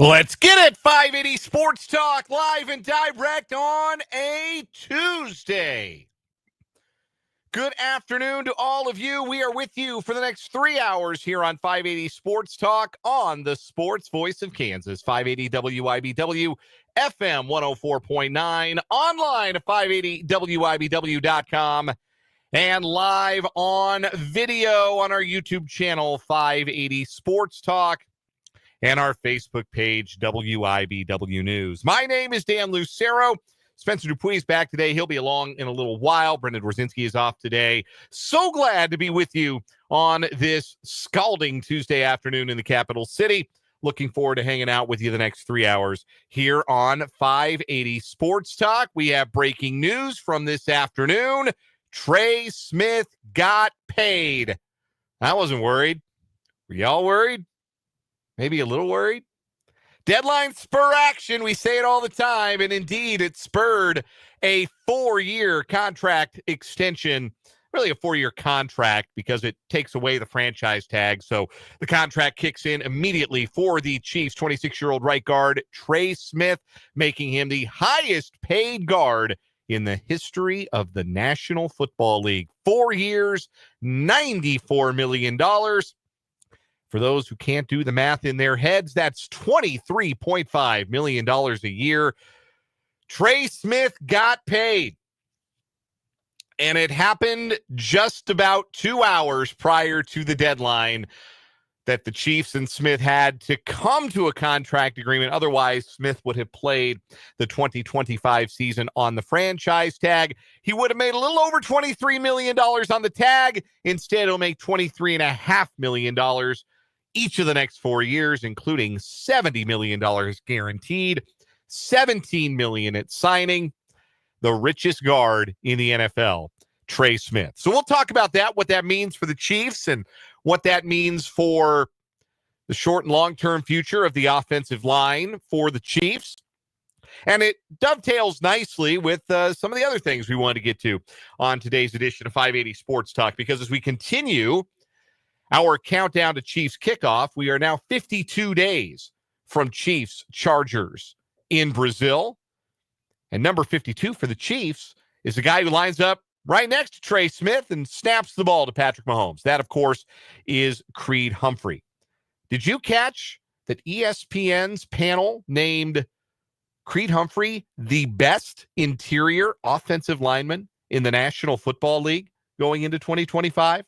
Let's get it. 580 Sports Talk live and direct on a Tuesday. Good afternoon to all of you. We are with you for the next 3 hours here on 580 Sports Talk on the Sports Voice of Kansas, 580 WIBW, FM 104.9, online at 580WIBW.com, and live on video on our YouTube channel, 580 Sports Talk, and our Facebook page, WIBW News. My name is Dan Lucero. Spencer Dupuis is back today. He'll be along in a little while. Brendan Dworzinski is off today. So glad to be with you on this scalding Tuesday afternoon in the capital city. Looking forward to hanging out with you the next 3 hours here on 580 Sports Talk. We have breaking news from this afternoon. Trey Smith got paid. I wasn't worried. Were y'all worried? Maybe a little worried? Deadline spur action. We say it all the time. And indeed, it spurred a 4-year contract extension, really a 4-year contract because it takes away the franchise tag. So the contract kicks in immediately for the Chiefs' 26-year-old right guard, Trey Smith, making him the highest paid guard in the history of the National Football League. 4 years, $94 million. For those who can't do the math in their heads, that's $23.5 million a year. Trey Smith got paid. And it happened just about 2 hours prior to the deadline that the Chiefs and Smith had to come to a contract agreement. Otherwise, Smith would have played the 2025 season on the franchise tag. He would have made a little over $23 million on the tag. Instead, he'll make $23.5 million each of the next 4 years, including $70 million guaranteed, $17 million at signing. The richest guard in the NFL, Trey Smith. So we'll talk about that, what that means for the Chiefs and what that means for the short and long-term future of the offensive line for the Chiefs. And it dovetails nicely with some of the other things we wanted to get to on today's edition of 580 Sports Talk, because as we continue our countdown to Chiefs Kickoff, we are now 52 days from Chiefs Chargers in Brazil. And number 52 for the Chiefs is the guy who lines up right next to Trey Smith and snaps the ball to Patrick Mahomes. That, of course, is Creed Humphrey. Did you catch that ESPN's panel named Creed Humphrey the best interior offensive lineman in the National Football League going into 2025?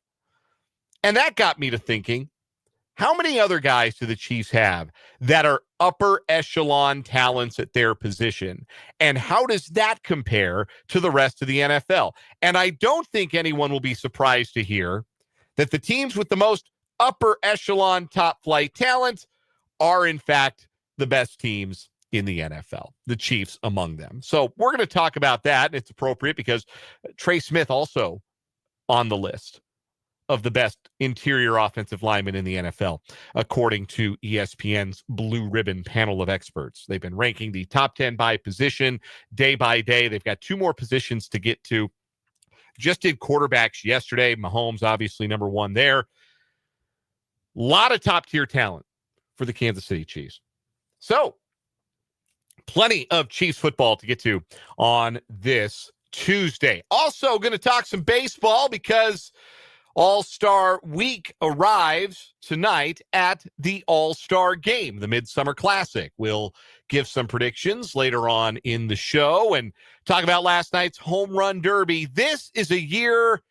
And that got me to thinking, how many other guys do the Chiefs have that are upper echelon talents at their position? And how does that compare to the rest of the NFL? And I don't think anyone will be surprised to hear that the teams with the most upper echelon top flight talent are, in fact, the best teams in the NFL, the Chiefs among them. So we're going to talk about that. And it's appropriate because Trey Smith also on the list of the best interior offensive linemen in the NFL, according to ESPN's Blue Ribbon panel of experts. They've been ranking the top 10 by position day by day. They've got 2 more positions to get to. Just did quarterbacks yesterday. Mahomes, obviously, number 1 there. A lot of top-tier talent for the Kansas City Chiefs. So, plenty of Chiefs football to get to on this Tuesday. Also, going to talk some baseball because All-Star Week arrives tonight at the All-Star Game, the Midsummer Classic. We'll give some predictions later on in the show and talk about last night's Home Run Derby. This is a year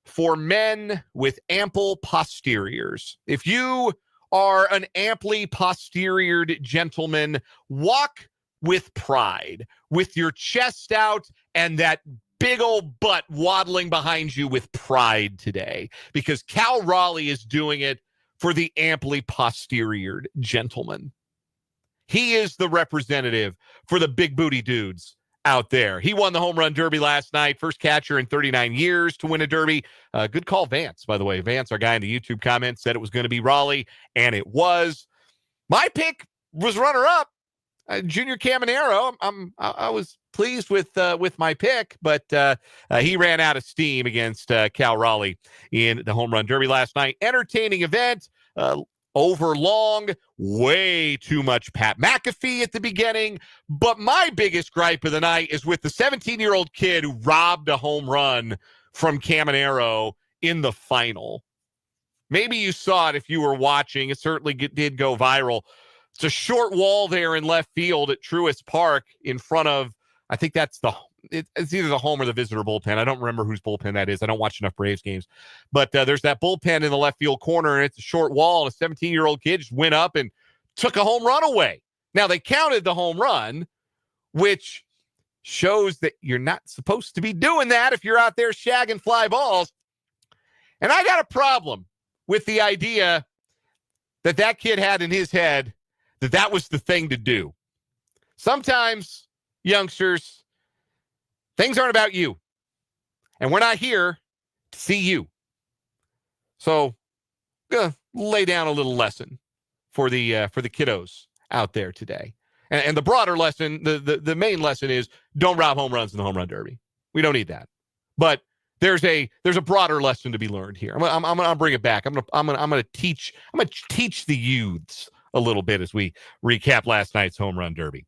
for men with ample posteriors. If you are an amply posteriored gentleman, walk with pride, with your chest out and that big old butt waddling behind you with pride today, because Cal Raleigh is doing it for the amply posteriored gentleman. He is the representative for the big booty dudes out there. He won the Home Run Derby last night, first catcher in 39 years to win a Derby. Good call, Vance, by the way. Vance, our guy in the YouTube comments, said it was going to be Raleigh, and it was. My pick was runner-up. Junior Caminero, I was pleased with my pick, but he ran out of steam against Cal Raleigh in the Home Run Derby last night. Entertaining event. overlong, way too much Pat McAfee at the beginning. But my biggest gripe of the night is with the 17-year-old kid who robbed a home run from Caminero in the final. Maybe you saw it if you were watching. It certainly did go viral. It's a short wall there in left field at Truist Park in front of, I think that's it's either the home or the visitor bullpen. I don't remember whose bullpen that is. I don't watch enough Braves games. But there's that bullpen in the left field corner, and it's a short wall, and a 17-year-old kid just went up and took a home run away. Now, they counted the home run, which shows that you're not supposed to be doing that if you're out there shagging fly balls. And I got a problem with the idea that kid had in his head that was the thing to do. Sometimes, youngsters, things aren't about you. And we're not here to see you. So, I'm going to lay down a little lesson for the kiddos out there today. And the broader lesson, the main lesson is don't rob home runs in the home run derby. We don't need that. But there's a broader lesson to be learned here. I'm going to bring it back. I'm going to teach the youths a little bit as we recap last night's home run derby.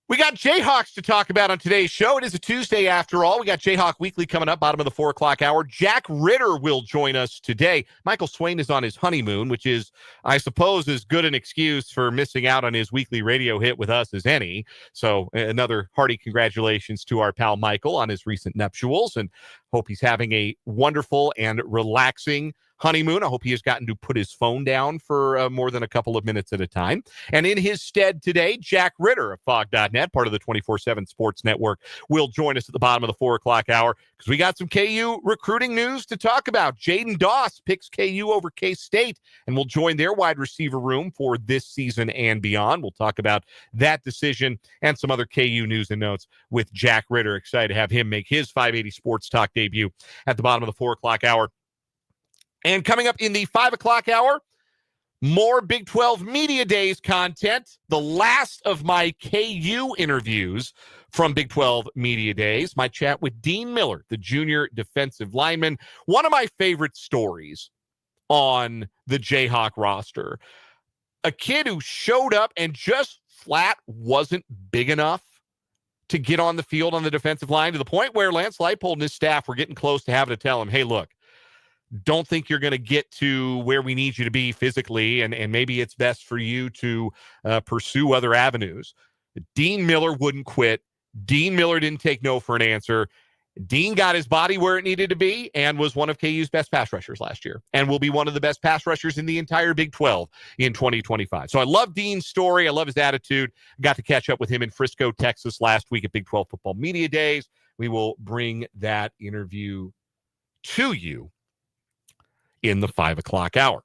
We got Jayhawks to talk about on today's show. It is a Tuesday after all. We got Jayhawk Weekly coming up, bottom of the 4 o'clock hour. Jack Ritter will join us today. Michael Swain is on his honeymoon, which is, I suppose, as good an excuse for missing out on his weekly radio hit with us as any. So another hearty congratulations to our pal Michael on his recent nuptials, and hope he's having a wonderful and relaxing honeymoon. I hope he has gotten to put his phone down for more than a couple of minutes at a time. And in his stead today, Jack Ritter of Fog.net, part of the 24/7 Sports Network, will join us at the bottom of the 4 o'clock hour because we got some KU recruiting news to talk about. Jaden Doss picks KU over K-State and will join their wide receiver room for this season and beyond. We'll talk about that decision and some other KU news and notes with Jack Ritter. Excited to have him make his 580 Sports Talk debut at the bottom of the 4 o'clock hour. And coming up in the 5 o'clock hour, more Big 12 Media Days content. The last of my KU interviews from Big 12 Media Days. My chat with Dean Miller, the junior defensive lineman. One of my favorite stories on the Jayhawk roster. A kid who showed up and just flat wasn't big enough to get on the field on the defensive line, to the point where Lance Leipold and his staff were getting close to having to tell him, hey, look, don't think you're going to get to where we need you to be physically, and maybe it's best for you to pursue other avenues. Dean Miller wouldn't quit. Dean Miller didn't take no for an answer. Dean got his body where it needed to be and was one of KU's best pass rushers last year and will be one of the best pass rushers in the entire Big 12 in 2025. So I love Dean's story. I love his attitude. Got to catch up with him in Frisco, Texas last week at Big 12 Football Media Days. We will bring that interview to you in the 5 o'clock hour.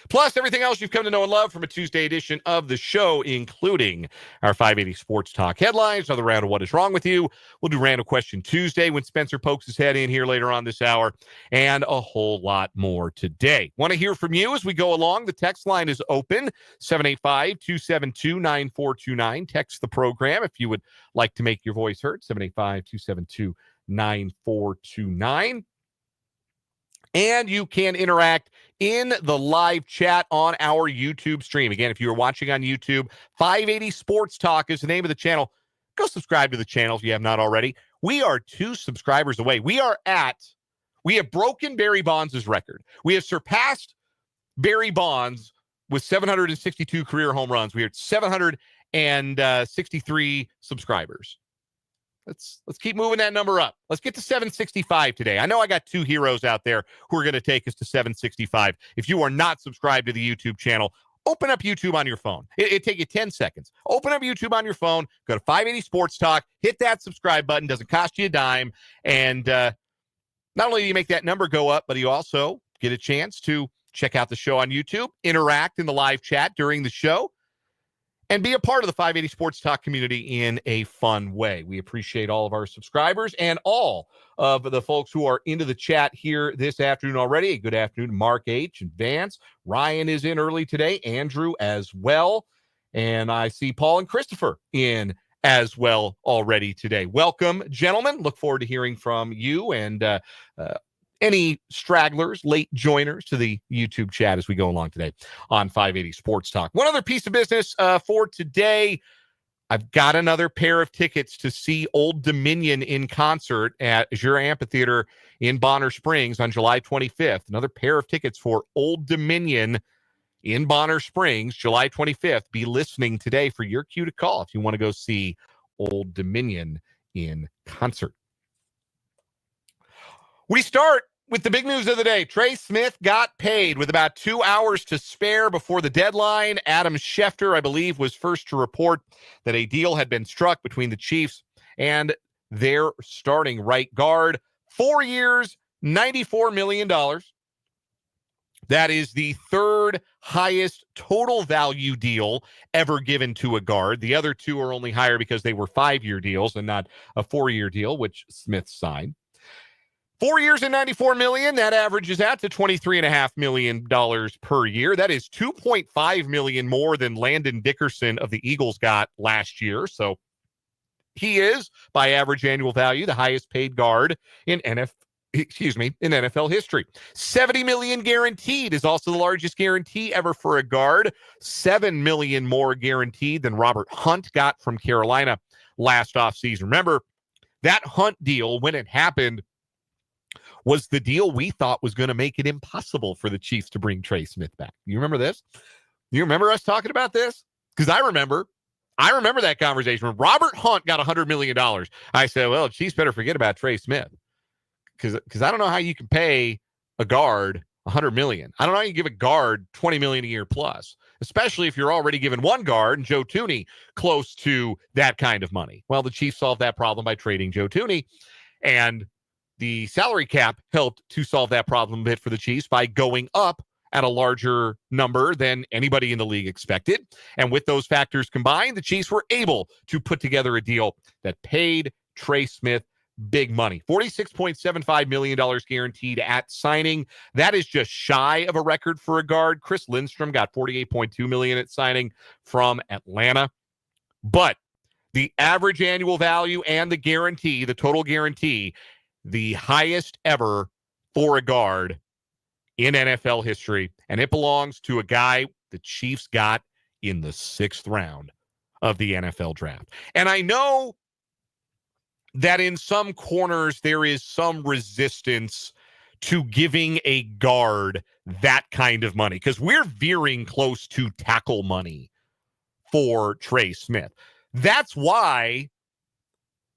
Plus, everything else you've come to know and love from a Tuesday edition of the show, including our 580 Sports Talk headlines, another round of What Is Wrong With You. We'll do Random Question Tuesday when Spencer pokes his head in here later on this hour, and a whole lot more today. Want to hear from you as we go along. The text line is open, 785-272-9429. Text the program if you would like to make your voice heard, 785-272-9429. And you can interact in the live chat on our YouTube stream. Again, if you are watching on YouTube, 580 Sports Talk is the name of the channel. Go subscribe to the channel if you have not already. We are 2 subscribers away. We have broken Barry Bonds' record. We have surpassed Barry Bonds with 762 career home runs. We are at 763 subscribers. Let's keep moving that number up. Let's get to 765 today. I know I got 2 heroes out there who are going to take us to 765. If you are not subscribed to the YouTube channel, open up YouTube on your phone. It'll take you 10 seconds. Open up YouTube on your phone, go to 580 Sports Talk, hit that subscribe button. Doesn't cost you a dime. And not only do you make that number go up, but you also get a chance to check out the show on YouTube, interact in the live chat during the show, and be a part of the 580 Sports Talk community in a fun way. We appreciate all of our subscribers and all of the folks who are into the chat here this afternoon already. A good afternoon to Mark H. and Vance. Ryan is in early today. Andrew as well. And I see Paul and Christopher in as well already today. Welcome, gentlemen. Look forward to hearing from you and any stragglers, late joiners to the YouTube chat as we go along today on 580 Sports Talk. One other piece of business for today. I've got another pair of tickets to see Old Dominion in concert at Azure Amphitheater in Bonner Springs on July 25th. Another pair of tickets for Old Dominion in Bonner Springs, July 25th. Be listening today for your cue to call if you want to go see Old Dominion in concert. We start with the big news of the day. Trey Smith got paid with about 2 hours to spare before the deadline. Adam Schefter, I believe, was first to report that a deal had been struck between the Chiefs and their starting right guard. 4 years, $94 million. That is the third highest total value deal ever given to a guard. The other two are only higher because they were 5-year deals and not a 4-year deal, which Smith signed. 4 years and $94 million. That averages out to $23.5 million per year. That is $2.5 million more than Landon Dickerson of the Eagles got last year. So he is, by average annual value, the highest paid guard in NFL history. $70 million guaranteed is also the largest guarantee ever for a guard. $7 million more guaranteed than Robert Hunt got from Carolina last offseason. Remember, that Hunt deal, when it happened, was the deal we thought was going to make it impossible for the Chiefs to bring Trey Smith back. You remember this? You remember us talking about this? Because I remember that conversation. When Robert Hunt got $100 million, I said, well, Chiefs better forget about Trey Smith. Because I don't know how you can pay a guard $100 million. I don't know how you give a guard $20 million a year plus, especially if you're already giving one guard, and Joe Thuney, close to that kind of money. Well, the Chiefs solved that problem by trading Joe Thuney, and the salary cap helped to solve that problem a bit for the Chiefs by going up at a larger number than anybody in the league expected. And with those factors combined, the Chiefs were able to put together a deal that paid Trey Smith big money. $46.75 million guaranteed at signing. That is just shy of a record for a guard. Chris Lindstrom got $48.2 million at signing from Atlanta. But the average annual value and the guarantee, the total guarantee, the highest ever for a guard in NFL history, and it belongs to a guy the Chiefs got in the 6th round of the NFL draft. And I know that in some corners there is some resistance to giving a guard that kind of money, because we're veering close to tackle money for Trey Smith. That's why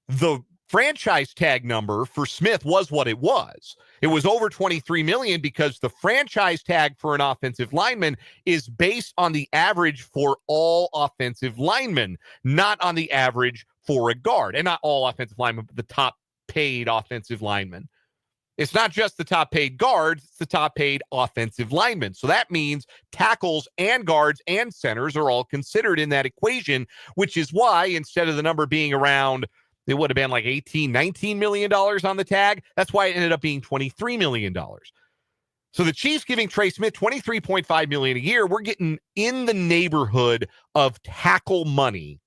the franchise tag number for Smith was what it was. It was over $23 million because the franchise tag for an offensive lineman is based on the average for all offensive linemen, not on the average for a guard. And not all offensive linemen, but the top paid offensive linemen. It's not just the top paid guards, it's the top paid offensive linemen. So that means tackles and guards and centers are all considered in that equation, which is why instead of the number being around, it would have been like $19 million on the tag. That's why it ended up being $23 million. So the Chiefs giving Trey Smith $23.5 million a year. We're getting in the neighborhood of tackle money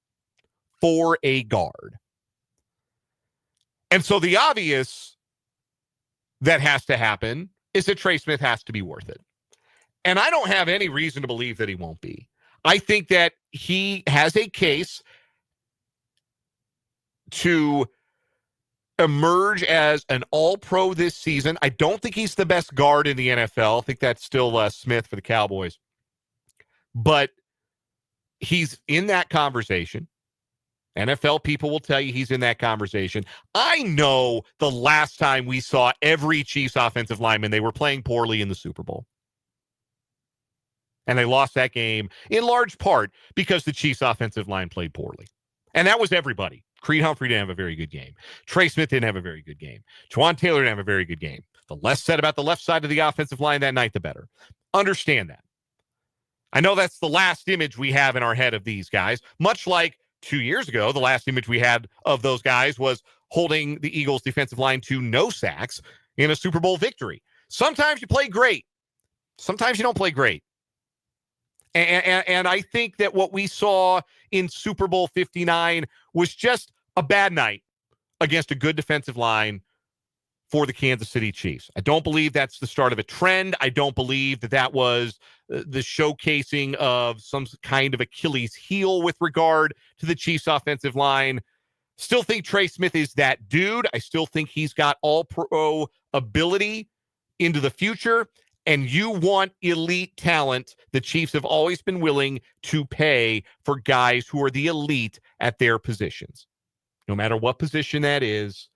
for a guard. And so the obvious that has to happen is that Trey Smith has to be worth it. And I don't have any reason to believe that he won't be. I think that he has a case to emerge as an all-pro this season. I don't think he's the best guard in the NFL. I think that's still Smith for the Cowboys. But he's in that conversation. NFL people will tell you he's in that conversation. I know the last time we saw every Chiefs offensive lineman, they were playing poorly in the Super Bowl. And they lost that game in large part because the Chiefs offensive line played poorly. And that was everybody. Creed Humphrey didn't have a very good game. Trey Smith didn't have a very good game. Juwan Taylor didn't have a very good game. The less said about the left side of the offensive line that night, the better. Understand that. I know that's the last image we have in our head of these guys, much like 2 years ago, the last image we had of those guys was holding the Eagles defensive line to no sacks in a Super Bowl victory. Sometimes you play great. Sometimes you don't play great. And I think that what we saw in Super Bowl 59 was just a bad night against a good defensive line for the Kansas City Chiefs. I don't believe that's the start of a trend. I don't believe that was the showcasing of some kind of Achilles heel with regard to the Chiefs offensive line. Still think Trey Smith is that dude. I still think he's got all pro ability into the future. And you want elite talent. The Chiefs have always been willing to pay for guys who are the elite at their positions. No matter what position that is,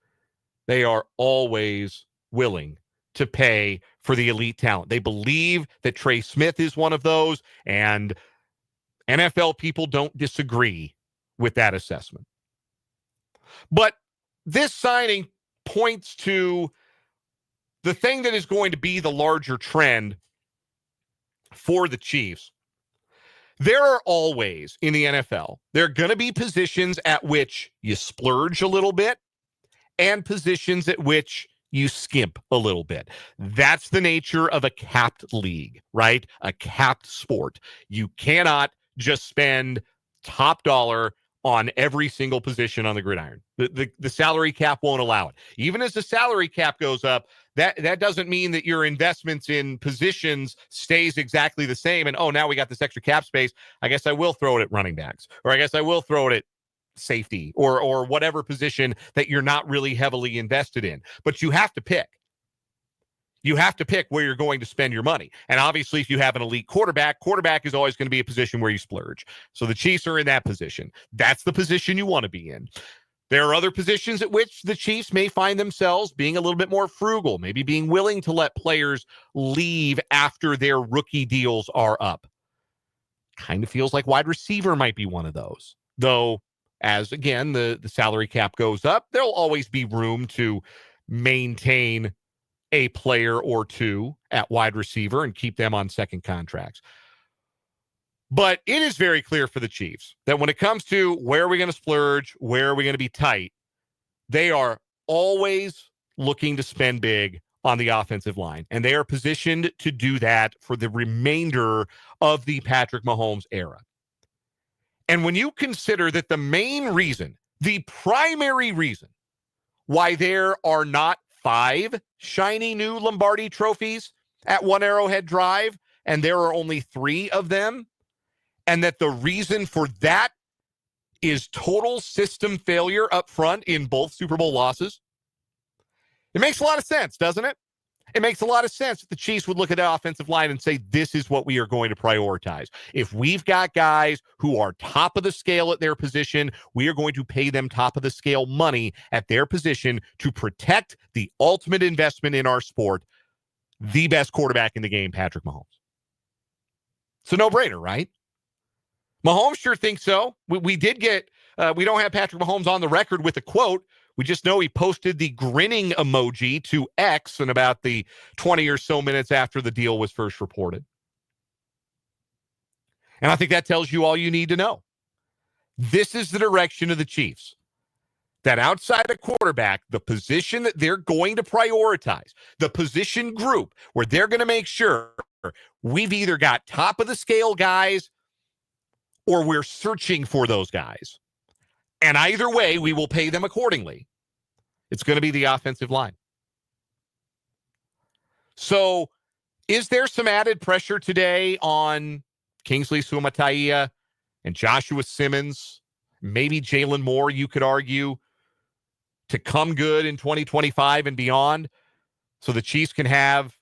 they are always willing to pay for the elite talent. They believe that Trey Smith is one of those, and NFL people don't disagree with that assessment. But this signing points to the thing that is going to be the larger trend for the Chiefs. There are always, in the NFL, there are going to be positions at which you splurge a little bit and positions at which you skimp a little bit. That's the nature of a capped league, right? A capped sport. You cannot just spend top dollar on every single position on the gridiron. The salary cap won't allow it. Even as the salary cap goes up, that doesn't mean that your investments in positions stays exactly the same. And, oh, now we got this extra cap space. I guess I will throw it at running backs, or I guess I will throw it at safety or whatever position that you're not really heavily invested in. But you have to pick. You have to pick where you're going to spend your money. And obviously, if you have an elite quarterback is always going to be a position where you splurge. So the Chiefs are in that position. That's the position you want to be in. There are other positions at which the Chiefs may find themselves being a little bit more frugal, maybe being willing to let players leave after their rookie deals are up. Kind of feels like wide receiver might be one of those. Though, as again, the salary cap goes up, there'll always be room to maintain a player or two at wide receiver and keep them on second contracts. But it is very clear for the Chiefs that when it comes to where are we going to splurge, where are we going to be tight, they are always looking to spend big on the offensive line. And they are positioned to do that for the remainder of the Patrick Mahomes era. And when you consider that the main reason, the primary reason why there are not 5 shiny new Lombardi trophies at One Arrowhead Drive, and there are only 3 of them, and that the reason for that is total system failure up front in both Super Bowl losses. It makes a lot of sense, doesn't it? It makes a lot of sense that the Chiefs would look at the offensive line and say, this is what we are going to prioritize. If we've got guys who are top of the scale at their position, we are going to pay them top of the scale money at their position to protect the ultimate investment in our sport, the best quarterback in the game, Patrick Mahomes. It's a no-brainer, right? Mahomes sure thinks so. We did get, we don't have Patrick Mahomes on the record with a quote. We just know he posted the grinning emoji to X in about the 20 or so minutes after the deal was first reported. And I think that tells you all you need to know. This is the direction of the Chiefs. That outside of quarterback, the position that they're going to prioritize, the position group where they're going to make sure we've either got top of the scale guys or we're searching for those guys. And either way, we will pay them accordingly. It's going to be the offensive line. So is there some added pressure today on Kingsley Suamataia and Joshua Simmons, maybe Jalen Moore, you could argue, to come good in 2025 and beyond so the Chiefs can have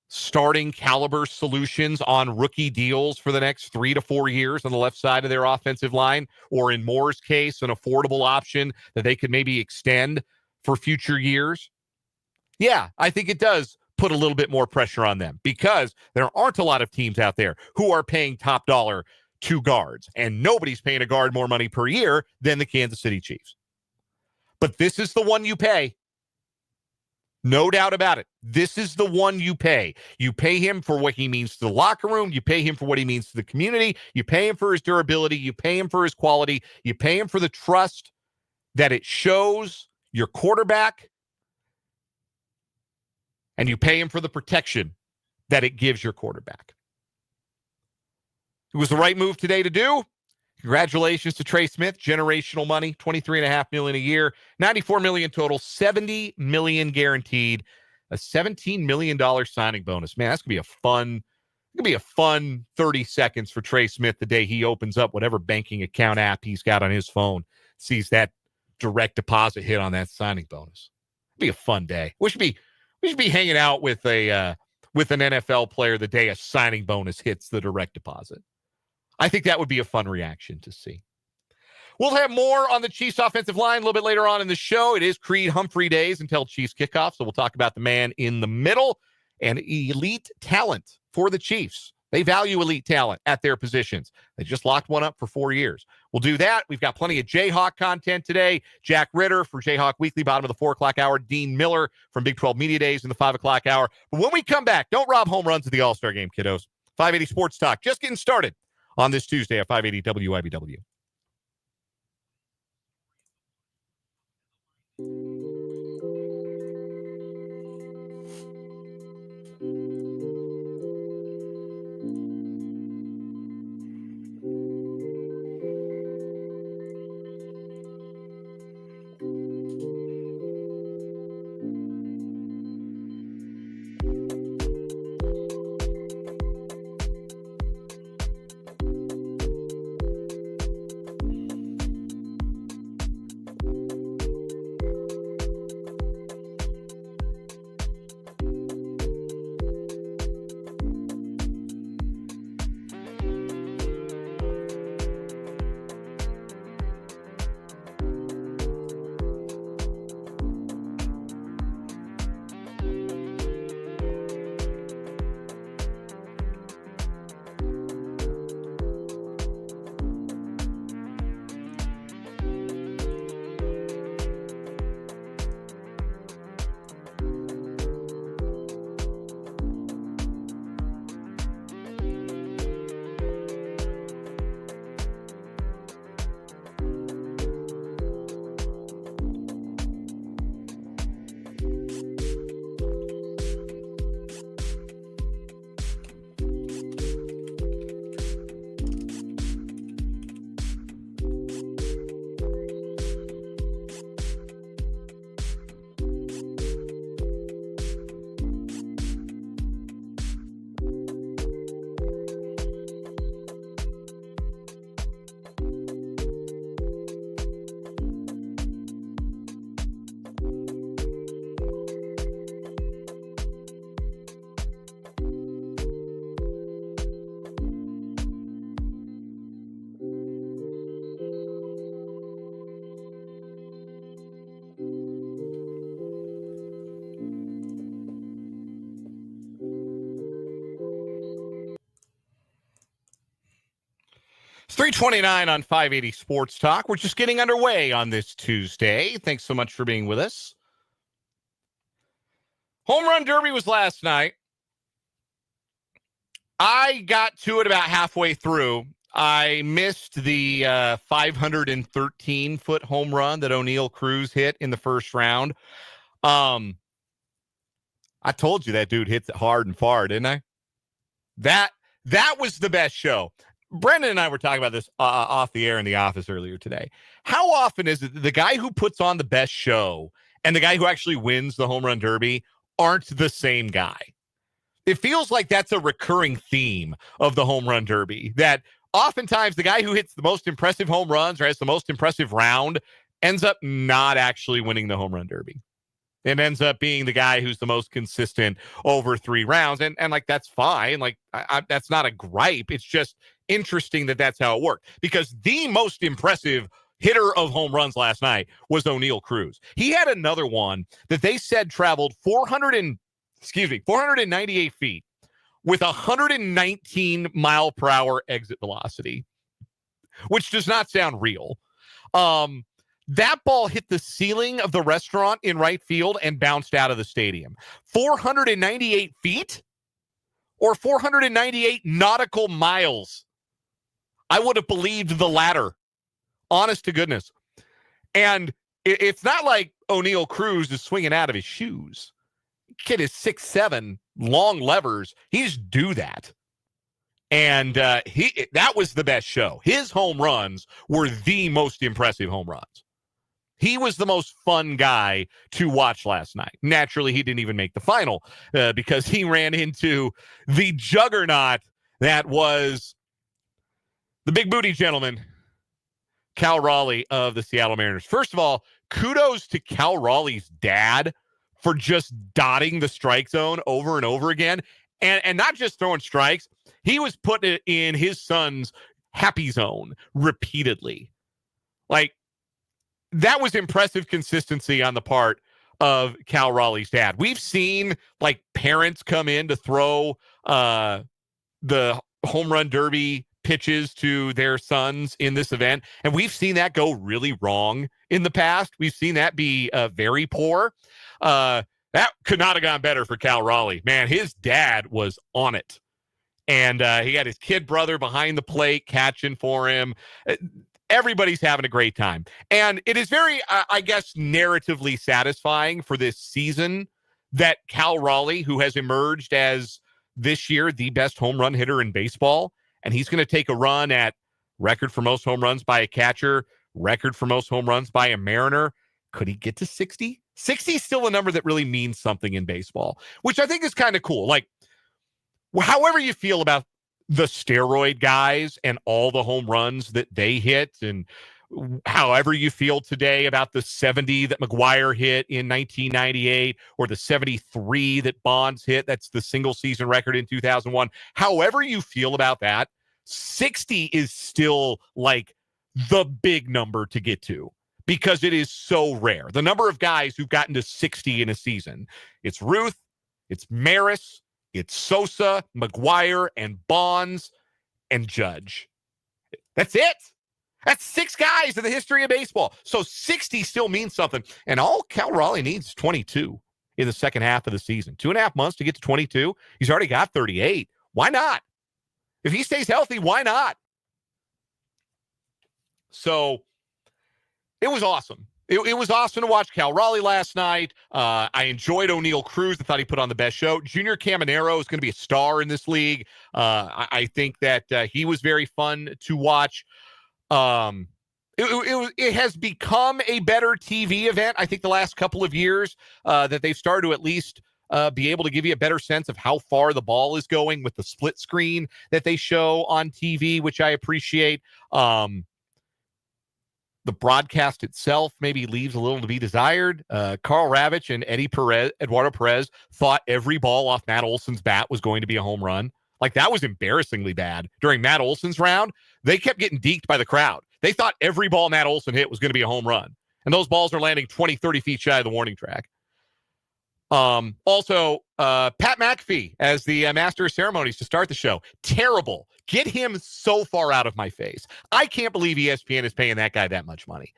starting caliber solutions on rookie deals for the next 3 to 4 years on the left side of their offensive line, or in Moore's case, an affordable option that they could maybe extend for future years? Yeah, I think it does put a little bit more pressure on them because there aren't a lot of teams out there who are paying top dollar to guards, and nobody's paying a guard more money per year than the Kansas City Chiefs. But this is the one you pay. No doubt about it. This is the one you pay. You pay him for what he means to the locker room. You pay him for what he means to the community. You pay him for his durability. You pay him for his quality. You pay him for the trust that it shows your quarterback. And you pay him for the protection that it gives your quarterback. It was the right move today to do Congratulations to Trey Smith. Generational money, $23.5 million a year, $94 million total, $70 million guaranteed, a $17 million signing bonus. Man, that's gonna be a fun 30 seconds for Trey Smith the day he opens up whatever banking account app he's got on his phone, sees that direct deposit hit on that signing bonus. It'll be a fun day. We should be hanging out with an NFL player the day a signing bonus hits the direct deposit. I think that would be a fun reaction to see. We'll have more on the Chiefs offensive line a little bit later on in the show. It is Creed Humphrey days until Chiefs kickoff, so we'll talk about the man in the middle and elite talent for the Chiefs. They value elite talent at their positions. They just locked one up for 4 years. We'll do that. We've got plenty of Jayhawk content today. Jack Ritter for Jayhawk Weekly, bottom of the 4 o'clock hour. Dean Miller from Big 12 Media Days in the 5 o'clock hour. But when we come back, don't rob home runs at the All-Star game, kiddos. 580 Sports Talk, just getting started on this Tuesday at 580 WIBW. It's 3:29 on 580 Sports Talk. We're just getting underway on this Tuesday. Thanks so much for being with us. Home Run Derby was last night. I got to it about halfway through. I missed the 513-foot home run that O'Neal Cruz hit in the first round. I told you that dude hits it hard and far, didn't I? That was the best show. Brendan and I were talking about this off the air in the office earlier today. How often is it the guy who puts on the best show and the guy who actually wins the home run derby aren't the same guy? It feels like that's a recurring theme of the home run derby, that oftentimes the guy who hits the most impressive home runs or has the most impressive round ends up not actually winning the home run derby. It ends up being the guy who's the most consistent over 3 rounds. And like, that's fine. Like, that's not a gripe. It's just interesting that that's how it worked, because the most impressive hitter of home runs last night was O'Neal Cruz. He had another one that they said traveled 498 feet with 119 mile per hour exit velocity, which does not sound real. That ball hit the ceiling of the restaurant in right field and bounced out of the stadium. 498 feet or 498 nautical miles. I would have believed the latter. Honest to goodness. And it's not like O'Neal Cruz is swinging out of his shoes. Kid is 6'7", long levers. He just do that. And that was the best show. His home runs were the most impressive home runs. He was the most fun guy to watch last night. Naturally, he didn't even make the final because he ran into the juggernaut that was the big booty gentleman, Cal Raleigh of the Seattle Mariners. First of all, kudos to Cal Raleigh's dad for just dotting the strike zone over and over again. And not just throwing strikes, he was putting it in his son's happy zone repeatedly. Like, that was impressive consistency on the part of Cal Raleigh's dad. We've seen, like, parents come in to throw the home run derby pitches to their sons in this event, and we've seen that go really wrong in the past. We've seen that be very poor. That could not have gone better for Cal Raleigh. Man, his dad was on it. And he had his kid brother behind the plate catching for him. Everybody's having a great time. And it is very, I guess, narratively satisfying for this season that Cal Raleigh, who has emerged as this year the best home run hitter in baseball, and he's going to take a run at record for most home runs by a catcher, record for most home runs by a Mariner. Could he get to 60? 60 is still a number that really means something in baseball, which I think is kind of cool. Like, however you feel about the steroid guys and all the home runs that they hit, and however you feel today about the 70 that McGuire hit in 1998 or the 73 that Bonds hit, that's the single season record in 2001. However you feel about that, 60 is still like the big number to get to, because it is so rare. The number of guys who've gotten to 60 in a season, it's Ruth, it's Maris, it's Sosa, McGuire, and Bonds, and Judge. That's it. That's 6 guys in the history of baseball. So 60 still means something. And all Cal Raleigh needs is 22 in the second half of the season. 2.5 months to get to 22. He's already got 38. Why not? If he stays healthy, why not? So it was awesome. It was awesome to watch Cal Raleigh last night. I enjoyed O'Neal Cruz. I thought he put on the best show. Junior Caminero is going to be a star in this league. I think that he was very fun to watch. It has become a better TV event. I think the last couple of years that they've started to at least be able to give you a better sense of how far the ball is going with the split screen that they show on TV, which I appreciate. The broadcast itself maybe leaves a little to be desired. Carl Ravitch and Eduardo Perez thought every ball off Matt Olson's bat was going to be a home run. Like, that was embarrassingly bad. During Matt Olson's round, they kept getting deked by the crowd. They thought every ball Matt Olson hit was going to be a home run. And those balls are landing 20, 30 feet shy of the warning track. Also, Pat McAfee as the master of ceremonies to start the show. Terrible. Get him so far out of my face. I can't believe ESPN is paying that guy that much money.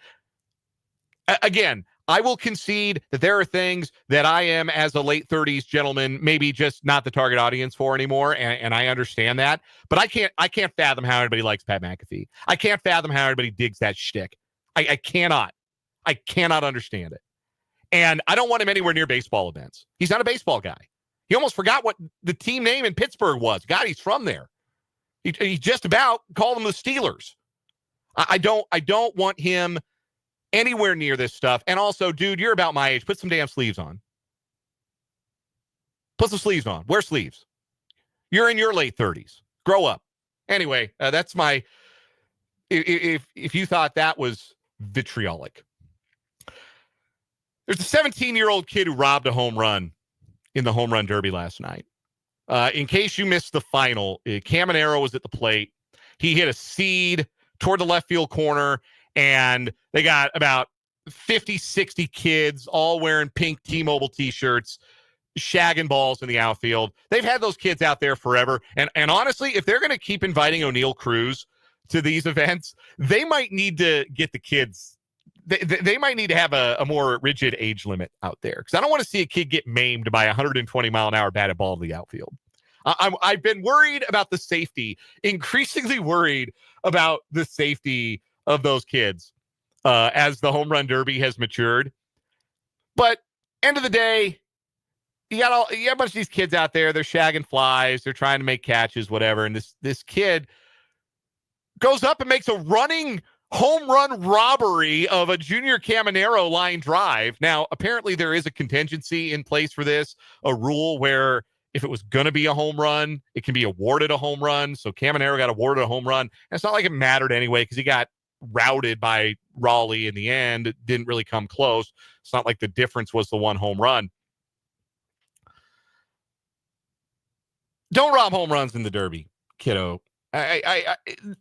Again, I will concede that there are things that I am, as a late 30s gentleman, maybe just not the target audience for anymore, and I understand that. But I can't fathom how everybody likes Pat McAfee. I can't fathom how everybody digs that shtick. I cannot. I cannot understand it. And I don't want him anywhere near baseball events. He's not a baseball guy. He almost forgot what the team name in Pittsburgh was. God, he's from there. He just about called them the Steelers. I don't want him anywhere near this stuff. And also, dude, you're about my age. Put some damn sleeves on. Put some sleeves on. Wear sleeves. You're in your late 30s. Grow up. Anyway, that's my... If you thought that was vitriolic. There's a 17-year-old kid who robbed a home run in the home run derby last night. In case you missed the final, Caminero was at the plate. He hit a seed toward the left field corner, and they got about 50, 60 kids all wearing pink T-Mobile T-shirts, shagging balls in the outfield. They've had those kids out there forever. And honestly, if they're going to keep inviting O'Neal Cruz to these events, they might need to get the kids. They might need to have a more rigid age limit out there, because I don't want to see a kid get maimed by a 120-mile-an-hour batted ball to the outfield. I've been worried about the safety, increasingly worried about the safety of those kids as the home run derby has matured. But end of the day, you got a bunch of these kids out there. They're shagging flies. They're trying to make catches, whatever. And this kid goes up and makes a running home run robbery of a Junior Caminero line drive. Now, apparently there is a contingency in place for this, a rule where if it was going to be a home run, it can be awarded a home run. So Caminero got awarded a home run. And it's not like it mattered anyway because he got routed by Raleigh in the end. It didn't really come close. It's not like the difference was the one home run. Don't rob home runs in the Derby, kiddo.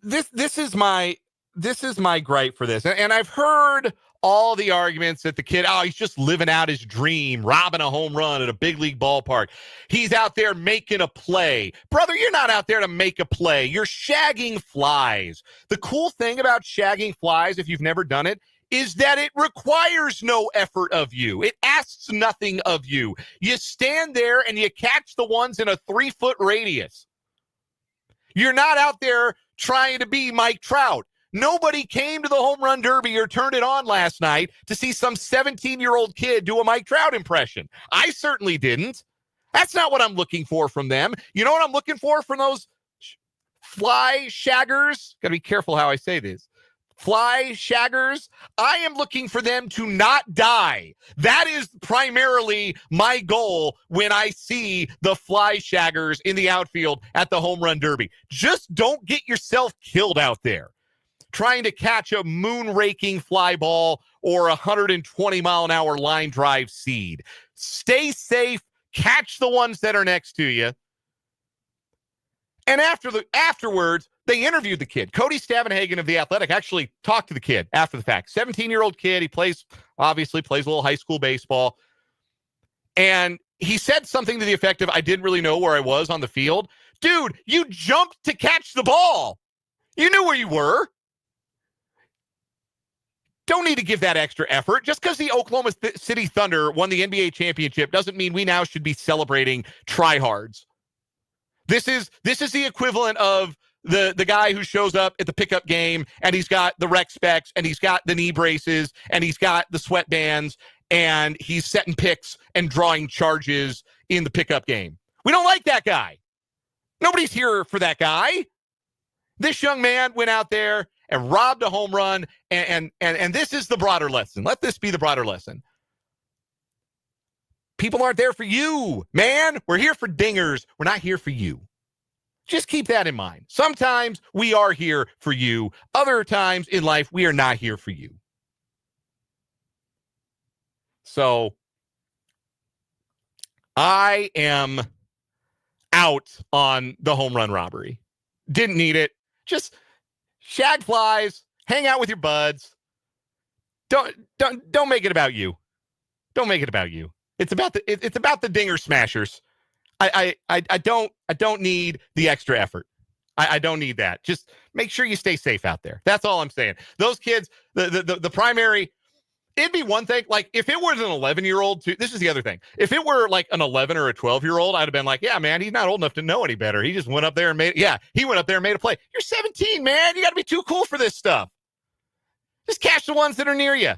This is my gripe for this. And I've heard all the arguments that the kid, he's just living out his dream, robbing a home run at a big league ballpark. He's out there making a play. Brother, you're not out there to make a play. You're shagging flies. The cool thing about shagging flies, if you've never done it, is that it requires no effort of you. It asks nothing of you. You stand there and you catch the ones in a 3-foot radius. You're not out there trying to be Mike Trout. Nobody came to the home run derby or turned it on last night to see some 17-year-old kid do a Mike Trout impression. I certainly didn't. That's not what I'm looking for from them. You know what I'm looking for from those fly shaggers? Got to be careful how I say this. Fly shaggers, I am looking for them to not die. That is primarily my goal when I see the fly shaggers in the outfield at the home run derby. Just don't get yourself killed out there trying to catch a moon-raking fly ball or a 120-mile-an-hour line drive seed. Stay safe. Catch the ones that are next to you. And afterwards, they interviewed the kid. Cody Stavenhagen of The Athletic actually talked to the kid after the fact. 17-year-old kid. He obviously plays a little high school baseball. And he said something to the effect of, I didn't really know where I was on the field. Dude, you jumped to catch the ball. You knew where you were. Don't need to give that extra effort. Just because the Oklahoma City Thunder won the NBA championship doesn't mean we now should be celebrating tryhards. This is the equivalent of the guy who shows up at the pickup game and he's got the rec specs and he's got the knee braces and he's got the sweatbands and he's setting picks and drawing charges in the pickup game. We don't like that guy. Nobody's here for that guy. This young man went out there and robbed a home run, and this is the broader lesson. Let this be the broader lesson. People aren't there for you, man. We're here for dingers. We're not here for you. Just keep that in mind. Sometimes we are here for you. Other times in life, we are not here for you. So I am out on the home run robbery. Didn't need it. Just shag flies, hang out with your buds. Don't make it about you. Don't make it about you. It's about the dinger smashers. I don't need the extra effort. I don't need that. Just make sure you stay safe out there. That's all I'm saying. Those kids, the primary, it'd be one thing. Like if it was an 11-year-old, this is the other thing. If it were like an 11 or a 12-year-old, I'd have been like, yeah, man, he's not old enough to know any better. He just went up there and made a play. You're 17, man. You got to be too cool for this stuff. Just catch the ones that are near you.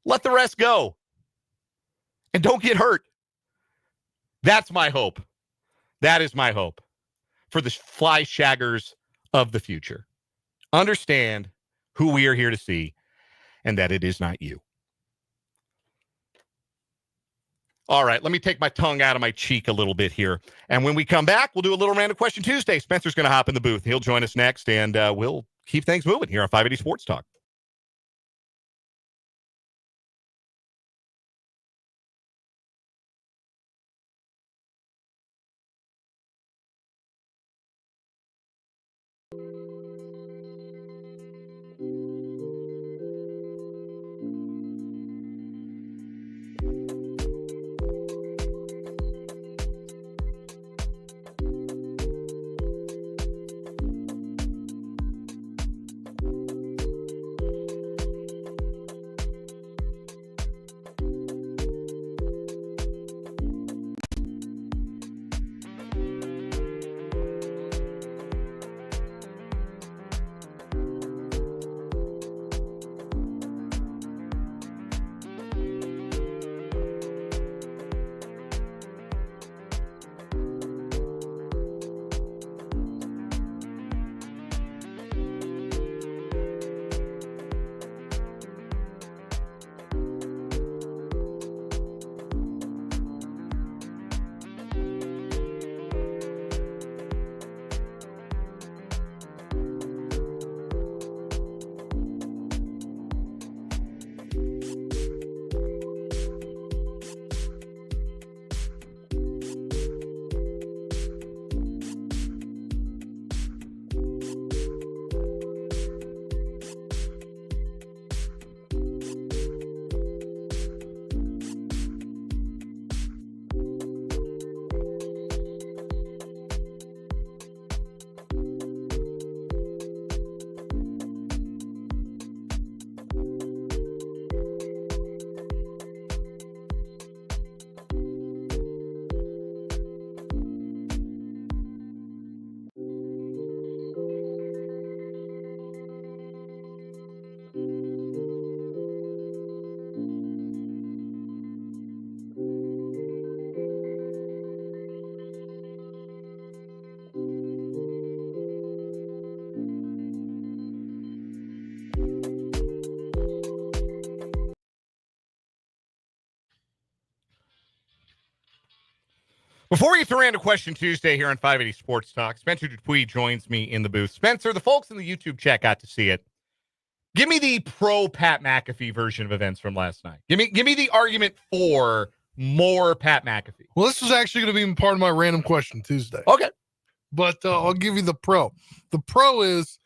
Let the rest go. And don't get hurt. That's my hope. That is my hope for the fly shaggers of the future. Understand who we are here to see and that it is not you. All right, let me take my tongue out of my cheek a little bit here. And when we come back, we'll do a little Random Question Tuesday. Spencer's going to hop in the booth. He'll join us next, and we'll keep things moving here on 580 Sports Talk. Before we throw into Question Tuesday here on 580 Sports Talk, Spencer Dupuis joins me in the booth. Spencer, the folks in the YouTube chat got to see it. Give me the pro Pat McAfee version of events from last night. Give me the argument for more Pat McAfee. Well, this was actually going to be part of my random question Tuesday. Okay. But I'll give you the pro. The pro is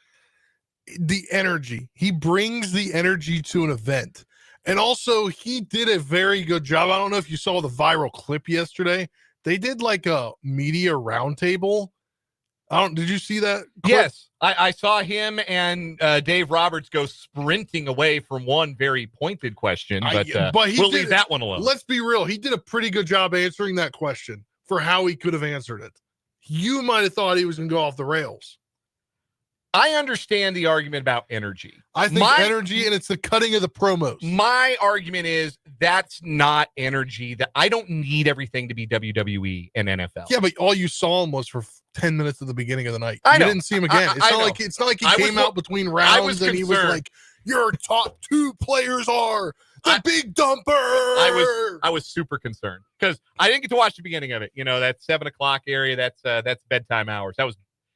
the energy. He brings the energy to an event. And also, he did a very good job. I don't know if you saw the viral clip yesterday. They did like a media roundtable. Did you see that clip? Yes. I saw him and Dave Roberts go sprinting away from one very pointed question, but we'll leave that one alone. Let's be real. He did a pretty good job answering that question for how he could have answered it. You might have thought he was going to go off the rails. I understand the argument about energy. I think energy, and it's the cutting of the promos. My argument is that's not energy. That I don't need everything to be WWE and NFL. Yeah, but all you saw him was for 10 minutes at the beginning of the night. I You didn't see him again. It's not like he came out between rounds and he was like, "Your top two players are the big dumper." I was super concerned because I didn't get to watch the beginning of it. You know, that 7:00 area. That's bedtime hours.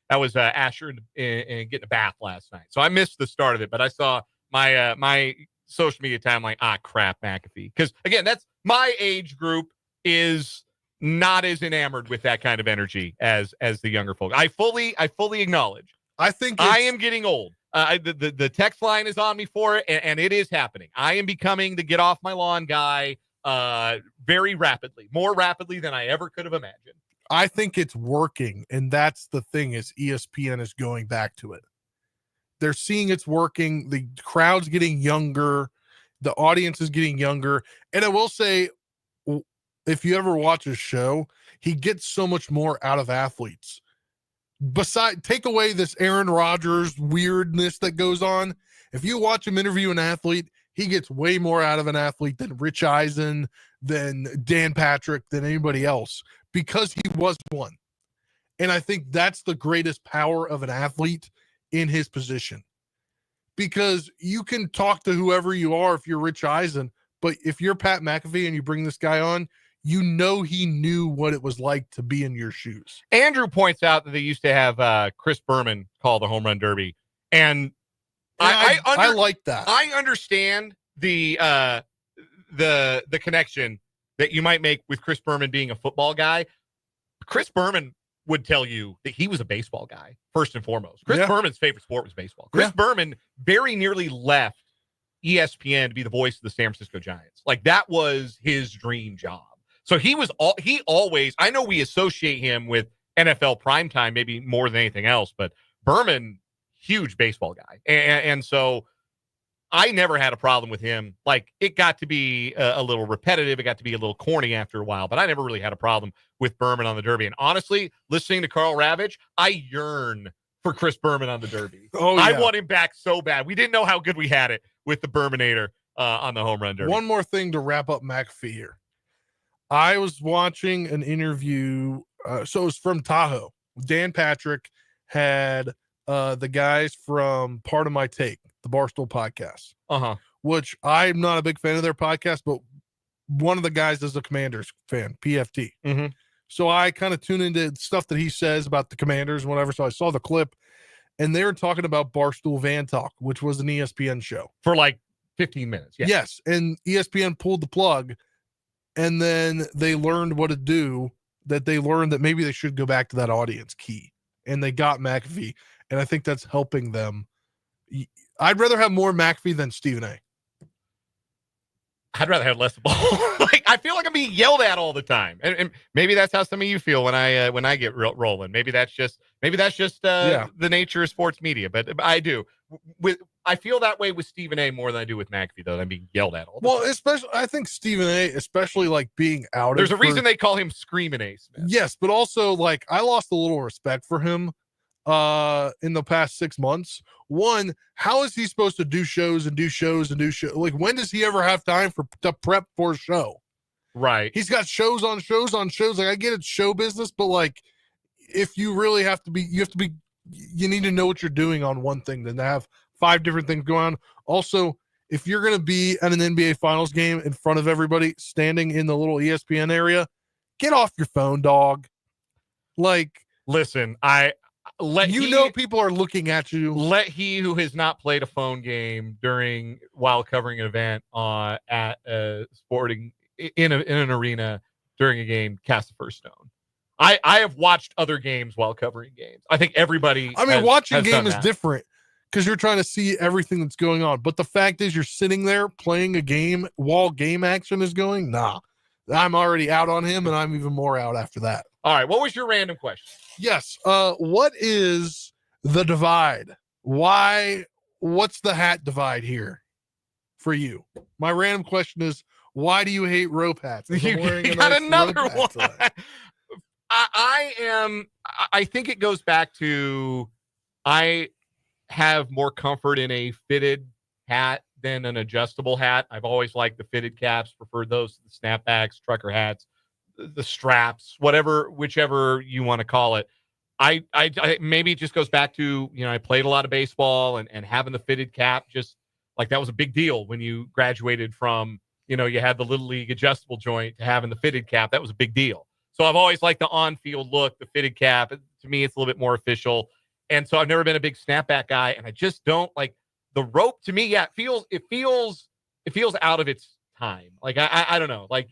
That was Asher and getting a bath last night. So I missed the start of it, but I saw my social media timeline. Crap, McAfee. Because again, that's my age group is not as enamored with that kind of energy as the younger folk. I fully acknowledge. I think I am getting old. The text line is on me for it, and it is happening. I am becoming the get off my lawn guy very rapidly, more rapidly than I ever could have imagined. I think it's working, and that's the thing is ESPN is going back to it. They're seeing it's working. The crowd's getting younger. The audience is getting younger. And I will say, if you ever watch his show, he gets so much more out of athletes. Take away this Aaron Rodgers weirdness that goes on. If you watch him interview an athlete, he gets way more out of an athlete than Rich Eisen, than Dan Patrick, than anybody else. Because he was one. And I think that's the greatest power of an athlete in his position. Because you can talk to whoever you are if you're Rich Eisen, but if you're Pat McAfee and you bring this guy on, you know he knew what it was like to be in your shoes. Andrew points out that they used to have Chris Berman call the home run derby. And I like that. I understand the connection that you might make with Chris Berman being a football guy. Chris Berman would tell you that he was a baseball guy, first and foremost. Chris Berman's favorite sport was baseball. Chris Berman very nearly left ESPN to be the voice of the San Francisco Giants. Like, that was his dream job. So he always, I know we associate him with NFL primetime, maybe more than anything else, but Berman, huge baseball guy. And so I never had a problem with him. Like, it got to be a little repetitive. It got to be a little corny after a while, but I never really had a problem with Berman on the Derby. And honestly, listening to Carl Ravitch, I yearn for Chris Berman on the Derby. Oh, yeah. I want him back so bad. We didn't know how good we had it with the Berminator on the home run Derby. One more thing to wrap up McAfee here. I was watching an interview. So it was from Tahoe. Dan Patrick had the guys from Part of My Take, the Barstool podcast, which I'm not a big fan of their podcast, but one of the guys is a Commanders fan, PFT. Mm-hmm. So I kind of tune into stuff that he says about the Commanders and whatever. So I saw the clip, and they were talking about Barstool Van Talk, which was an ESPN show. For like 15 minutes. Yeah. Yes, and ESPN pulled the plug, and then they learned what to do, that they learned that maybe they should go back to that audience key, and they got McAfee, and I think that's helping them. I'd rather have more McAfee than Stephen A. I'd rather have less ball. Like, I feel like I'm being yelled at all the time, and maybe that's how some of you feel when I get rolling. Maybe that's just the nature of sports media. But I do. I feel that way with Stephen A. more than I do with McAfee, though. I'm being yelled at all the time. Especially I think Stephen A., especially like being outed. There's a reason they call him Screaming A. Smith. Yes, but also like I lost a little respect for him in the past 6 months. One, how is he supposed to do shows? Like, when does he ever have time to prep for a show? Right. He's got shows on shows. Like, I get it's show business, but like, if you really you need to know what you're doing on one thing than to have 5 different things going on. Also, if you're going to be at an NBA Finals game in front of everybody standing in the little ESPN area, Get off your phone, dog. Like, listen, people are looking at you. Let he who has not played a phone game while covering an event at a sporting in an arena during a game cast the first stone. I have watched other games while covering games. I think everybody. Watching game is different because you're trying to see everything that's going on. But the fact is, you're sitting there playing a game while game action is going. Nah, I'm already out on him, and I'm even more out after that. All right, what was your random question? Yes. What is the divide? What's the hat divide here for you? My random question is, why do you hate rope hats? You got another one. I think it goes back to I have more comfort in a fitted hat than an adjustable hat. I've always liked the fitted caps, preferred those, the snapbacks, trucker hats, the straps, whichever you want to call it. I maybe it just goes back to, I played a lot of baseball and having the fitted cap, just like that was a big deal when you graduated from, you had the little league adjustable joint to having the fitted cap. That was a big deal. So I've always liked the on-field look, the fitted cap. To me, it's a little bit more official. And so I've never been a big snapback guy, and I just don't like the rope. To me, yeah, it feels out of its time. Like I don't know. Like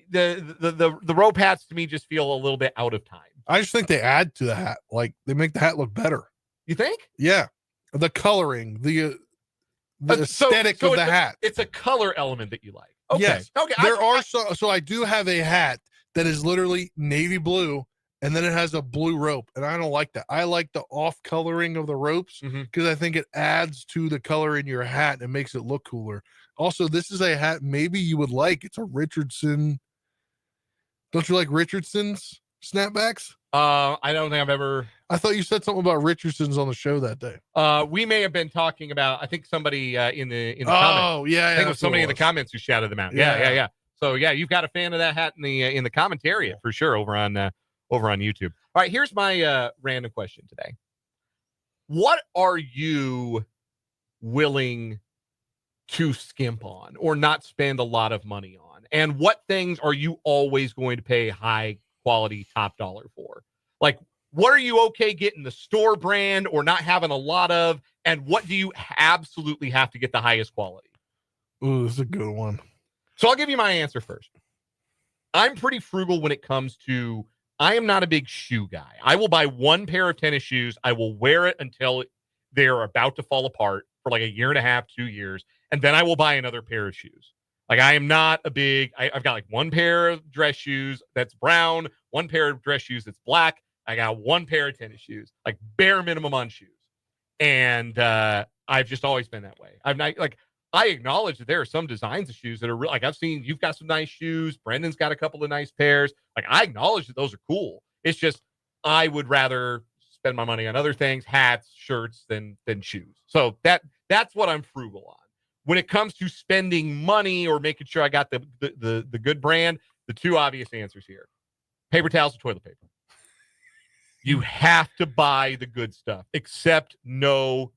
the rope hats to me just feel a little bit out of time. I just think they add to the hat. Like they make the hat look better. You think? Yeah, the coloring, the aesthetic of the hat. It's a color element that you like. Okay. Yes. Okay. So I do have a hat that is literally navy blue, and then it has a blue rope, and I don't like that. I like the off coloring of the ropes because I think it adds to the color in your hat and makes it look cooler. Also, this is a hat maybe you would like. It's a Richardson. Don't you like Richardson's snapbacks? I don't think I've ever. I thought you said something about Richardson's on the show that day. We may have been talking about. I think somebody in the comments. Oh yeah, I think it was somebody in the comments who shouted them out. Yeah. So yeah, you've got a fan of that hat in the commentary for sure over on YouTube. All right, here's my random question today. What are you willing to skimp on or not spend a lot of money on? And what things are you always going to pay high quality top dollar for? Like, what are you okay getting the store brand or not having a lot of? And what do you absolutely have to get the highest quality? Ooh, this is a good one. So I'll give you my answer first. I'm pretty frugal when it comes to, I am not a big shoe guy. I will buy one pair of tennis shoes. I will wear it until they're about to fall apart for like a year and a half, 2 years. And then I will buy another pair of shoes. Like I am not a big, I've got like one pair of dress shoes that's brown, one pair of dress shoes that's black. I got one pair of tennis shoes, like bare minimum on shoes. And I've just always been that way. I'm not like, I acknowledge that there are some designs of shoes that are like, I've seen you've got some nice shoes. Brendan's got a couple of nice pairs. Like I acknowledge that those are cool. It's just, I would rather spend my money on other things, hats, shirts than shoes. So that's what I'm frugal on. When it comes to spending money or making sure I got the good brand, the two obvious answers here: paper towels and toilet paper. You have to buy the good stuff, except no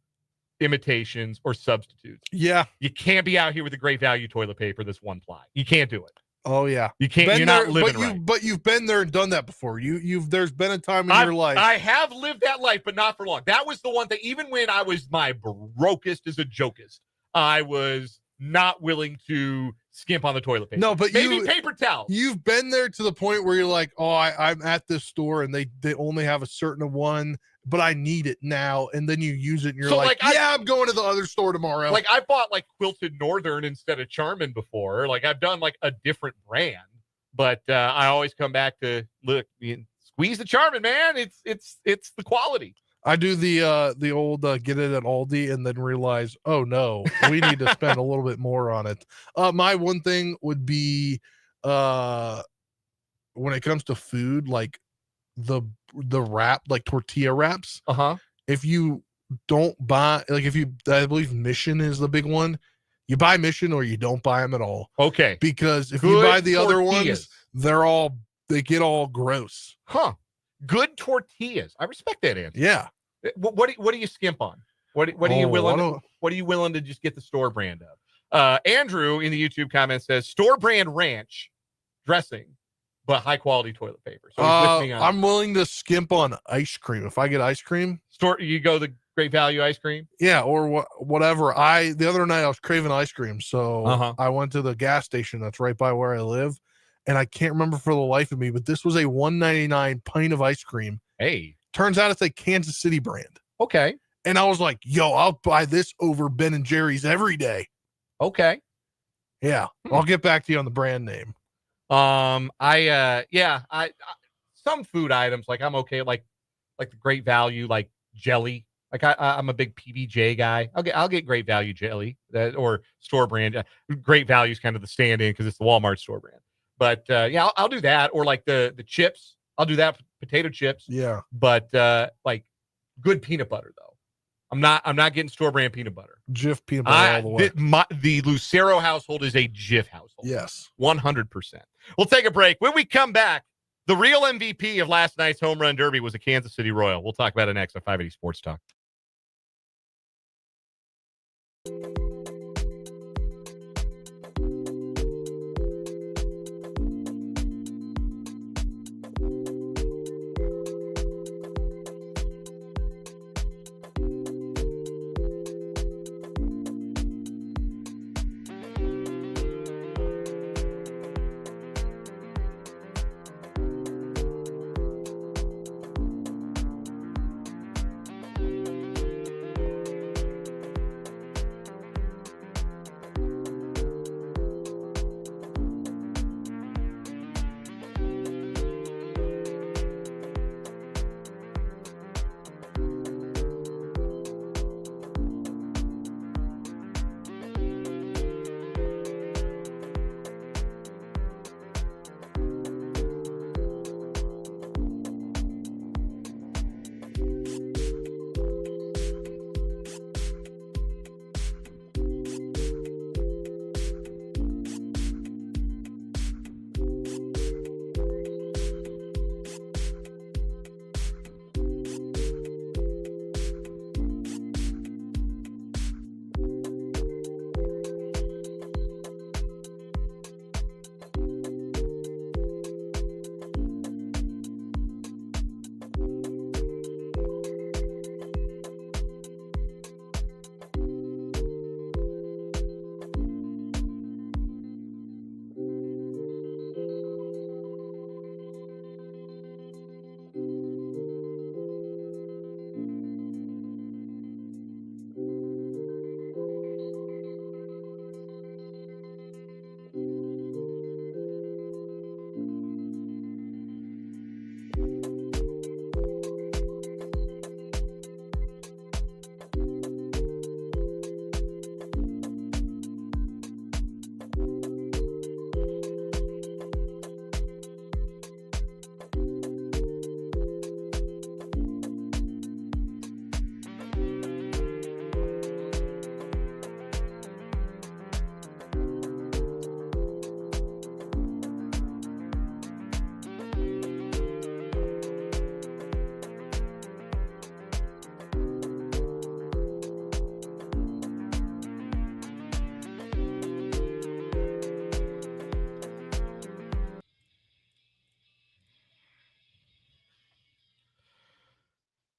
imitations or substitutes. Yeah. You can't be out here with a great value toilet paper that's one ply. You can't do it. Oh yeah. You can't. You're not living right. But you've been there and done that before. There's been a time in your life. I have lived that life, but not for long. That was the one thing, even when I was my brokest as a jokest, I was not willing to skimp on the toilet paper. No, but maybe paper towel. You've been there to the point where you're like, oh, I'm at this store and they only have a certain one, but I need it now. And then you use it and you're I'm going to the other store tomorrow. Like I bought like Quilted Northern instead of Charmin before. Like I've done like a different brand, but I always come back to look, squeeze the Charmin, man. It's the quality. I do the old get it at Aldi and then realize, oh no, we need to spend a little bit more on it. My one thing would be when it comes to food, like the wrap, like tortilla wraps. If you don't buy, like I believe Mission is the big one. You buy Mission or you don't buy them at all. Okay. Because if you buy the other ones, they get all gross. Huh. Good tortillas. I respect that answer. Yeah. What do you skimp on? What are you willing to just get the store brand of? Andrew in the YouTube comments says store brand ranch dressing, but high quality toilet paper. So he's with me on I'm willing to skimp on ice cream. If I get ice cream, you go the Great Value ice cream. Yeah, or whatever. The other night I was craving ice cream, so I went to the gas station that's right by where I live, and I can't remember for the life of me, but this was a $1.99 pint of ice cream. Hey, turns out it's a Kansas City brand. Okay. And I was like, yo, I'll buy this over Ben and Jerry's every day. Okay. Yeah. I'll get back to you on the brand name. I some food items, like I'm okay, like the Great Value, like jelly. Like I'm a big PBJ guy. I'll get Great Value jelly, or store brand. Great Value is kind of the stand-in because it's the Walmart store brand. But yeah, I'll do that, or like the chips. I'll do that, potato chips. Yeah. But like good peanut butter though. I'm not getting store brand peanut butter. Jif peanut butter all the way. The Lucero household is a Jif household. Yes. 100%. We'll take a break. When we come back, the real MVP of last night's home run derby was a Kansas City Royal. We'll talk about it next on 580 Sports Talk.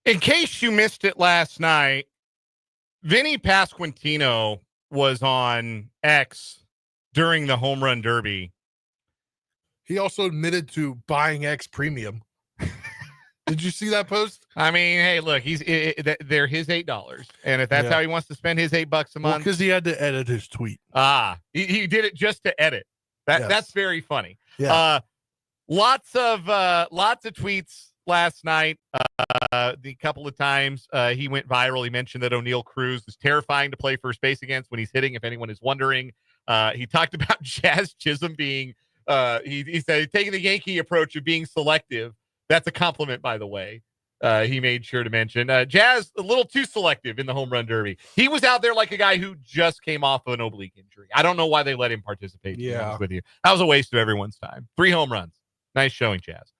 In case you missed it last night, Vinny Pasquantino was on X during the home run derby. He also admitted to buying X Premium. Did you see that post? I mean, hey, look, they're his $8, and if that's how he wants to spend his $8 a month, because he had to edit his tweet. He did it just to edit. That's very funny. Yeah. Lots of tweets last night. The couple of times he went viral. He mentioned that O'Neal Cruz is terrifying to play first base against when he's hitting, if anyone is wondering. He talked about Jazz Chisholm being he said taking the Yankee approach of being selective. That's a compliment, by the way. He made sure to mention Jazz a little too selective in the home run derby. He was out there like a guy who just came off of an oblique injury. I don't know why they let him participate. To be honest with you, that was a waste of everyone's time. 3 home runs. Nice showing, Jazz.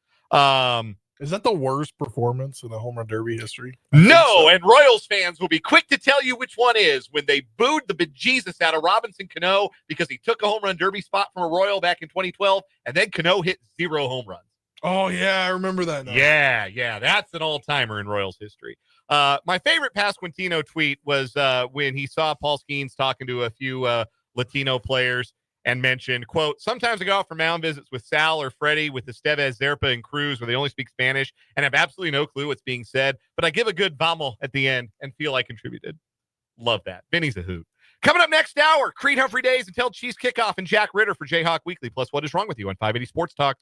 Is that the worst performance in the home run derby history? No, and Royals fans will be quick to tell you which one is when they booed the bejesus out of Robinson Cano because he took a home run derby spot from a Royal back in 2012, and then Cano hit 0 home runs. Oh, yeah, I remember that now. Yeah, that's an all-timer in Royals history. My favorite Pasquantino tweet was when he saw Paul Skeens talking to a few Latino players and mentioned, quote, sometimes I go out for mound visits with Sal or Freddie with Estevez, Zerpa, and Cruz where they only speak Spanish and have absolutely no clue what's being said, but I give a good vamos at the end and feel I contributed. Love that. Vinny's a hoot. Coming up next hour, Creed Humphrey Days until Chiefs Kickoff and Jack Ritter for Jayhawk Weekly, plus What Is Wrong With You on 580 Sports Talk.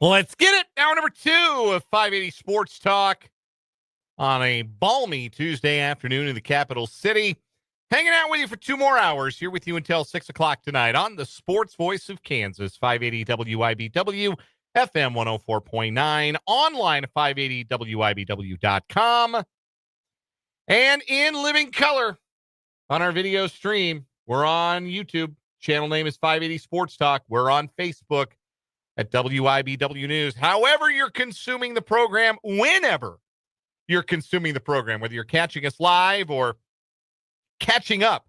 Let's get it. Hour number 2 of 580 Sports Talk on a balmy Tuesday afternoon in the capital city. Hanging out with you for 2 more hours, here with you until 6 o'clock tonight on the Sports Voice of Kansas, 580 WIBW, FM 104.9, online at 580WIBW.com, and in living color on our video stream. We're on YouTube. Channel name is 580 Sports Talk. We're on Facebook at WIBW News. However you're consuming the program, whenever you're consuming the program, whether you're catching us live or catching up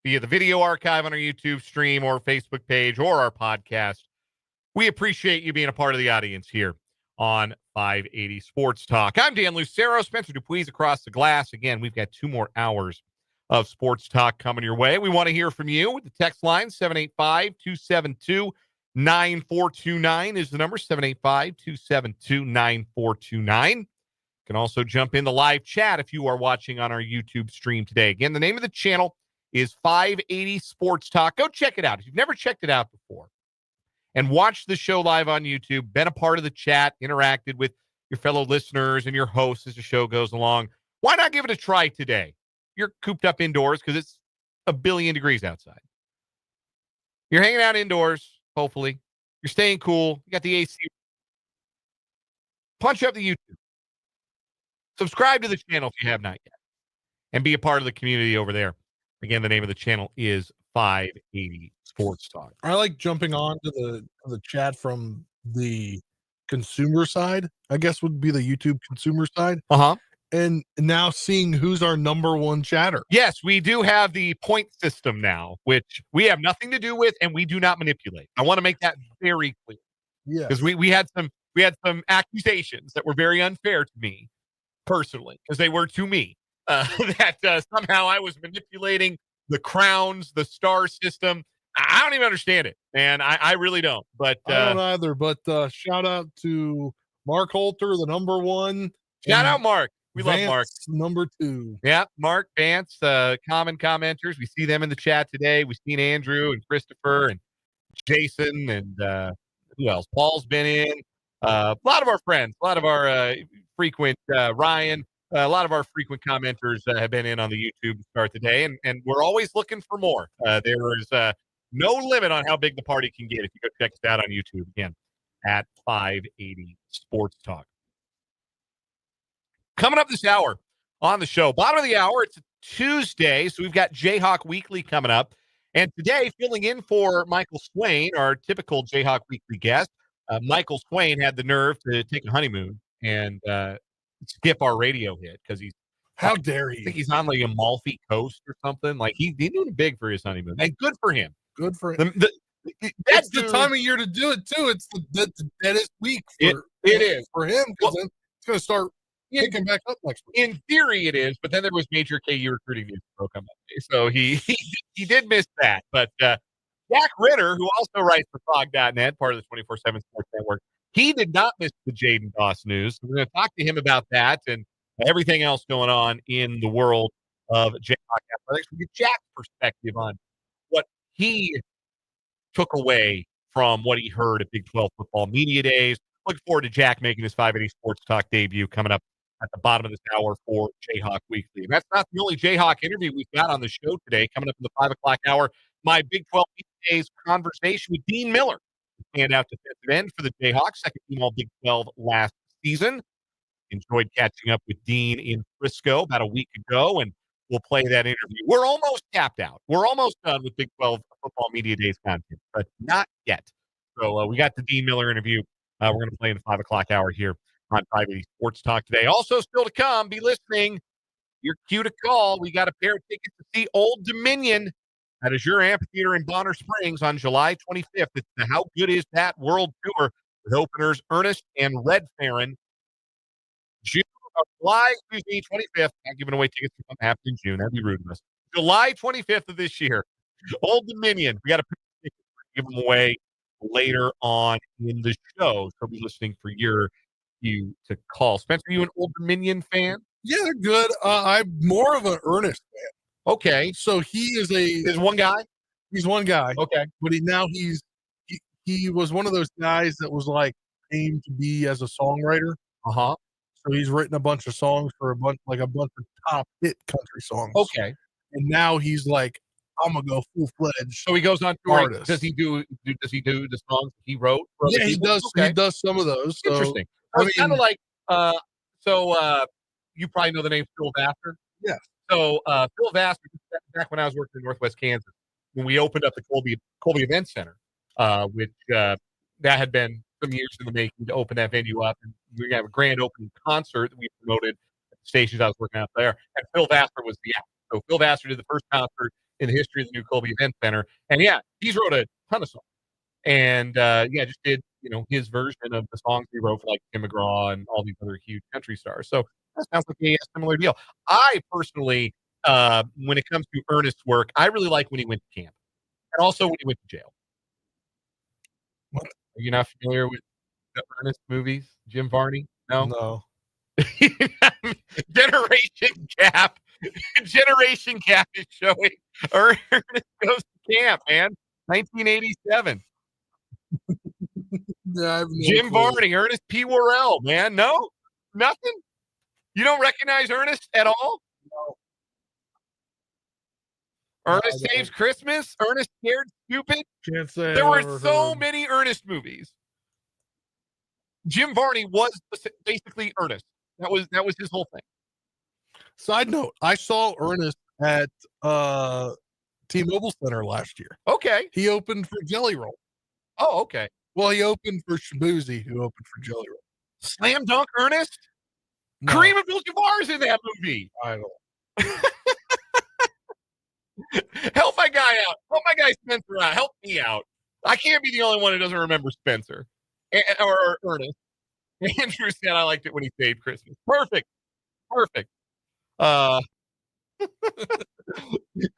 via the video archive on our YouTube stream or Facebook page or our podcast, we appreciate you being a part of the audience here on 580 Sports Talk. I'm Dan Lucero, Spencer Dupuis across the glass. Again, we've got 2 more hours of sports talk coming your way. We want to hear from you with the text line 785-272-9429 is the number, 785-272-9429. You can also jump in the live chat if you are watching on our YouTube stream today. Again, the name of the channel is 580 Sports Talk. Go check it out. If you've never checked it out before and watched the show live on YouTube, been a part of the chat, interacted with your fellow listeners and your hosts as the show goes along, why not give it a try today? You're cooped up indoors because it's a billion degrees outside. You're hanging out indoors, hopefully. You're staying cool. You got the AC. Punch up the YouTube. Subscribe to the channel if you have not yet. And be a part of the community over there. Again, the name of the channel is 580 Sports Talk. I like jumping on to the chat from the consumer side, I guess would be the YouTube consumer side. Uh-huh. And now seeing who's our number one chatter. Yes, we do have the point system now, which we have nothing to do with and we do not manipulate. I want to make that very clear. Yeah. Because we had some accusations that were very unfair to me personally, because they were to me. That somehow I was manipulating the crowns, the star system. I don't even understand it, and I really don't. But I don't either. But shout out to Mark Holter, the number one. Shout out Mark. We Vance, love Mark. Number 2. Yeah, Mark, Vance, common commenters. We see them in the chat today. We've seen Andrew and Christopher and Jason and who else? Paul's been in. A lot of our friends, a lot of our frequent Ryan, a lot of our frequent commenters have been in on the YouTube to start the day, and we're always looking for more. There is no limit on how big the party can get if you go check us out on YouTube again at 580 Sports Talk. Coming up this hour on the show, bottom of the hour, it's a Tuesday, so we've got Jayhawk Weekly coming up. And today, filling in for Michael Swain, our typical Jayhawk Weekly guest, Michael Swain had the nerve to take a honeymoon and skip our radio hit because he's How dare he? I think he's on like Amalfi Coast or something. Like he's doing big for his honeymoon. And good for him. Good for him. That's the time of year to do it too. It's the deadest week it is for him because then it's going to start picking back up next week. In theory, it is, but then there was major KU recruiting news broke on Monday, so he did miss that. But Jack Ritter, who also writes for Fog.net, part of the 24/7 Sports Network, he did not miss the Jaden Doss news. We're going to talk to him about that and everything else going on in the world of Jayhawk athletics. We get Jack's perspective on what he took away from what he heard at Big 12 football media days. Looking forward to Jack making his 580 Sports Talk debut coming up at the bottom of this hour for Jayhawk Weekly. And that's not the only Jayhawk interview we've got on the show today. Coming up in the 5 o'clock hour, my Big 12 media days conversation with Dean Miller, standout defensive end for the Jayhawks, second team All Big 12 last season. Enjoyed catching up with Dean in Frisco about a week ago, and we'll play that interview. We're almost tapped out. We're almost done with Big 12 football media days content, but not yet. So we got the Dean Miller interview. We're going to play in the 5 o'clock hour here on 580 Sports Talk today. Also, still to come, be listening. Your cue to call. We got a pair of tickets to see Old Dominion at Azure Amphitheater in Bonner Springs on July 25th. It's the How Good Is That World Tour with openers Ernest and Red Farron. July 25th. Not giving away tickets for something happened in June. That'd be rude of us. July 25th of this year. Old Dominion. We got a pair of tickets to give them away later on in the show. So be listening for you to call. Spencer, are you an Old Dominion fan? Yeah, they're good. I'm more of an Ernest fan. Okay. So he is one guy? He's one guy. Okay. But he was one of those guys that was like came to be as a songwriter. Uh-huh. So he's written a bunch of songs for a bunch of top hit country songs. Okay. And now he's like, I'm gonna go full-fledged. So he goes on tour. Artist. Does he do the songs he wrote for other Yeah, he people? does. Okay. He does some of those. So, Interesting. So it's kind of like you probably know the name Phil Vassar. Yeah. So Phil Vassar, back when I was working in Northwest Kansas, when we opened up the Colby Event Center, which that had been some years in the making to open that venue up, and we have a grand opening concert that we promoted at the stations I was working out there, and Phil Vassar was the act. So Phil Vassar did the first concert in the history of the new Colby Event Center, and yeah, he's wrote a ton of songs, and just did his version of the songs he wrote for like Tim McGraw and all these other huge country stars. So that sounds like a similar deal. I personally, when it comes to Ernest's work, I really like when he went to camp, and also when he went to jail. What? Are you not familiar with the Ernest movies? Jim Varney? No. Generation Gap. Generation Gap is showing Ernest Goes to Camp, man. 1987. Yeah, Jim Varney, Ernest P. Worrell, man. No? Nothing? You don't recognize Ernest at all? No. Ernest Saves Christmas? Ernest Scared Stupid? Can't say. There were so many Ernest movies. Jim Varney was basically Ernest. That was his whole thing. Side note, I saw Ernest at T-Mobile Center last year. Okay. He opened for Jelly Roll. Oh, okay. Well, he opened for Shabuzi, who opened for Jelly Roll. Slam Dunk Ernest? No, Kareem Abdul-Jabbar's in that movie. I don't. Help my guy out. Help my guy Spencer out. Help me out. I can't be the only one who doesn't remember Spencer or Ernest. Andrew said I liked it when he saved Christmas. Perfect.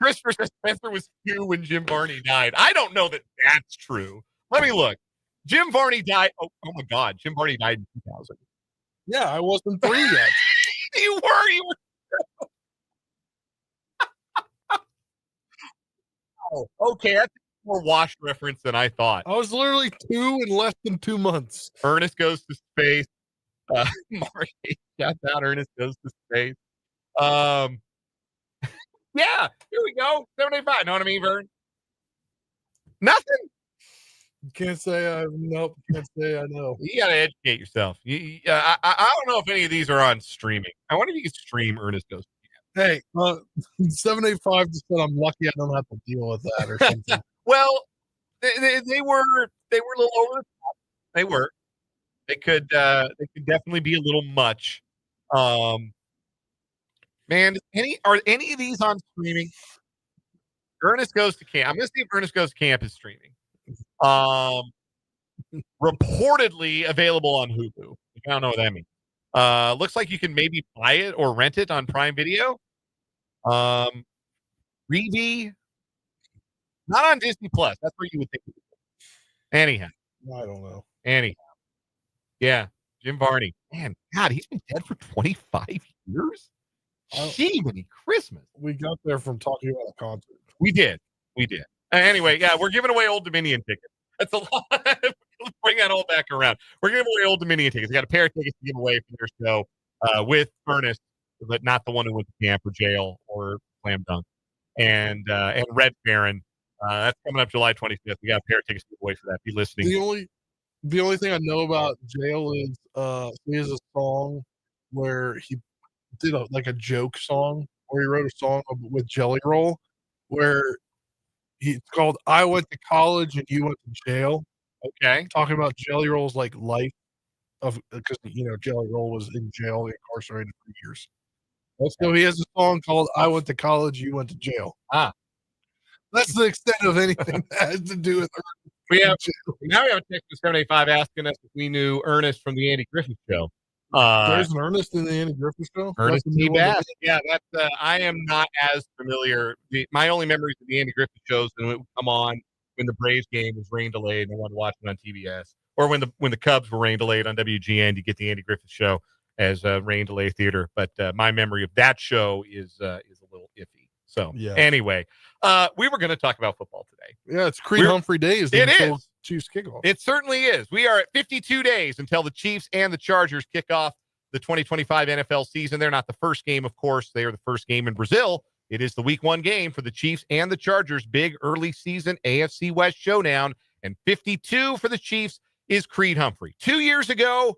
Christopher says Spencer was 2 when Jim Varney died. I don't know that that's true. Let me look. Jim Varney died. Oh my God. Jim Varney died in 2000. Yeah, I wasn't 3 yet. You were. Oh, okay. That's a more washed reference than I thought. I was literally 2 in less than 2 months. Ernest Goes to Space. Mark, shout out Ernest Goes to Space. Yeah, here we go. 75. Know what I mean, Vern? Nothing. Can't say nope. Can't say I know. You got to educate yourself. I don't know if any of these are on streaming. I wonder if you can stream Ernest Goes. Hey, 785 just said I'm lucky I don't have to deal with that or something. Well, they were a little over the top. They were. They could definitely be a little much. Man, are any of these on streaming? Ernest Goes to Camp. I'm gonna see if Ernest Goes to Camp is streaming. Reportedly available on Hulu. I don't know what that means. Looks like you can maybe buy it or rent it on Prime Video. Reedy, not on Disney Plus. That's where you would think. Anyhow, I don't know. Yeah, Jim Varney. Man, God, he's been dead for 25 years. Jiminy Christmas. We got there from talking about a concert. We did. Anyway, yeah, we're giving away Old Dominion tickets. That's a lot. Let's bring that all back around. We're giving away Old Dominion tickets. We got a pair of tickets to give away from your show with Ernest, but not the one who went to camp or jail or slam dunk. And Red Baron. That's coming up July 25th. We got a pair of tickets to give away for that. Be listening. The only thing I know about jail is he has a song where he did a joke song where he wrote a song with Jelly Roll where it's called I Went to College and You Went to Jail. Okay. Talking about Jelly Roll's life because Jelly Roll was in jail, incarcerated for years. Okay. So he has a song called I Went to College, You Went to Jail. That's the extent of anything that has to do with now we have a text from 785 asking us if we knew Ernest from the Andy Griffith Show. There's an Ernest in the Andy Griffith Show? Ernest T. Bass. Yeah, that's I am not as familiar. My only memories of the Andy Griffith shows and it would come on when the Braves game was rain delayed and I wanted to watch it on TBS. Or when the Cubs were rain delayed on WGN, you get the Andy Griffith Show as rain delay theater. But my memory of that show is a little iffy. So anyway, we were going to talk about football today. Yeah, it's Creed Humphrey Day. It is. Chiefs kickoff. It certainly is. We are at 52 days until the Chiefs and the Chargers kick off the 2025 NFL season. They're not the first game, of course. They are the first game in Brazil. It is the week 1 game for the Chiefs and the Chargers. Big early season AFC West showdown. And 52 for the Chiefs is Creed Humphrey. 2 years ago,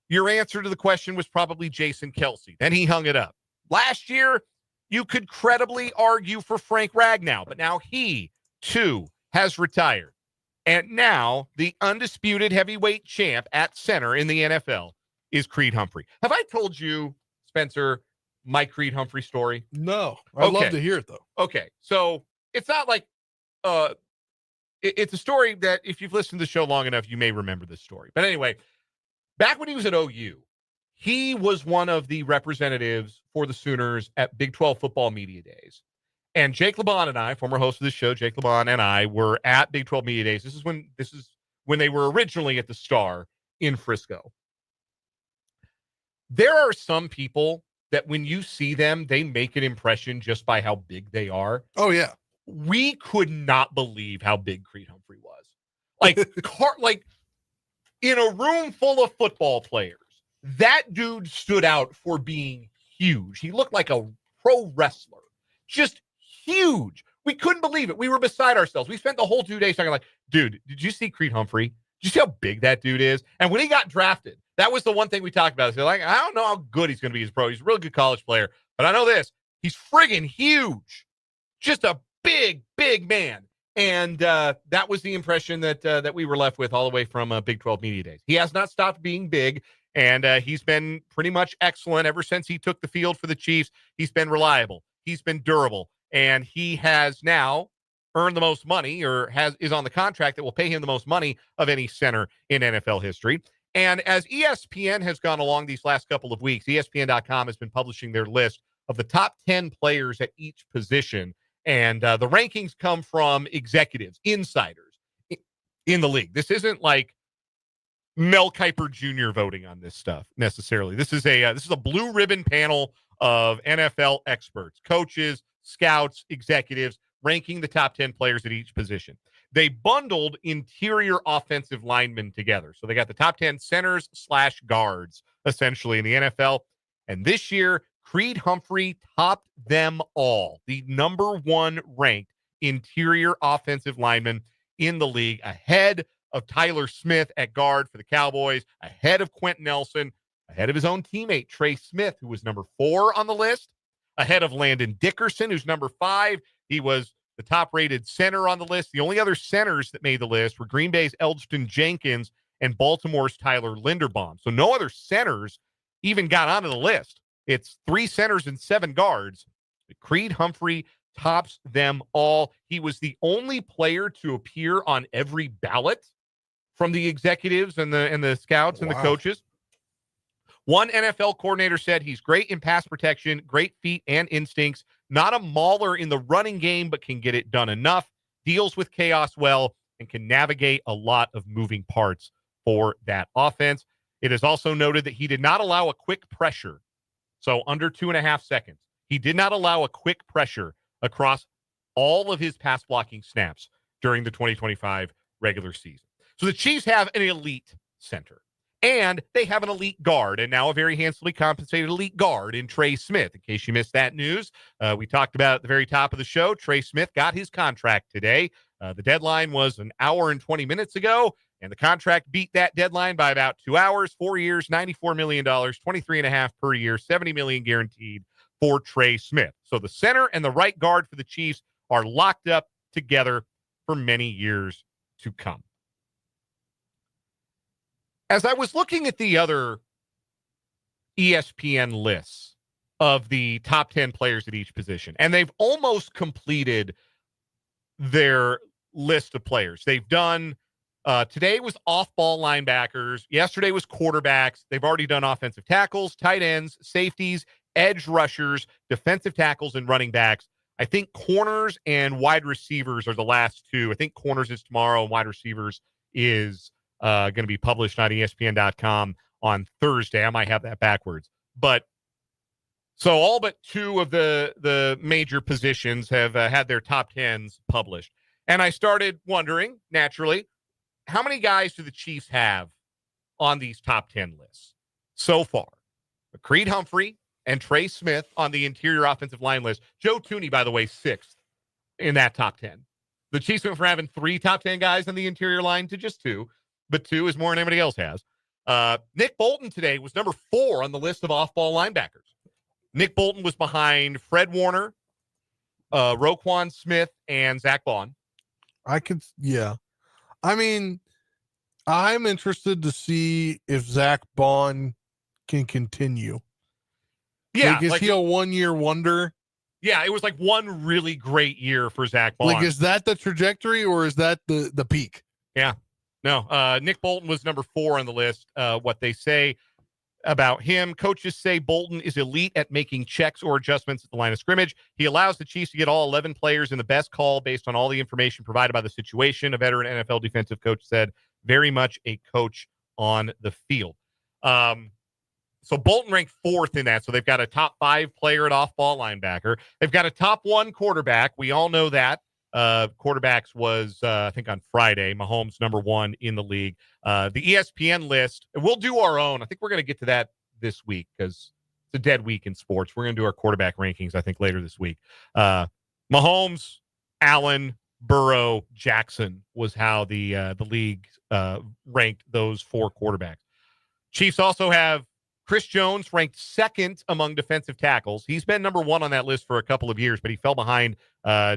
your answer to the question was probably Jason Kelce. Then he hung it up. Last year, you could credibly argue for Frank Ragnow, but now he, too, has retired. And now the undisputed heavyweight champ at center in the NFL is Creed Humphrey. Have I told you, Spencer, my Creed Humphrey story? No. I'd love to hear it, though. Okay. So it's not like it's a story that if you've listened to the show long enough, you may remember this story. But anyway, back when he was at OU, he was one of the representatives for the Sooners at Big 12 football media days. And Jake LeBon and I, former host of this show, Jake LeBon and I were at Big 12 Media Days. This is when they were originally at the Star in Frisco. There are some people that when you see them, they make an impression just by how big they are. Oh, yeah. We could not believe how big Creed Humphrey was. Like in a room full of football players, that dude stood out for being huge. He looked like a pro wrestler. Just huge. We couldn't believe it. We were beside ourselves. We spent the whole 2 days talking like, dude, did you see Creed Humphrey? Did you see how big that dude is? And when he got drafted, that was the one thing we talked about. So like, I don't know how good he's going to be as pro. He's a really good college player. But I know this. He's friggin' huge. Just a big, big man. And that was the impression that we were left with all the way from Big 12 Media Days. He has not stopped being big. And he's been pretty much excellent ever since he took the field for the Chiefs. He's been reliable. He's been durable. And he has now earned the most money or is on the contract that will pay him the most money of any center in NFL history. And as ESPN has gone along these last couple of weeks, ESPN.com has been publishing their list of the top 10 players at each position. And the rankings come from executives, insiders in the league. This isn't like Mel Kiper Jr. voting on this stuff necessarily. This is a blue ribbon panel of NFL experts, coaches, scouts, executives, ranking the top 10 players at each position. They bundled interior offensive linemen together. So they got the top 10 centers / guards, essentially, in the NFL. And this year, Creed Humphrey topped them all. The number 1 ranked interior offensive lineman in the league, ahead of Tyler Smith at guard for the Cowboys, ahead of Quentin Nelson, ahead of his own teammate, Trey Smith, who was number 4 on the list, ahead of Landon Dickerson, who's number 5. He was the top-rated center on the list. The only other centers that made the list were Green Bay's Elgton Jenkins and Baltimore's Tyler Linderbaum. So no other centers even got onto the list. It's 3 centers and 7 guards. Creed Humphrey tops them all. He was the only player to appear on every ballot from the executives and the scouts and the coaches. One NFL coordinator said he's great in pass protection, great feet and instincts, not a mauler in the running game, but can get it done enough, deals with chaos well, and can navigate a lot of moving parts for that offense. It is also noted that he did not allow a quick pressure, so under 2.5 seconds. He did not allow a quick pressure across all of his pass blocking snaps during the 2025 regular season. So the Chiefs have an elite center. And they have an elite guard, and now a very handsomely compensated elite guard in Trey Smith. In case you missed that news, we talked about at the very top of the show, Trey Smith got his contract today. The deadline was an hour and 20 minutes ago, and the contract beat that deadline by about 2 hours, 4 years, $94 million, $23.5 per year, $70 million guaranteed for Trey Smith. So the center and the right guard for the Chiefs are locked up together for many years to come. As I was looking at the other ESPN lists of the top 10 players at each position, and they've almost completed their list of players. They've done, today was off-ball linebackers. Yesterday was quarterbacks. They've already done offensive tackles, tight ends, safeties, edge rushers, defensive tackles, and running backs. I think corners and wide receivers are the last 2. I think corners is tomorrow and wide receivers is going to be published on ESPN.com on Thursday. I might have that backwards. But so all but 2 of the major positions have had their top 10s published. And I started wondering, naturally, how many guys do the Chiefs have on these top 10 lists so far? Creed Humphrey and Trey Smith on the interior offensive line list. Joe Tooney, by the way, 6th in that top 10. The Chiefs went from having 3 top 10 guys on the interior line to just 2, but 2 is more than anybody else has. Nick Bolton today was number 4 on the list of off-ball linebackers. Nick Bolton was behind Fred Warner, Roquan Smith, and Zach Bond. Yeah. I mean, I'm interested to see if Zach Bond can continue. Yeah. Is he a one-year wonder? Yeah, it was like one really great year for Zach Bond. Is that the trajectory or is that the peak? Yeah. No, Nick Bolton was number 4 on the list. What they say about him, coaches say Bolton is elite at making checks or adjustments at the line of scrimmage. He allows the Chiefs to get all 11 players in the best call based on all the information provided by the situation. A veteran NFL defensive coach said, very much a coach on the field. So Bolton ranked 4th in that. So they've got a top 5 player at off-ball linebacker. They've got a top 1 quarterback. We all know that. Quarterbacks was, I think, on Friday. Mahomes, number 1 in the league. The ESPN list, we'll do our own. I think we're going to get to that this week because it's a dead week in sports. We're going to do our quarterback rankings, I think, later this week. Mahomes, Allen, Burrow, Jackson was how the league ranked those 4 quarterbacks. Chiefs also have Chris Jones ranked 2nd among defensive tackles. He's been number 1 on that list for a couple of years, but he fell behind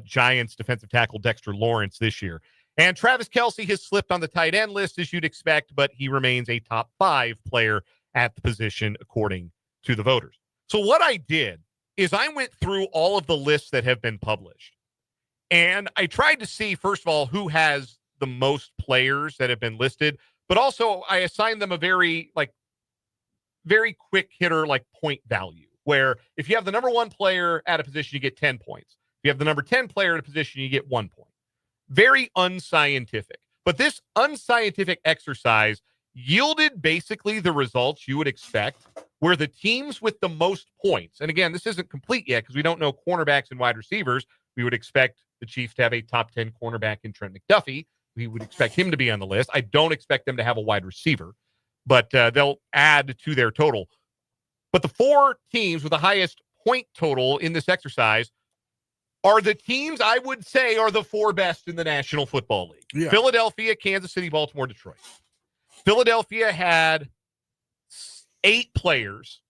Giants defensive tackle Dexter Lawrence this year. And Travis Kelce has slipped on the tight end list, as you'd expect, but he remains a top 5 player at the position, according to the voters. So what I did is I went through all of the lists that have been published. And I tried to see, first of all, who has the most players that have been listed, but also I assigned them a very quick hitter, point value, where if you have the number 1 player at a position, you get 10 points. If you have the number 10 player at a position, you get 1 point. Very unscientific. But this unscientific exercise yielded basically the results you would expect, where the teams with the most points, and again, this isn't complete yet because we don't know cornerbacks and wide receivers. We would expect the Chiefs to have a top 10 cornerback in Trent McDuffie. We would expect him to be on the list. I don't expect them to have a wide receiver, but they'll add to their total. But the 4 teams with the highest point total in this exercise are the teams I would say are the 4 best in the National Football League. Yeah. Philadelphia, Kansas City, Baltimore, Detroit. Philadelphia had 8 players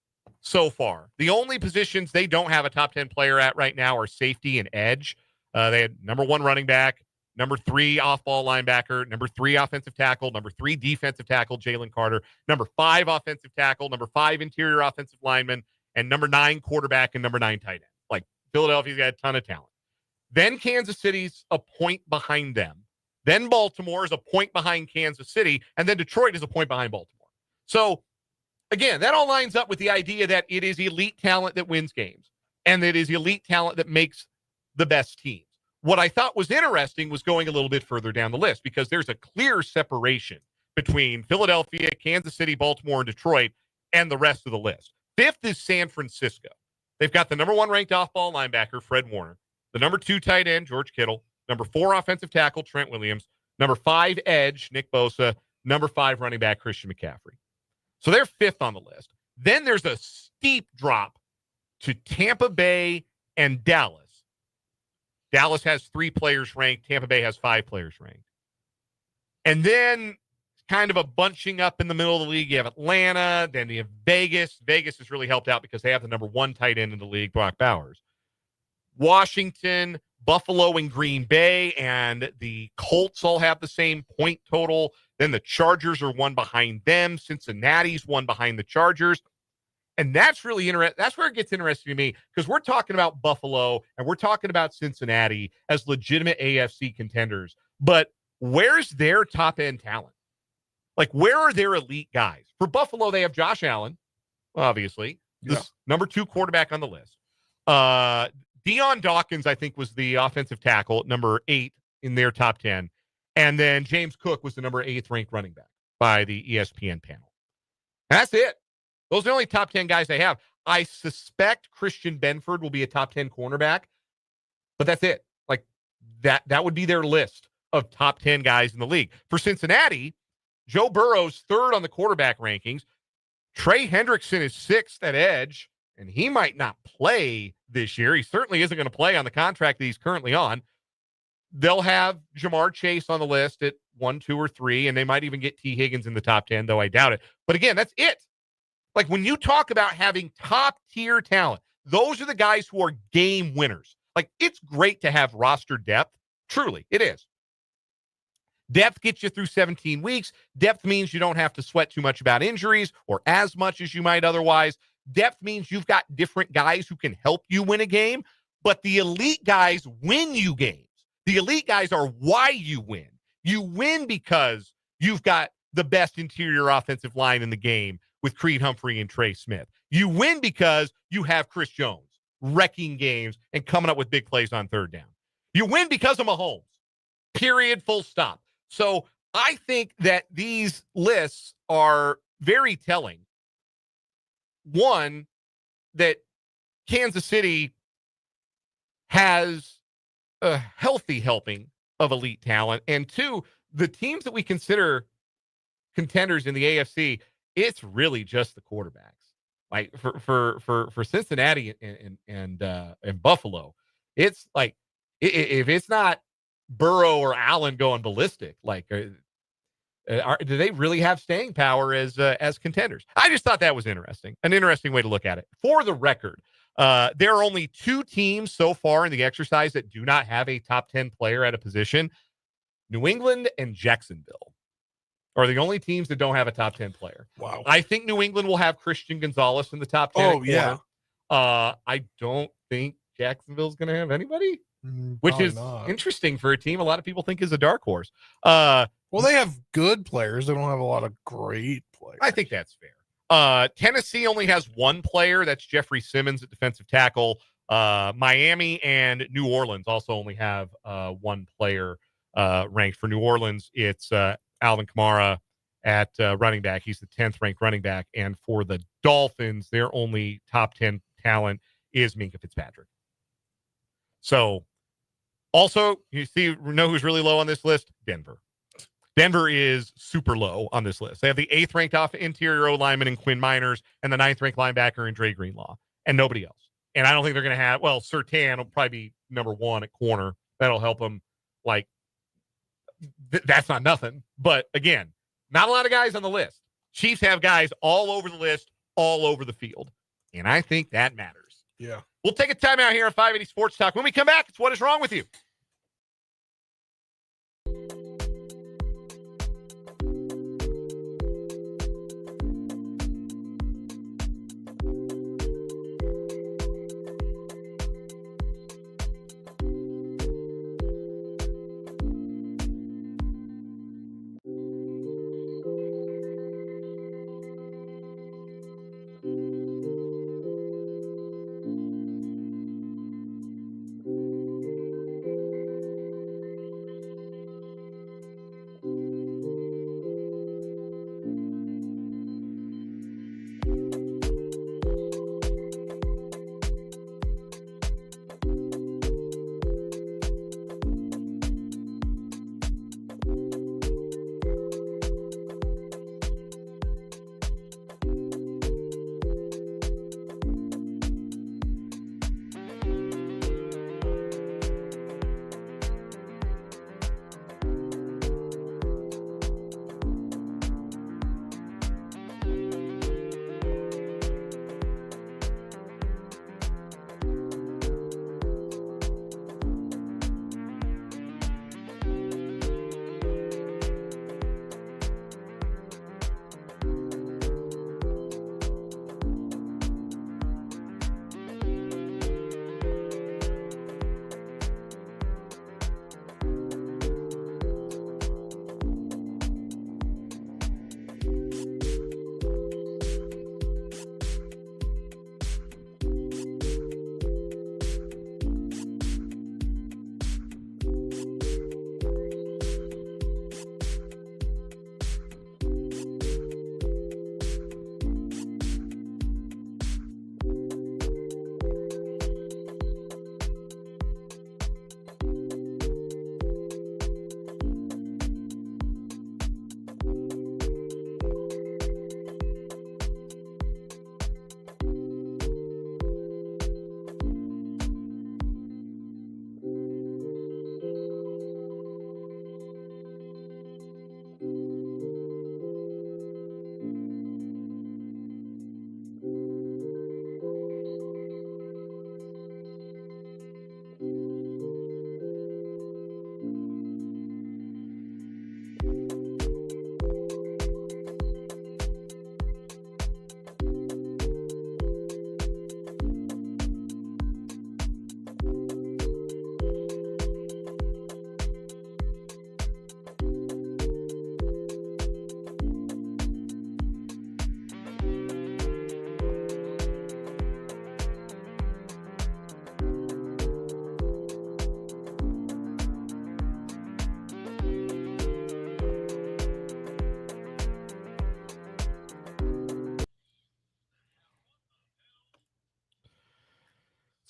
so far. The only positions they don't have a top 10 player at right now are safety and edge. They had number 1 running back, number 3 off-ball linebacker, number 3 offensive tackle, number 3 defensive tackle, Jalen Carter, number 5 offensive tackle, number 5 interior offensive lineman, and number 9 quarterback and number 9 tight end. Philadelphia's got a ton of talent. Then Kansas City's a point behind them. Then Baltimore is a point behind Kansas City, and then Detroit is a point behind Baltimore. So, again, that all lines up with the idea that it is elite talent that wins games, and that it is elite talent that makes the best teams. What I thought was interesting was going a little bit further down the list, because there's a clear separation between Philadelphia, Kansas City, Baltimore, and Detroit, and the rest of the list. 5th is San Francisco. They've got the number 1 ranked off-ball linebacker, Fred Warner, the number 2 tight end, George Kittle, number 4 offensive tackle, Trent Williams, number 5 edge, Nick Bosa, number 5 running back, Christian McCaffrey. So they're 5th on the list. Then there's a steep drop to Tampa Bay and Dallas. Dallas has 3 players ranked. Tampa Bay has 5 players ranked. And then kind of a bunching up in the middle of the league. You have Atlanta, then you have Vegas. Vegas has really helped out because they have the number 1 tight end in the league, Brock Bowers. Washington, Buffalo, and Green Bay, and the Colts all have the same point total. Then the Chargers are 1 behind them. Cincinnati's 1 behind the Chargers. And that's really interesting. That's where it gets interesting to me, because we're talking about Buffalo and we're talking about Cincinnati as legitimate AFC contenders. But where's their top-end talent? Where are their elite guys? For Buffalo, they have Josh Allen, obviously, this number 2 quarterback on the list. Deion Dawkins, I think, was the offensive tackle, number 8 in their top 10. And then James Cook was the number 8th ranked running back by the ESPN panel. And that's it. Those are the only top 10 guys they have. I suspect Christian Benford will be a top 10 cornerback, but that's it. That would be their list of top 10 guys in the league. For Cincinnati, Joe Burrow's third on the quarterback rankings. Trey Hendrickson is sixth at edge, and he might not play this year. He certainly isn't going to play on the contract that he's currently on. They'll have Jamar Chase on the list at 1, 2, or 3, and they might even get T. Higgins in the top 10, though I doubt it. But again, that's it. Like, when you talk about having top-tier talent, those are the guys who are game winners. Like, it's great to have roster depth. Truly, it is. Depth gets you through 17 weeks. Depth means you don't have to sweat too much about injuries or as much as you might otherwise. Depth means you've got different guys who can help you win a game, but the elite guys win you games. The elite guys are why you win. You win because you've got the best interior offensive line in the game with Creed Humphrey and Trey Smith. You win because you have Chris Jones wrecking games and coming up with big plays on third down. You win because of Mahomes. Period, full stop. So I think that these lists are very telling. One, that Kansas City has a healthy helping of elite talent. And two, the teams that we consider contenders in the AFC, it's really just the quarterbacks. Like for Cincinnati and Buffalo, it's like, if it's not Burrow or Allen going ballistic, like, do they really have staying power as contenders? I just thought that was interesting, an interesting way to look at it. For the record, there are only 2 teams so far in the exercise that do not have a top 10 player at a position. New England and Jacksonville are the only teams that don't have a top 10 player. Wow. I think New England will have Christian Gonzalez in the top 10. Oh, yeah. I don't think Jacksonville's going to have anybody. Which is interesting for a team a lot of people think is a dark horse. Well, they have good players. They don't have a lot of great players. I think that's fair. Tennessee only has 1 player. That's Jeffrey Simmons at defensive tackle. Miami and New Orleans also only have 1 player ranked. For New Orleans, it's Alvin Kamara at running back. He's the 10th ranked running back. And for the Dolphins, their only top 10 talent is Minkah Fitzpatrick. So, also, know who's really low on this list? Denver. Denver is super low on this list. They have the 8th ranked off interior O lineman in Quinn Miners and the 9th ranked linebacker in Dre Greenlaw, and nobody else. And I don't think they're going to have, well, Surtain will probably be number 1 at corner. That'll help them. Like, that's not nothing. But again, not a lot of guys on the list. Chiefs have guys all over the list, all over the field. And I think that matters. Yeah. We'll take a timeout here on 580 Sports Talk. When we come back, it's What Is Wrong With You?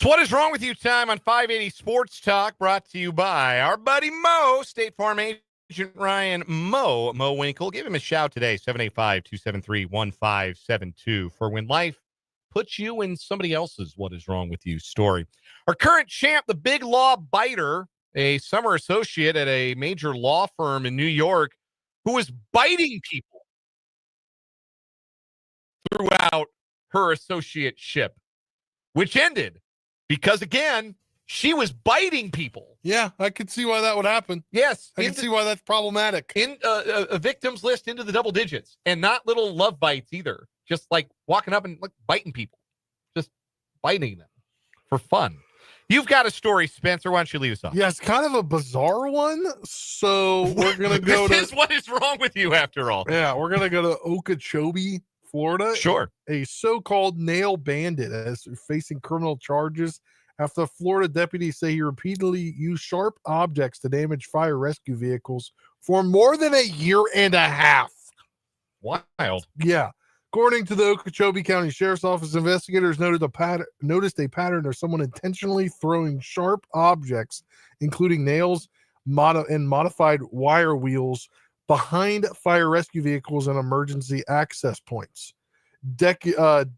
So what is wrong with you time on 580 Sports Talk, brought to you by our buddy Mo, State Farm Agent Ryan Mo Winkle. Give him a shout today, 785-273-1572 for when life puts you in somebody else's what is wrong with you story. Our current champ, the big law biter, a summer associate at a major law firm in New York, who was biting people throughout her associateship, which ended because, again, she was biting people. Yeah, I could see why that would happen. Yes. I can see why that's problematic. In a victims list into the double digits, and not little love bites either. Just like walking up and like biting people. Just biting them for fun. You've got a story, Spencer. Why don't you lead us off? Yeah, it's kind of a bizarre one. So we're going to go This is what is wrong with you after all. Yeah, we're going to go to Okeechobee, Florida. Sure. A so-called nail bandit is facing criminal charges after Florida deputies say he repeatedly used sharp objects to damage fire rescue vehicles for more than a year and a half. Wild. Yeah. According to the Okeechobee County Sheriff's Office, investigators noticed a pattern of someone intentionally throwing sharp objects, including nails and modified wire wheels, behind fire rescue vehicles and emergency access points. Detectives,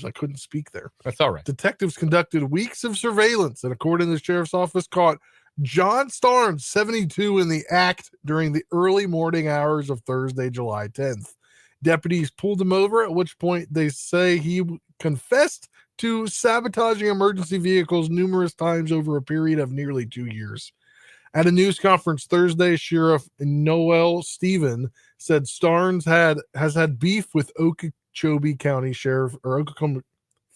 I couldn't speak there. That's all right. Detectives conducted weeks of surveillance and, according to the sheriff's office, caught John Starnes, 72, in the act during the early morning hours of Thursday, July 10th. Deputies pulled him over, at which point they say he confessed to sabotaging emergency vehicles numerous times over a period of nearly 2 years. At a news conference Thursday, Sheriff Noel Stephen said Starnes has had beef with Okeechobee County Sheriff or Okeechobee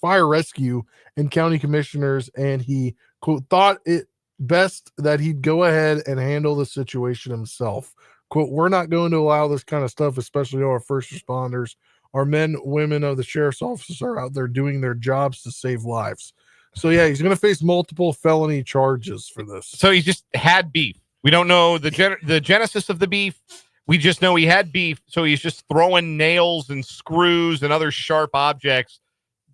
Fire Rescue and county commissioners, and he, quote, thought it best that he'd go ahead and handle the situation himself. Quote, we're not going to allow this kind of stuff, especially our first responders. Our men, women of the sheriff's office are out there doing their jobs to save lives. So, yeah, he's going to face multiple felony charges for this. So he just had beef. We don't know the genesis of the beef. We just know he had beef. So he's just throwing nails and screws and other sharp objects,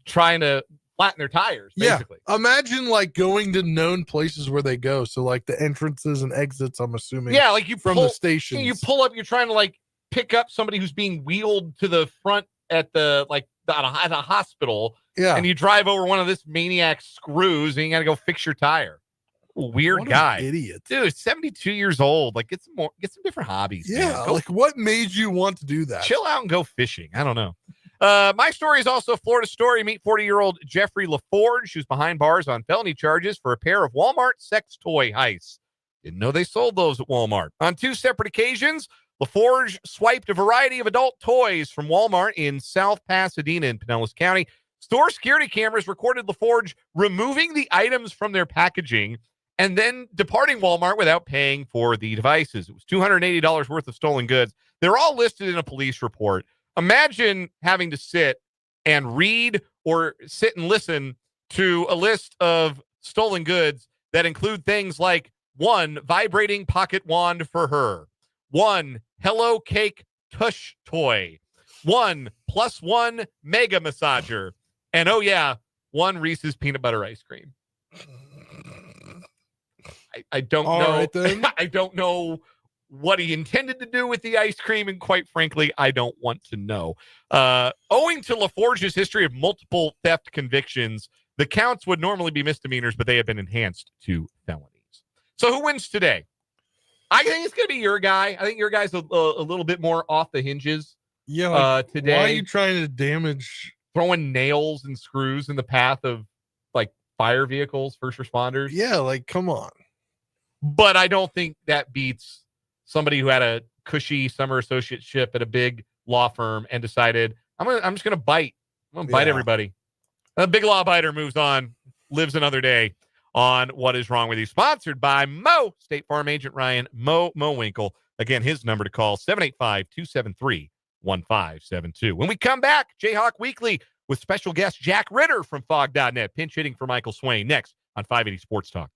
trying to flatten their tires, basically. Yeah. Imagine, like, going to known places where they go. So, like, the entrances and exits, I'm assuming. Yeah, like you from the station. You pull up, you're trying to, like, pick up somebody who's being wheeled to the front at the, like, at a hospital. Yeah. And you drive over one of this maniac's screws and you got to go fix your tire. Weird what guy. An idiot. Dude, 72 years old. Like, get some different hobbies. Yeah. Like, what made you want to do that? Chill out and go fishing. I don't know. My story is also a Florida story. Meet 40-year-old Jeffrey LaForge, who's behind bars on felony charges for a pair of Walmart sex toy heists. Didn't know they sold those at Walmart. On 2 separate occasions, LaForge swiped a variety of adult toys from Walmart in South Pasadena in Pinellas County. Store security cameras recorded LaForge removing the items from their packaging and then departing Walmart without paying for the devices. It was $280 worth of stolen goods. They're all listed in a police report. Imagine having to sit and read or sit and listen to a list of stolen goods that include things like 1, vibrating pocket wand for her, 1, Hello Cake tush toy, 1 +1 mega massager, and oh yeah, 1 Reese's peanut butter ice cream. I don't all know. Right, then. I don't know what he intended to do with the ice cream, and quite frankly, I don't want to know. Owing to LaForge's history of multiple theft convictions, the counts would normally be misdemeanors, but they have been enhanced to felonies. So who wins today? I think it's going to be your guy. I think your guy's a little bit more off the hinges. Yeah. Like, today. Why are you trying to damage? Throwing nails and screws in the path of, like, fire vehicles, first responders? Yeah, like, come on. But I don't think that beats somebody who had a cushy summer associateship at a big law firm and decided, I'm just going to bite. I'm going to bite everybody. A big law biter moves on, lives another day on What Is Wrong With You. Sponsored by Mo, State Farm Agent Ryan Mo Winkle. Again, his number to call, 785-273-1572. When we come back, Jayhawk Weekly with special guest Jack Ritter from Fog.net, pinch hitting for Michael Swain, next on 580 Sports Talk.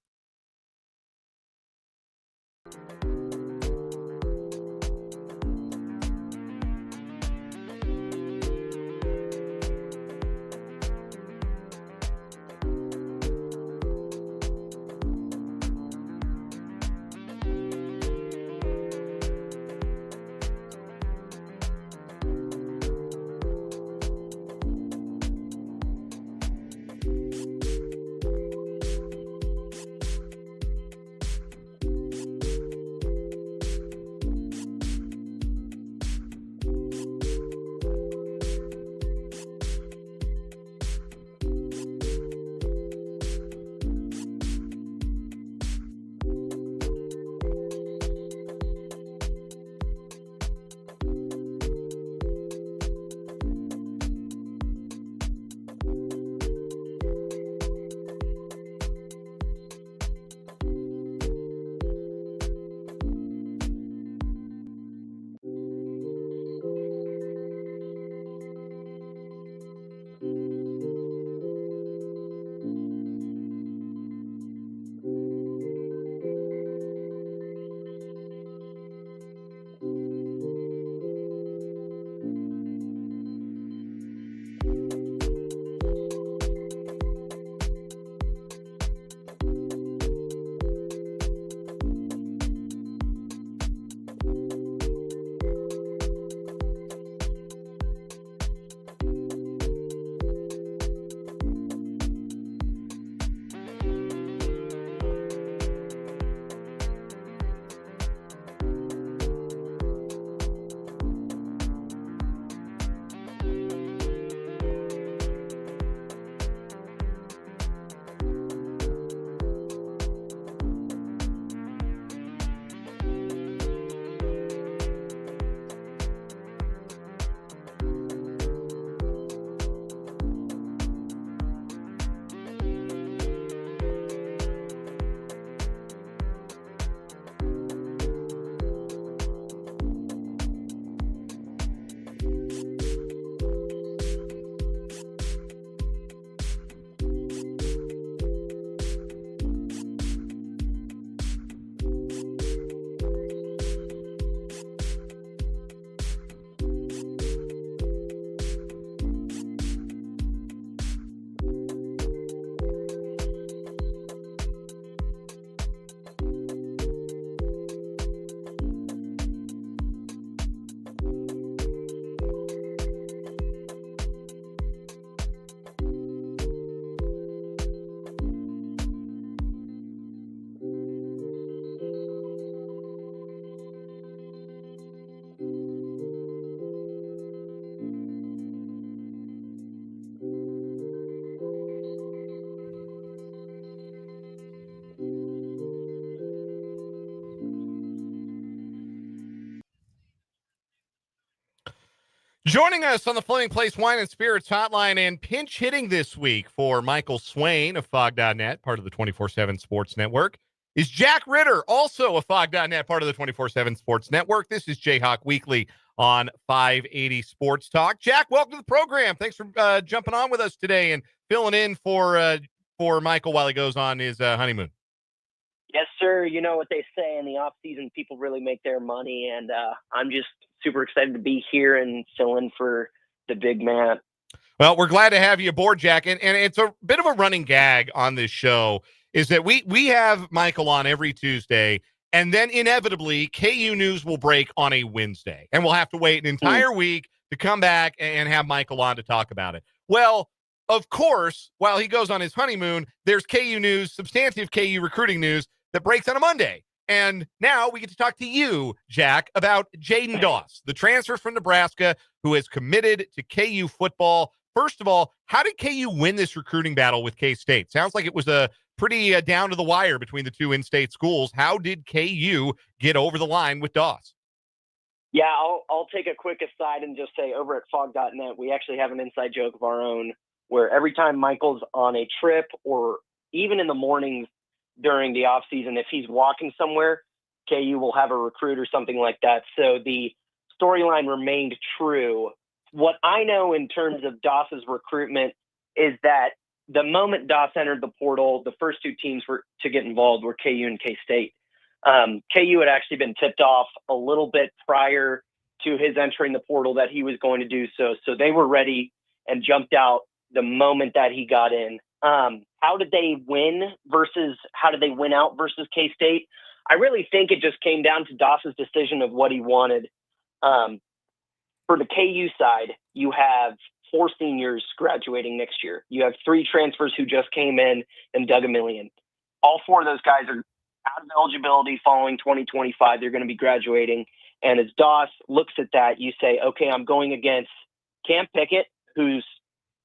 Joining us on the Flaming Place Wine and Spirits hotline and pinch hitting this week for Michael Swain of Fog.net, part of the 24/7 Sports Network, is Jack Ritter, also of Fog.net, part of the 24/7 Sports Network. This is Jayhawk Weekly on 580 Sports Talk. Jack, welcome to the program. Thanks for jumping on with us today and filling in for Michael while he goes on his honeymoon. Yes, sir. You know what they say in the off season, people really make their money, and I'm just super excited to be here and fill in for the big man. Well, we're glad to have you aboard, Jack. And it's a bit of a running gag on this show is that we have Michael on every Tuesday, and then inevitably KU news will break on a Wednesday. And we'll have to wait an entire week to come back and have Michael on to talk about it. Well, of course, while he goes on his honeymoon, there's KU news, substantive KU recruiting news that breaks on a Monday. And now we get to talk to you, Jack, about Jaden Doss, the transfer from Nebraska who has committed to KU football. First of all, how did KU win this recruiting battle with K-State? Sounds like it was a pretty down to the wire between the two in-state schools. How did KU get over the line with Doss? Yeah, I'll take a quick aside and just say over at Fog.net, we actually have an inside joke of our own where every time Michael's on a trip or even in the mornings during the off season, if he's walking somewhere, KU will have a recruit or something like that. So the storyline remained true. What I know in terms of Doss's recruitment is that the moment Doss entered the portal, the first two teams to get involved were KU and K-State. KU had actually been tipped off a little bit prior to his entering the portal that he was going to do so. So they were ready and jumped out the moment that he got in. How did they win out versus K-State? I really think it just came down to Doss's decision of what he wanted. For the KU side, you have 4 seniors graduating next year. You have 3 transfers who just came in and dug $1 million. All 4 of those guys are out of eligibility following 2025. They're going to be graduating. And as Doss looks at that, you say, okay, I'm going against Cam Pickett, who's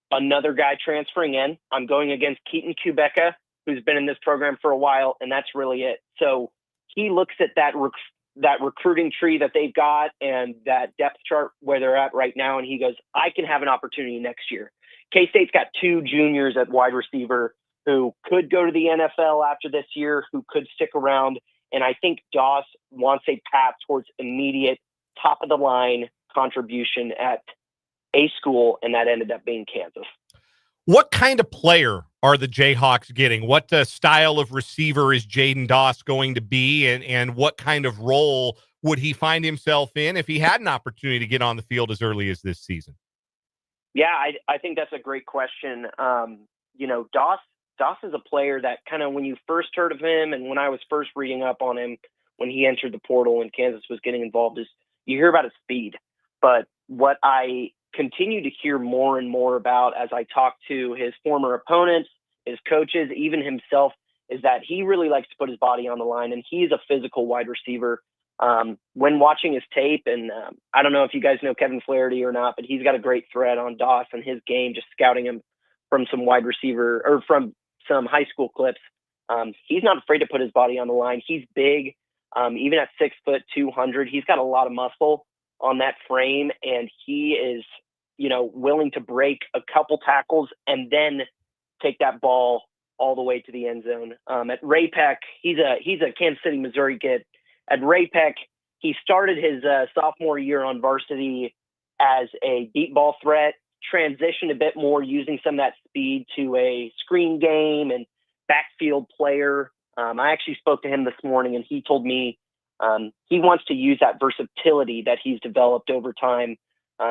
another guy transferring in. I'm going against Keaton Kubeka, who's been in this program for a while, and that's really it. So he looks at that recruiting tree that they've got and that depth chart where they're at right now, and he goes, I can have an opportunity next year. K-State's got 2 juniors at wide receiver who could go to the NFL after this year, who could stick around, and I think Doss wants a path towards immediate top-of-the-line contribution at a school, and that ended up being Kansas. What kind of player are the Jayhawks getting? What style of receiver is Jaden Doss going to be, and what kind of role would he find himself in if he had an opportunity to get on the field as early as this season? Yeah, I think that's a great question. Doss is a player that kind of when you first heard of him and when I was first reading up on him when he entered the portal and Kansas was getting involved is you hear about his speed. But what I continue to hear more and more about as I talk to his former opponents, his coaches, even himself, is that he really likes to put his body on the line, and he's a physical wide receiver. When watching his tape, and I don't know if you guys know Kevin Flaherty or not, but he's got a great thread on Doss and his game, just scouting him from some wide receiver or from some high school clips. He's not afraid to put his body on the line. He's big, even at 6 foot 200. He's got a lot of muscle on that frame, and he is, willing to break a couple tackles and then take that ball all the way to the end zone. At Ray Peck, he's a Kansas City, Missouri kid. At Ray Peck, he started his sophomore year on varsity as a deep ball threat, transitioned a bit more using some of that speed to a screen game and backfield player. I actually spoke to him this morning, and he told me he wants to use that versatility that he's developed over time.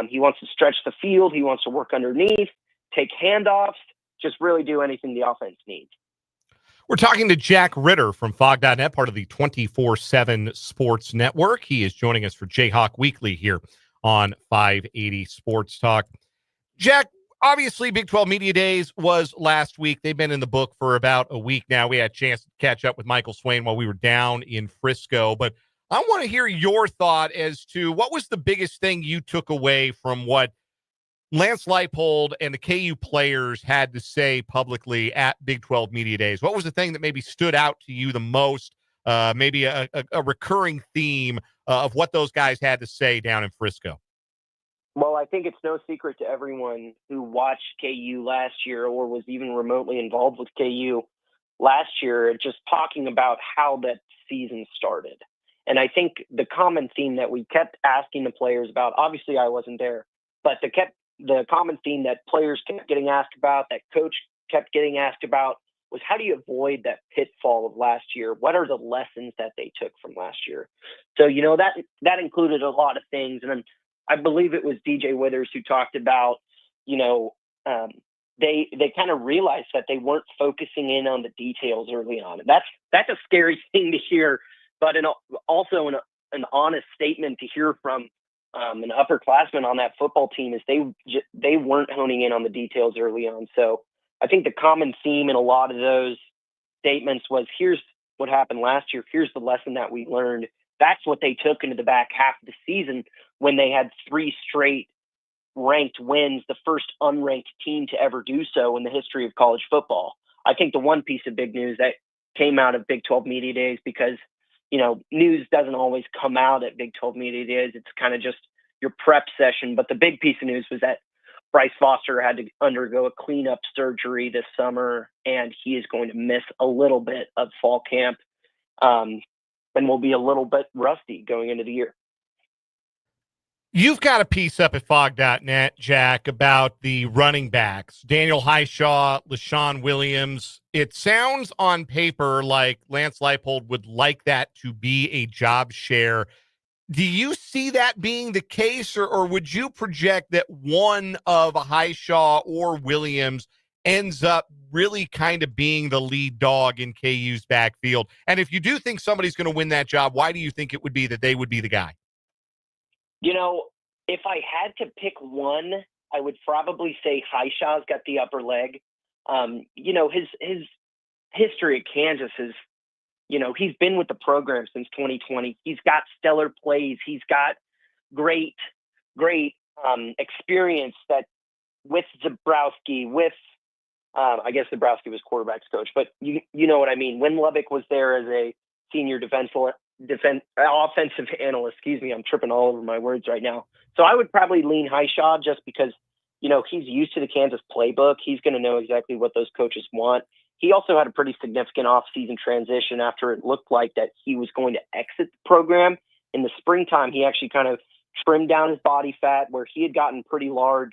He wants to stretch the field. He wants to work underneath, take handoffs, just really do anything the offense needs. We're talking to Jack Ritter from Fog.net, part of the 24/7 Sports Network. He is joining us for Jayhawk Weekly here on 580 Sports Talk. Jack, obviously Big 12 Media Days was last week. They've been in the book for about a week now. We had a chance to catch up with Michael Swain while we were down in Frisco, but I want to hear your thought as to what was the biggest thing you took away from what Lance Leipold and the KU players had to say publicly at Big 12 Media Days. What was the thing that maybe stood out to you the most, maybe a recurring theme of what those guys had to say down in Frisco? Well, I think it's no secret to everyone who watched KU last year or was even remotely involved with KU last year, just talking about how that season started. And I think the common theme that we kept asking the players about, obviously I wasn't there, but the common theme that players kept getting asked about, that coach kept getting asked about, was how do you avoid that pitfall of last year? What are the lessons that they took from last year? So, that included a lot of things. And then I believe it was DJ Withers who talked about, they kind of realized that they weren't focusing in on the details early on. And that's a scary thing to hear, but also an honest statement to hear from an upperclassman on that football team is they weren't honing in on the details early on. So I think the common theme in a lot of those statements was, here's what happened last year. Here's the lesson that we learned. That's what they took into the back half of the season when they had 3 straight ranked wins, the first unranked team to ever do so in the history of college football. I think the one piece of big news that came out of Big 12 Media Days, because, news doesn't always come out at Big 12 Media Days. It's kind of just your prep session. But the big piece of news was that Bryce Foster had to undergo a cleanup surgery this summer, and he is going to miss a little bit of fall camp and will be a little bit rusty going into the year. You've got a piece up at fog.net, Jack, about the running backs, Daniel Highshaw, LaShawn Williams. It sounds on paper like Lance Leipold would like that to be a job share. Do you see that being the case, or would you project that one of Highshaw or Williams ends up really kind of being the lead dog in KU's backfield? And if you do think somebody's going to win that job, why do you think it would be that they would be the guy? If I had to pick one, I would probably say Highshaw's got the upper leg. His history at Kansas is, he's been with the program since 2020. He's got stellar plays. He's got great experience that with Zabrowski, I guess Zabrowski was quarterback's coach, but you know what I mean. When Lubbock was there as a senior offensive analyst, I'm tripping all over my words right now. So I would probably lean Highshaw just because, he's used to the Kansas playbook. He's going to know exactly what those coaches want. He also had a pretty significant off-season transition after it looked like that he was going to exit the program. In the springtime, he actually kind of trimmed down his body fat where he had gotten pretty large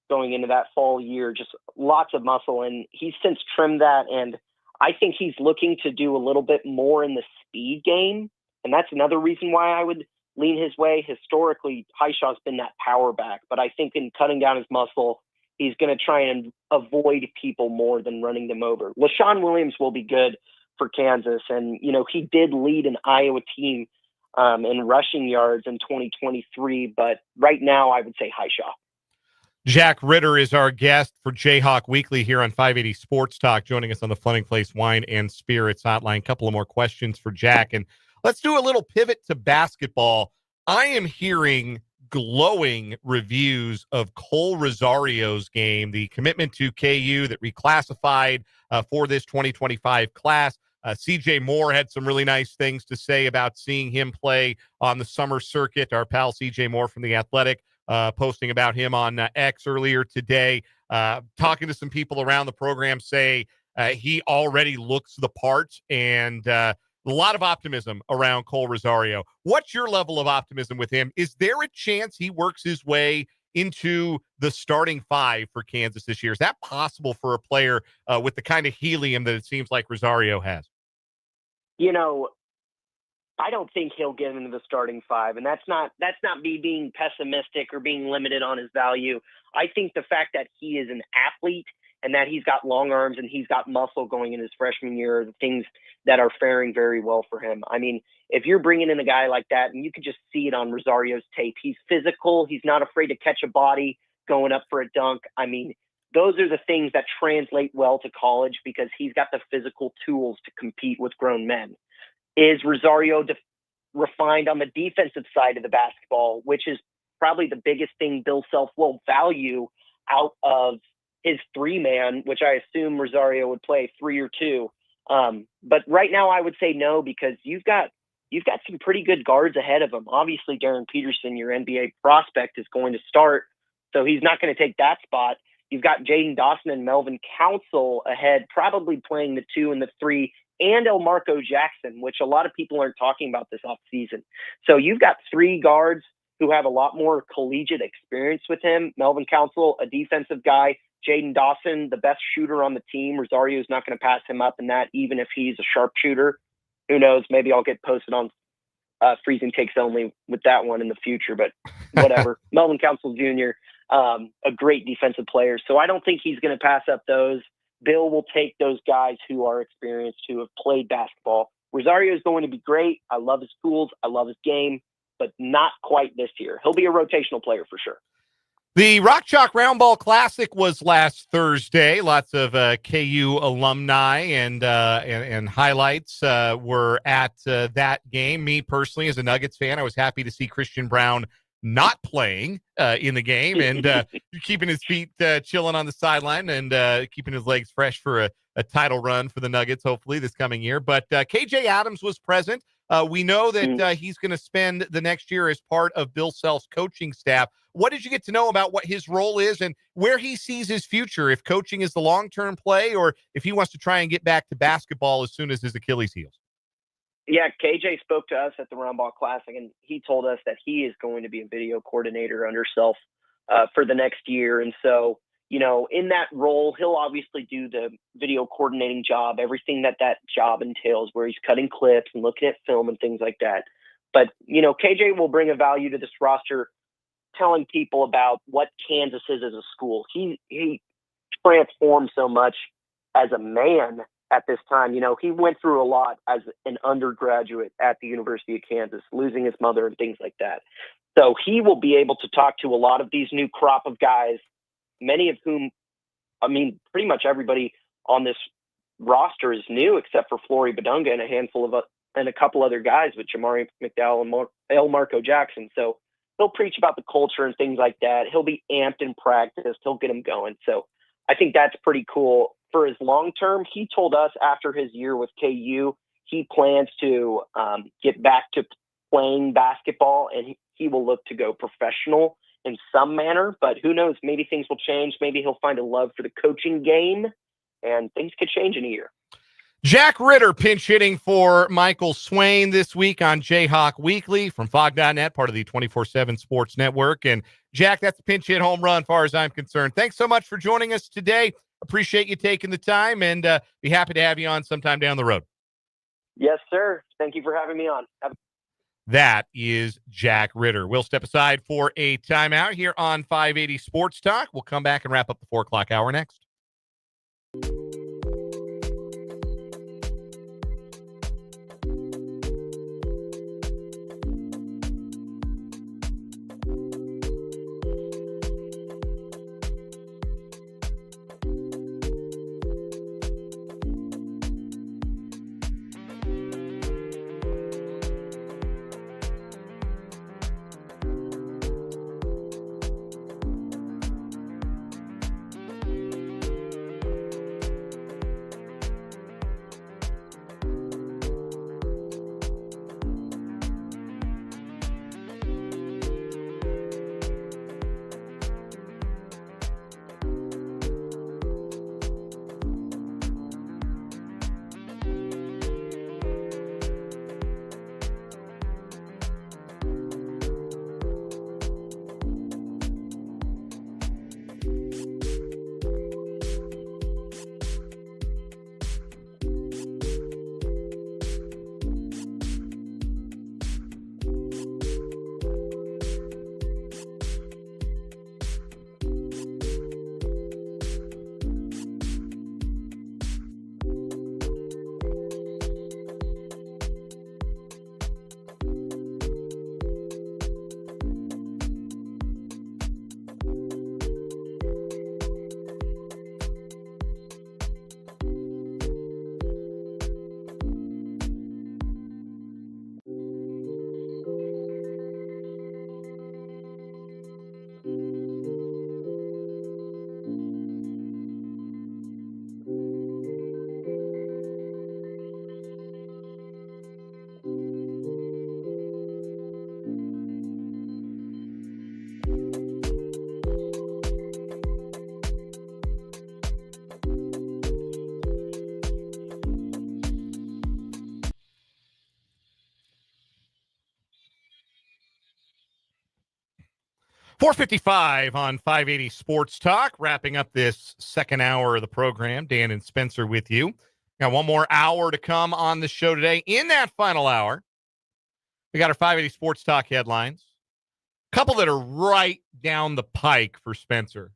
going into that fall year, just lots of muscle. And he's since trimmed that. And I think he's looking to do a little bit more in the speed game. And that's another reason why I would lean his way. Historically, Highshaw's been that power back, but I think in cutting down his muscle, he's going to try and avoid people more than running them over. LaShawn Williams will be good for Kansas. And, he did lead an Iowa team in rushing yards in 2023, but right now I would say Highshaw. Jack Ritter is our guest for Jayhawk Weekly here on 580 Sports Talk, joining us on the Fleming Place Wine and Spirits Hotline. Couple of more questions for Jack, and let's do a little pivot to basketball. I am hearing glowing reviews of Cole Rosario's game, the commitment to KU that reclassified for this 2025 class. CJ Moore had some really nice things to say about seeing him play on the summer circuit. Our pal CJ Moore from The Athletic posting about him on X earlier today. Talking to some people around the program say he already looks the part, and a lot of optimism around Cole Rosario. What's your level of optimism with him? Is there a chance he works his way into the starting 5 for Kansas this year? Is that possible for a player with the kind of helium that it seems like Rosario has? I don't think he'll get into the starting 5, and that's not me being pessimistic or being limited on his value. I think the fact that he is an athlete and that he's got long arms and he's got muscle going in his freshman year are the things that are faring very well for him. I mean, if you're bringing in a guy like that, and you can just see it on Rosario's tape, he's physical. He's not afraid to catch a body going up for a dunk. I mean, those are the things that translate well to college because he's got the physical tools to compete with grown men. Is Rosario refined on the defensive side of the basketball, which is probably the biggest thing Bill Self will value out of his 3-man, which I assume Rosario would play 3 or 2. But right now I would say no, because you've got you've got some pretty good guards ahead of him. Obviously, Darren Peterson, your NBA prospect, is going to start, so he's not going to take that spot. You've got Jaden Dawson and Melvin Council ahead, probably playing the 2 and the 3, and Elmarco Jackson, which a lot of people aren't talking about this offseason. So you've got 3 guards who have a lot more collegiate experience with him. Melvin Council, a defensive guy. Jaden Dawson, the best shooter on the team. Rosario's not going to pass him up in that, even if he's a sharpshooter. Who knows? Maybe I'll get posted on Freezing Takes Only with that one in the future, but whatever. Melvin Council Jr., a great defensive player. So I don't think he's going to pass up those. Bill will take those guys who are experienced, who have played basketball. Rosario is going to be great. I love his tools. I love his game, but not quite this year. He'll be a rotational player for sure. The Rock Chalk Roundball Classic was last Thursday. Lots of KU alumni and highlights were at that game. Me personally, as a Nuggets fan, I was happy to see Christian Braun not playing in the game and keeping his feet chilling on the sideline and keeping his legs fresh for a title run for the Nuggets, hopefully this coming year. But KJ Adams was present. We know that he's going to spend the next year as part of Bill Self's coaching staff. What did you get to know about what his role is and where he sees his future, if coaching is the long-term play or if he wants to try and get back to basketball as soon as his Achilles heals? Yeah, KJ spoke to us at the Roundball Classic, and he told us that he is going to be a video coordinator under Self for the next year. And so, you know, in that role, he'll obviously do the video coordinating job, everything that job entails, where he's cutting clips and looking at film and things like that. But, you know, KJ will bring a value to this roster, telling people about what Kansas is as a school. He transformed so much as a man at this time. You know, he went through a lot as an undergraduate at the University of Kansas, losing his mother and things like that. So he will be able to talk to a lot of these new crop of guys, many of whom, I mean, pretty much everybody on this roster is new except for Flory Badunga and a handful of and a couple other guys with Jamari McDowell and Elmarco Jackson. So he'll preach about the culture and things like that. He'll be amped in practice. He'll get them going. So I think that's pretty cool. For his long term, he told us after his year with KU, he plans to get back to playing basketball, and he will look to go professional in some manner. But who knows? Maybe things will change. Maybe he'll find a love for the coaching game, and things could change in a year. Jack Ritter pinch hitting for Michael Swain this week on Jayhawk Weekly from Fog.net, part of the 24/7 Sports Network. And Jack, that's a pinch hit home run, as far as I'm concerned. Thanks so much for joining us today. Appreciate you taking the time, and be happy to have you on sometime down the road. Yes, sir. Thank you for having me on. That is Jack Ritter. We'll step aside for a timeout here on 580 Sports Talk. We'll come back and wrap up the 4 o'clock hour next. 4:55 on 580 Sports Talk, wrapping up this second hour of the program. Dan and Spencer with you. Got one more hour to come on the show today. In that final hour, we got our 580 Sports Talk headlines. A couple that are right down the pike for Spencer.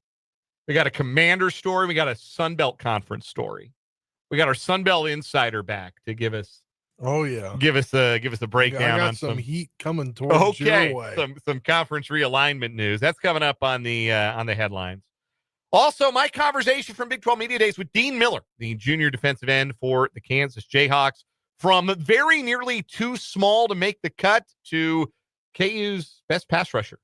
We got a Commander story. We got a Sun Belt Conference story. We got our Sun Belt Insider back to give us a breakdown I got on some heat coming towards your way. Some conference realignment news. That's coming up on the headlines. Also, my conversation from Big 12 Media Days with Dean Miller, the junior defensive end for the Kansas Jayhawks, from very nearly too small to make the cut to KU's best pass rusher.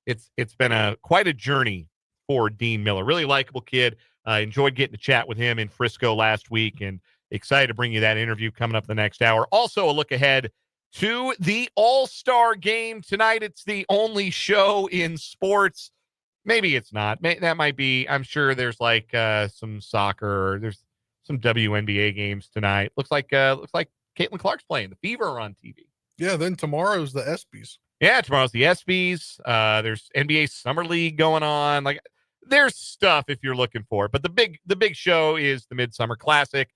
It's been quite a journey for Dean Miller. Really likable kid. Enjoyed getting to chat with him in Frisco last week, and excited to bring you that interview coming up the next hour. Also, a look ahead to the All-Star game tonight. It's the only show in sports. Maybe it's not. That might be. I'm sure there's like some soccer. Or there's some WNBA games tonight. Looks like Caitlin Clark's playing. The Fever are on TV. Yeah. Then tomorrow's the ESPYs. Yeah, tomorrow's the ESPYs. There's NBA Summer League going on. Like, there's stuff if you're looking for it. But the big show is the Midsummer Classic.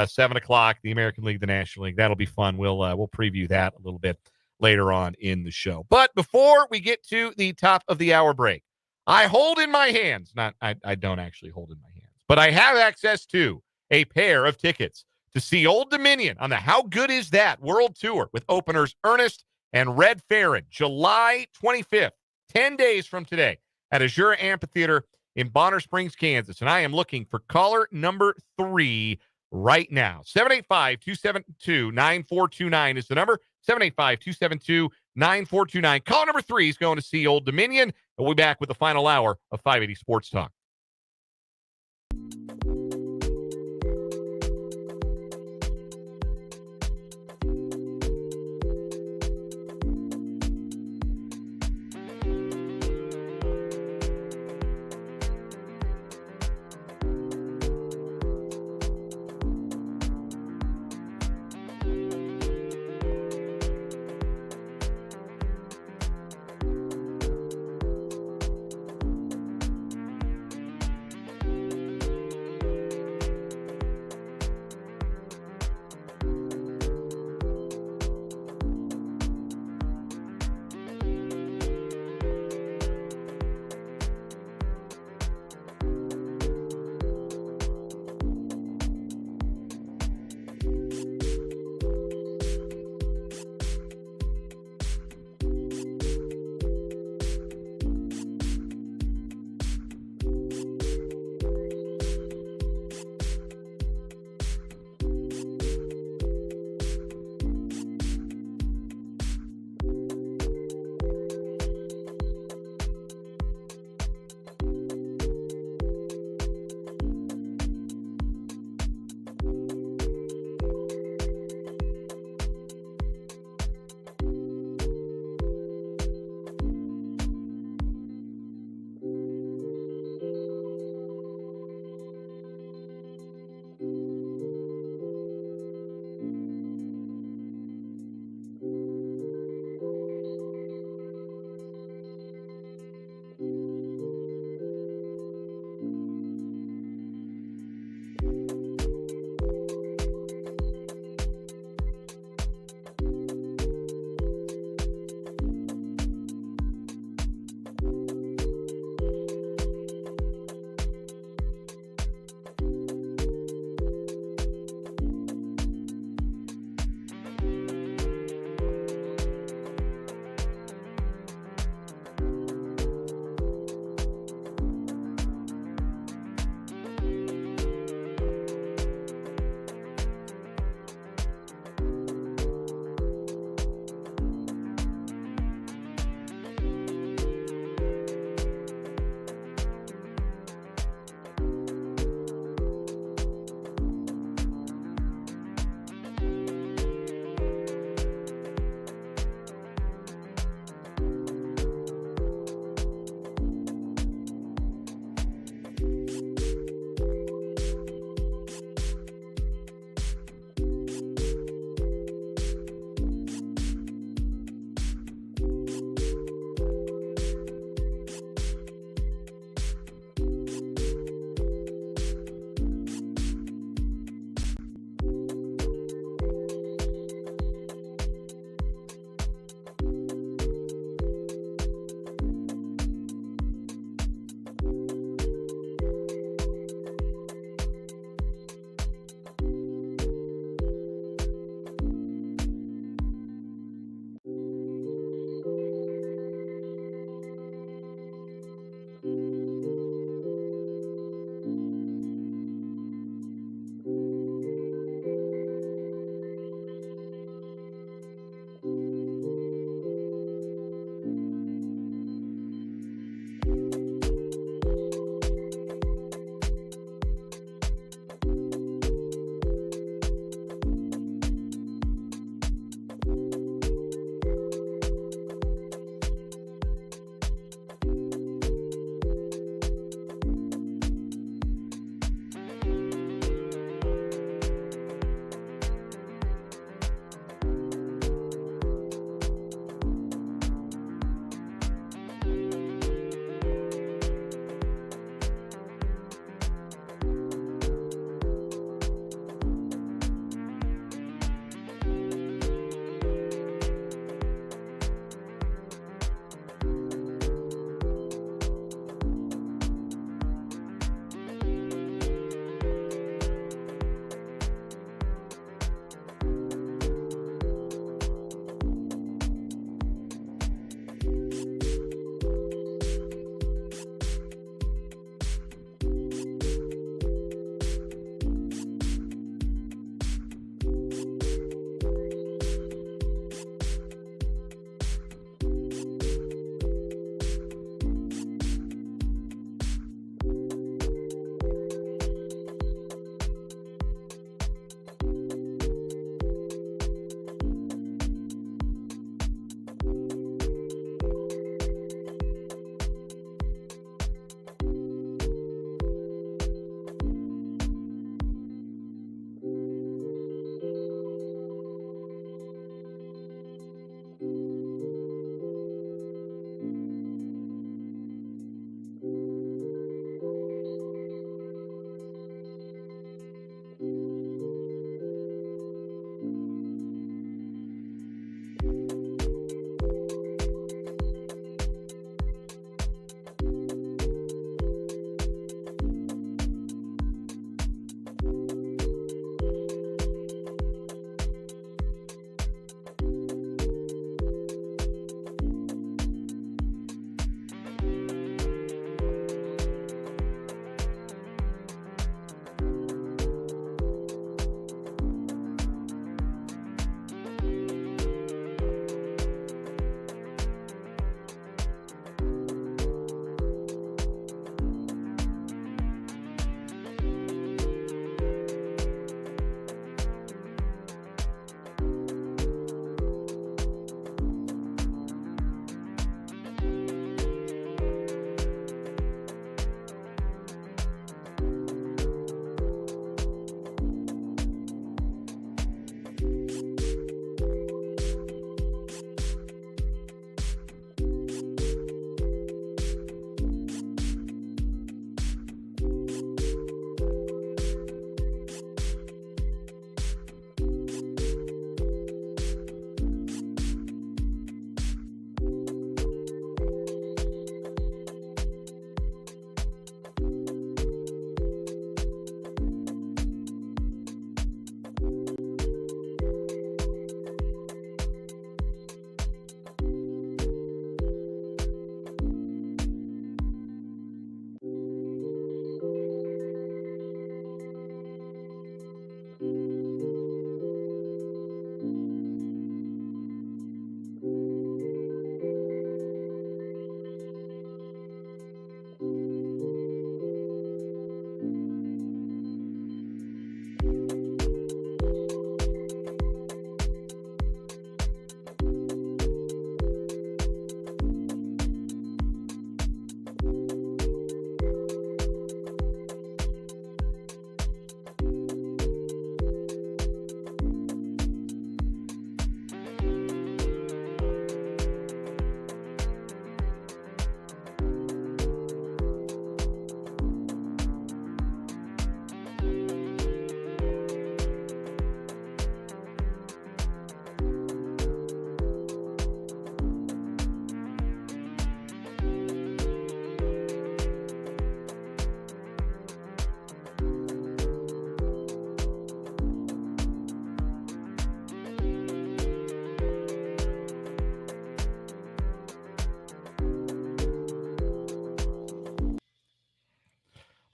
7 o'clock, the American League, the National League. That'll be fun. We'll preview that a little bit later on in the show. But before we get to the top of the hour break, I hold in my hands, I don't actually hold in my hands, but I have access to a pair of tickets to see Old Dominion on the How Good Is That World Tour with openers Ernest and Red Farron, July 25th, 10 days from today at Azure Amphitheater in Bonner Springs, Kansas. And I am looking for caller number 3 right now. 785-272-9429 is the number. 785-272-9429. Caller number 3 is going to see Old Dominion. We'll be back with the final hour of 580 Sports Talk.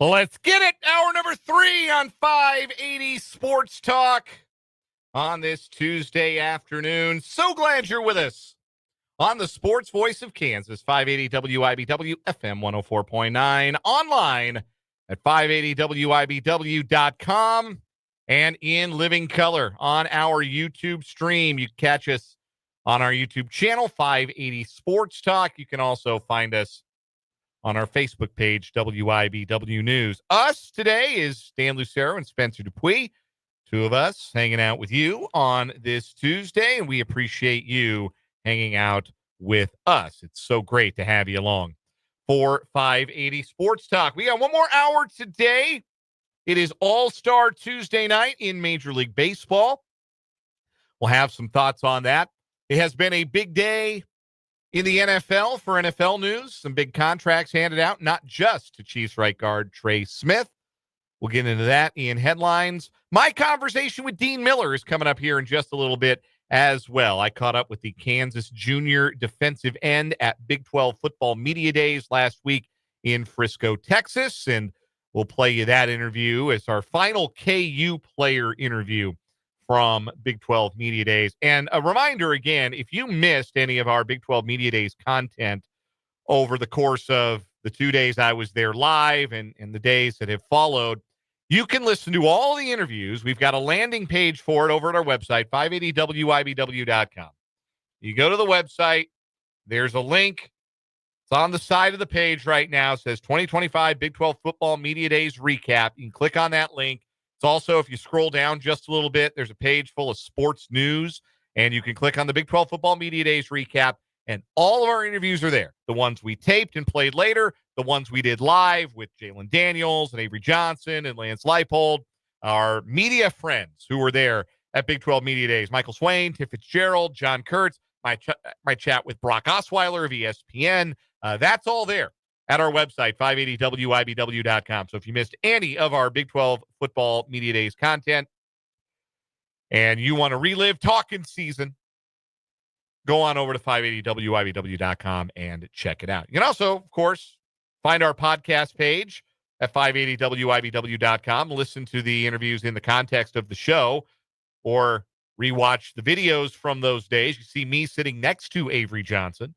Let's get it. Hour number 3 on 580 Sports Talk on this Tuesday afternoon. So glad you're with us on the Sports Voice of Kansas, 580 WIBW FM 104.9, online at 580WIBW.com, and in living color on our YouTube stream. You can catch us on our YouTube channel, 580 Sports Talk. You can also find us on our Facebook page, WIBW News. Us today is Dan Lucero and Spencer Dupuis, two of us hanging out with you on this Tuesday, and we appreciate you hanging out with us. It's so great to have you along for 580 Sports Talk. We got one more hour today. It is All-Star Tuesday night in Major League Baseball. We'll have some thoughts on that. It has been a big day in the NFL for NFL news. Some big contracts handed out, not just to Chiefs right guard Trey Smith. We'll get into that in headlines. My conversation with Dean Miller is coming up here in just a little bit as well. I caught up with the Kansas junior defensive end at Big 12 Football Media Days last week in Frisco, Texas, and we'll play you that interview as our final KU player interview from Big 12 Media Days. And a reminder again, if you missed any of our Big 12 Media Days content over the course of the 2 days I was there live and the days that have followed, you can listen to all the interviews. We've got a landing page for it over at our website, 580WIBW.com. You go to the website, there's a link. It's on the side of the page right now. It says 2025 Big 12 Football Media Days Recap. You can click on that link. It's also, if you scroll down just a little bit, there's a page full of sports news, and you can click on the Big 12 Football Media Days Recap, and all of our interviews are there. The ones we taped and played later, the ones we did live with Jalen Daniels and Avery Johnson and Lance Leipold, our media friends who were there at Big 12 Media Days, Michael Swain, Tiff Fitzgerald, John Kurtz, my chat with Brock Osweiler of ESPN. That's all there at our website, 580WIBW.com. So if you missed any of our Big 12 Football Media Days content and you want to relive talking season, go on over to 580WIBW.com and check it out. You can also, of course, find our podcast page at 580WIBW.com. Listen to the interviews in the context of the show or rewatch the videos from those days. You see me sitting next to Avery Johnson.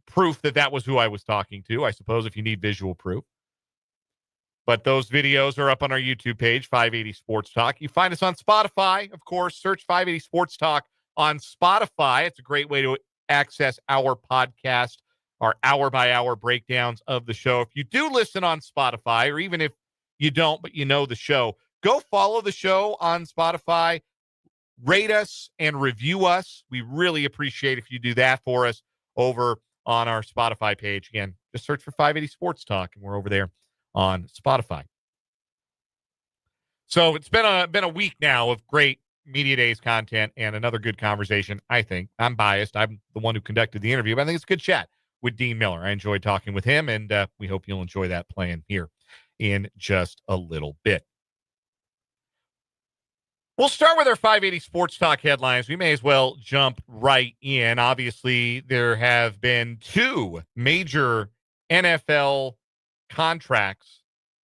Proof that that was who I was talking to, I suppose, if you need visual proof. But those videos are up on our YouTube page, 580 Sports Talk. You find us on Spotify, of course. Search 580 Sports Talk on Spotify. It's a great way to access our podcast, our hour-by-hour breakdowns of the show. If you do listen on Spotify, or even if you don't, but you know the show, go follow the show on Spotify. Rate us and review us. We really appreciate if you do that for us over on our Spotify page. Again, just search for 580 Sports Talk, and we're over there on Spotify. So it's been a week now of great Media Days content and another good conversation, I think. I'm biased. I'm the one who conducted the interview, but I think it's a good chat with Dean Miller. I enjoyed talking with him, and we hope you'll enjoy that playing here in just a little bit. We'll start with our 580 Sports Talk headlines. We may as well jump right in. Obviously, there have been two major NFL contracts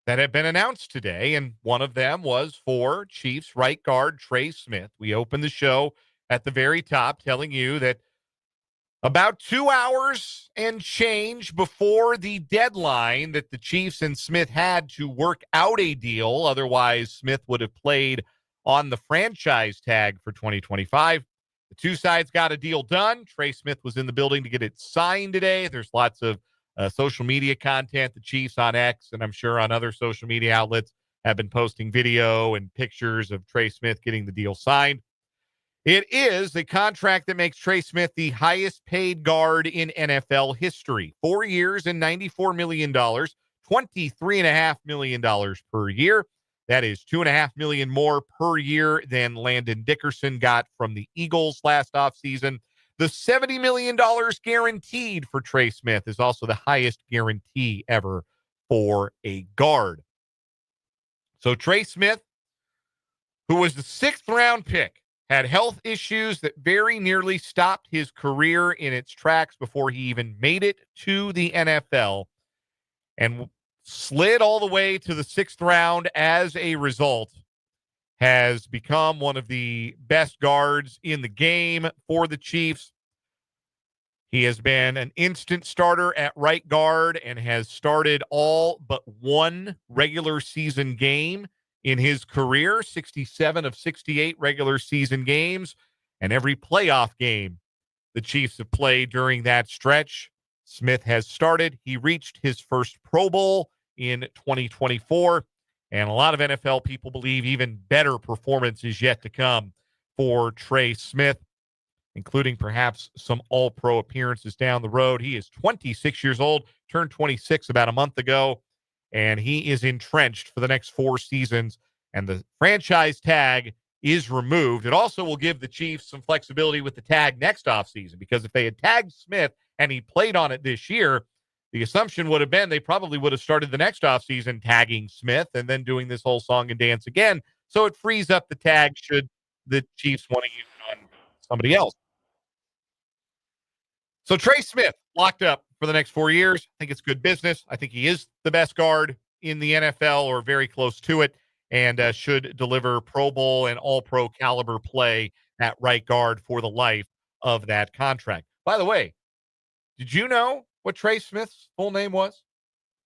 that have been announced today, and one of them was for Chiefs right guard Trey Smith. We opened the show at the very top telling you that about 2 hours and change before the deadline that the Chiefs and Smith had to work out a deal, otherwise Smith would have played on the franchise tag for 2025. The two sides got a deal done. Trey Smith was in the building to get it signed today. There's lots of social media content. The Chiefs on X, and I'm sure on other social media outlets, have been posting video and pictures of Trey Smith getting the deal signed. It is a contract that makes Trey Smith the highest paid guard in NFL history. 4 years and $94 million, $23.5 million per year. That is $2.5 million more per year than Landon Dickerson got from the Eagles last offseason. The $70 million guaranteed for Trey Smith is also the highest guarantee ever for a guard. So Trey Smith, who was the 6th round pick, had health issues that very nearly stopped his career in its tracks before he even made it to the NFL. And slid all the way to the 6th round as a result, has become one of the best guards in the game for the Chiefs. He has been an instant starter at right guard and has started all but one regular season game in his career, 67 of 68 regular season games, and every playoff game the Chiefs have played during that stretch, Smith has started. He reached his first Pro Bowl in 2024, and a lot of NFL people believe even better performance is yet to come for Trey Smith, including perhaps some all-pro appearances down the road. He is 26 years old, turned 26 about a month ago, and he is entrenched for the next 4 seasons, and the franchise tag is removed. It also will give the Chiefs some flexibility with the tag next offseason, because if they had tagged Smith and he played on it this year, the assumption would have been they probably would have started the next offseason tagging Smith and then doing this whole song and dance again. So it frees up the tag should the Chiefs want to use it on somebody else. So Trey Smith locked up for the next 4 years. I think it's good business. I think he is the best guard in the NFL or very close to it, and should deliver Pro Bowl and all-pro caliber play at right guard for the life of that contract. By the way, did you know what Trey Smith's full name was?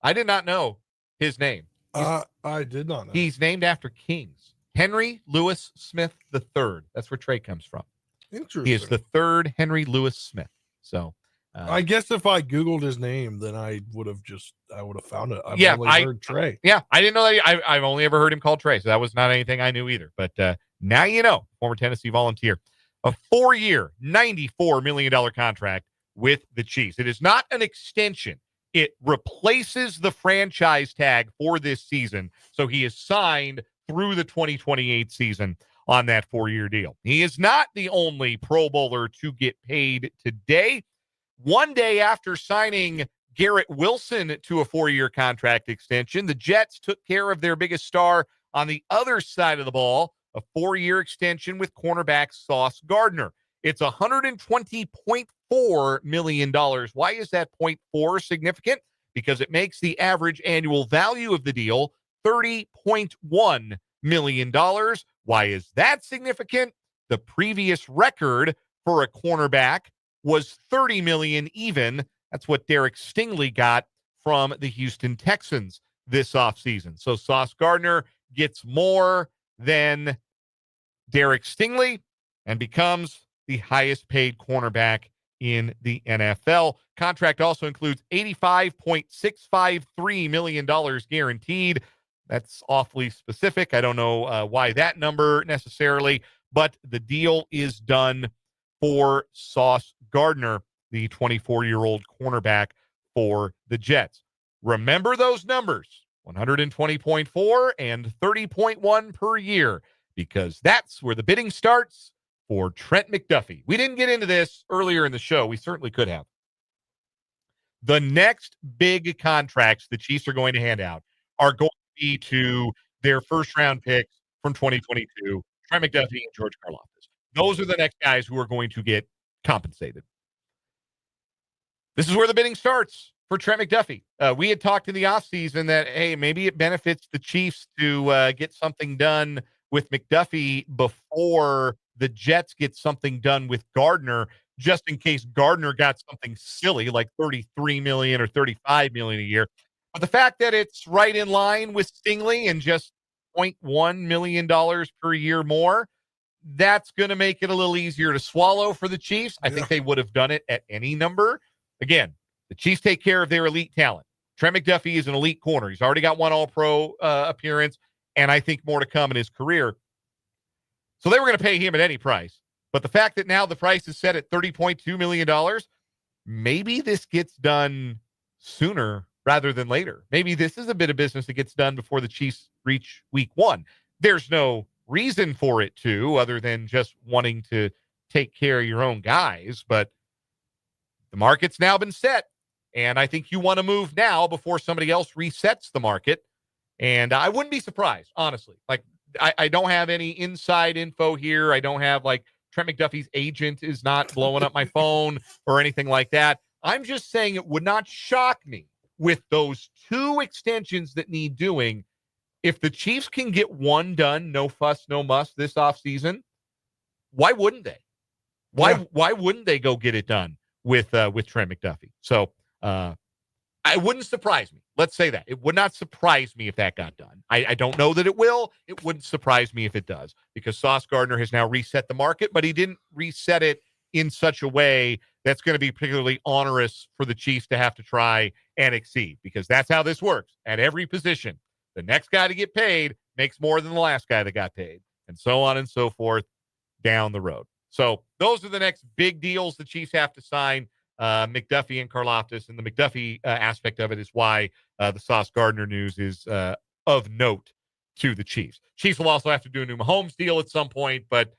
I did not know his name. I did not know. He's named after kings. Henry Louis Smith III. That's where Trey comes from. Interesting. He is the 3rd Henry Louis Smith. So I guess if I Googled his name, then I would have found it. I've only heard Trey. Yeah, I didn't know that. I've only ever heard him called Trey, so that was not anything I knew either. But now you know, former Tennessee Volunteer. A 4-year, $94 million contract with the Chiefs. It is not an extension. It replaces the franchise tag for this season. So he is signed through the 2028 season on that 4-year deal. He is not the only Pro Bowler to get paid today. One day after signing Garrett Wilson to a 4-year contract extension, the Jets took care of their biggest star on the other side of the ball, a 4-year extension with cornerback Sauce Gardner. It's $120.4 million. Why is that 0.4 significant? Because it makes the average annual value of the deal $30.1 million. Why is that significant? The previous record for a cornerback was $30 million even. That's what Derek Stingley got from the Houston Texans this offseason. So Sauce Gardner gets more than Derek Stingley and becomes the highest paid cornerback in the NFL. Contract also includes $85.653 million guaranteed. That's awfully specific. I don't know why that number necessarily, but the deal is done for Sauce Gardner, the 24-year-old cornerback for the Jets. Remember those numbers, 120.4 and 30.1 per year, because that's where the bidding starts for Trent McDuffie. We didn't get into this earlier in the show. We certainly could have. The next big contracts the Chiefs are going to hand out are going to be to their first-round picks from 2022, Trent McDuffie and George Karlaftis. Those are the next guys who are going to get compensated. This is where the bidding starts for Trent McDuffie. We had talked in the offseason that, hey, maybe it benefits the Chiefs to get something done with McDuffie before the Jets get something done with Gardner, just in case Gardner got something silly like $33 million or $35 million a year. But the fact that it's right in line with Stingley and just $0.1 million per year more, that's going to make it a little easier to swallow for the Chiefs. I think they would have done it at any number. Again, the Chiefs take care of their elite talent. Trent McDuffie is an elite corner. He's already got one All-Pro appearance, and I think more to come in his career. So they were going to pay him at any price. But the fact that now the price is set at $30.2 million, maybe this gets done sooner rather than later. Maybe this is a bit of business that gets done before the Chiefs reach week 1. There's no reason for it to, other than just wanting to take care of your own guys. But the market's now been set, and I think you want to move now before somebody else resets the market. And I wouldn't be surprised, honestly. Like, I don't have any inside info here. I don't have, like, Trent McDuffie's agent is not blowing up my phone or anything like that. I'm just saying it would not shock me with those 2 extensions that need doing, if the Chiefs can get one done, no fuss, no muss this offseason, why wouldn't they? Why wouldn't they go get it done with Trey McDuffie? So it wouldn't surprise me. Let's say that. It would not surprise me if that got done. I don't know that it will. It wouldn't surprise me if it does, because Sauce Gardner has now reset the market, but he didn't reset it in such a way that's going to be particularly onerous for the Chiefs to have to try and exceed, because that's how this works at every position. The next guy to get paid makes more than the last guy that got paid, and so on and so forth down the road. So those are the next big deals the Chiefs have to sign, McDuffie and Karlaftis, and the McDuffie aspect of it is why the Sauce Gardner news is of note to the Chiefs. Chiefs will also have to do a new Mahomes deal at some point, but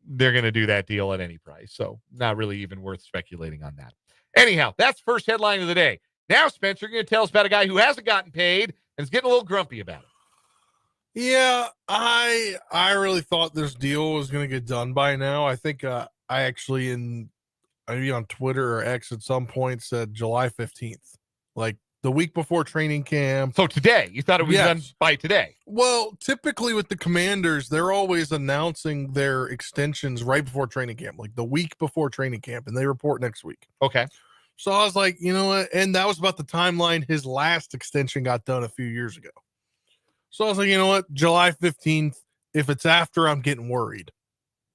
they're going to do that deal at any price. So not really even worth speculating on that. Anyhow, that's first headline of the day. Now, Spencer, you're going to tell us about a guy who hasn't gotten paid and is getting a little grumpy about it. Yeah, I really thought this deal was going to get done by now. I think I actually maybe on Twitter or X at some point said July 15th, like the week before training camp. So today, you thought it was done by today? Well, typically with the Commanders, they're always announcing their extensions right before training camp, like the week before training camp, and they report next week. Okay. So I was like, you know what? And that was about the timeline his last extension got done a few years ago. So I was like, you know what? July 15th, if it's after, I'm getting worried.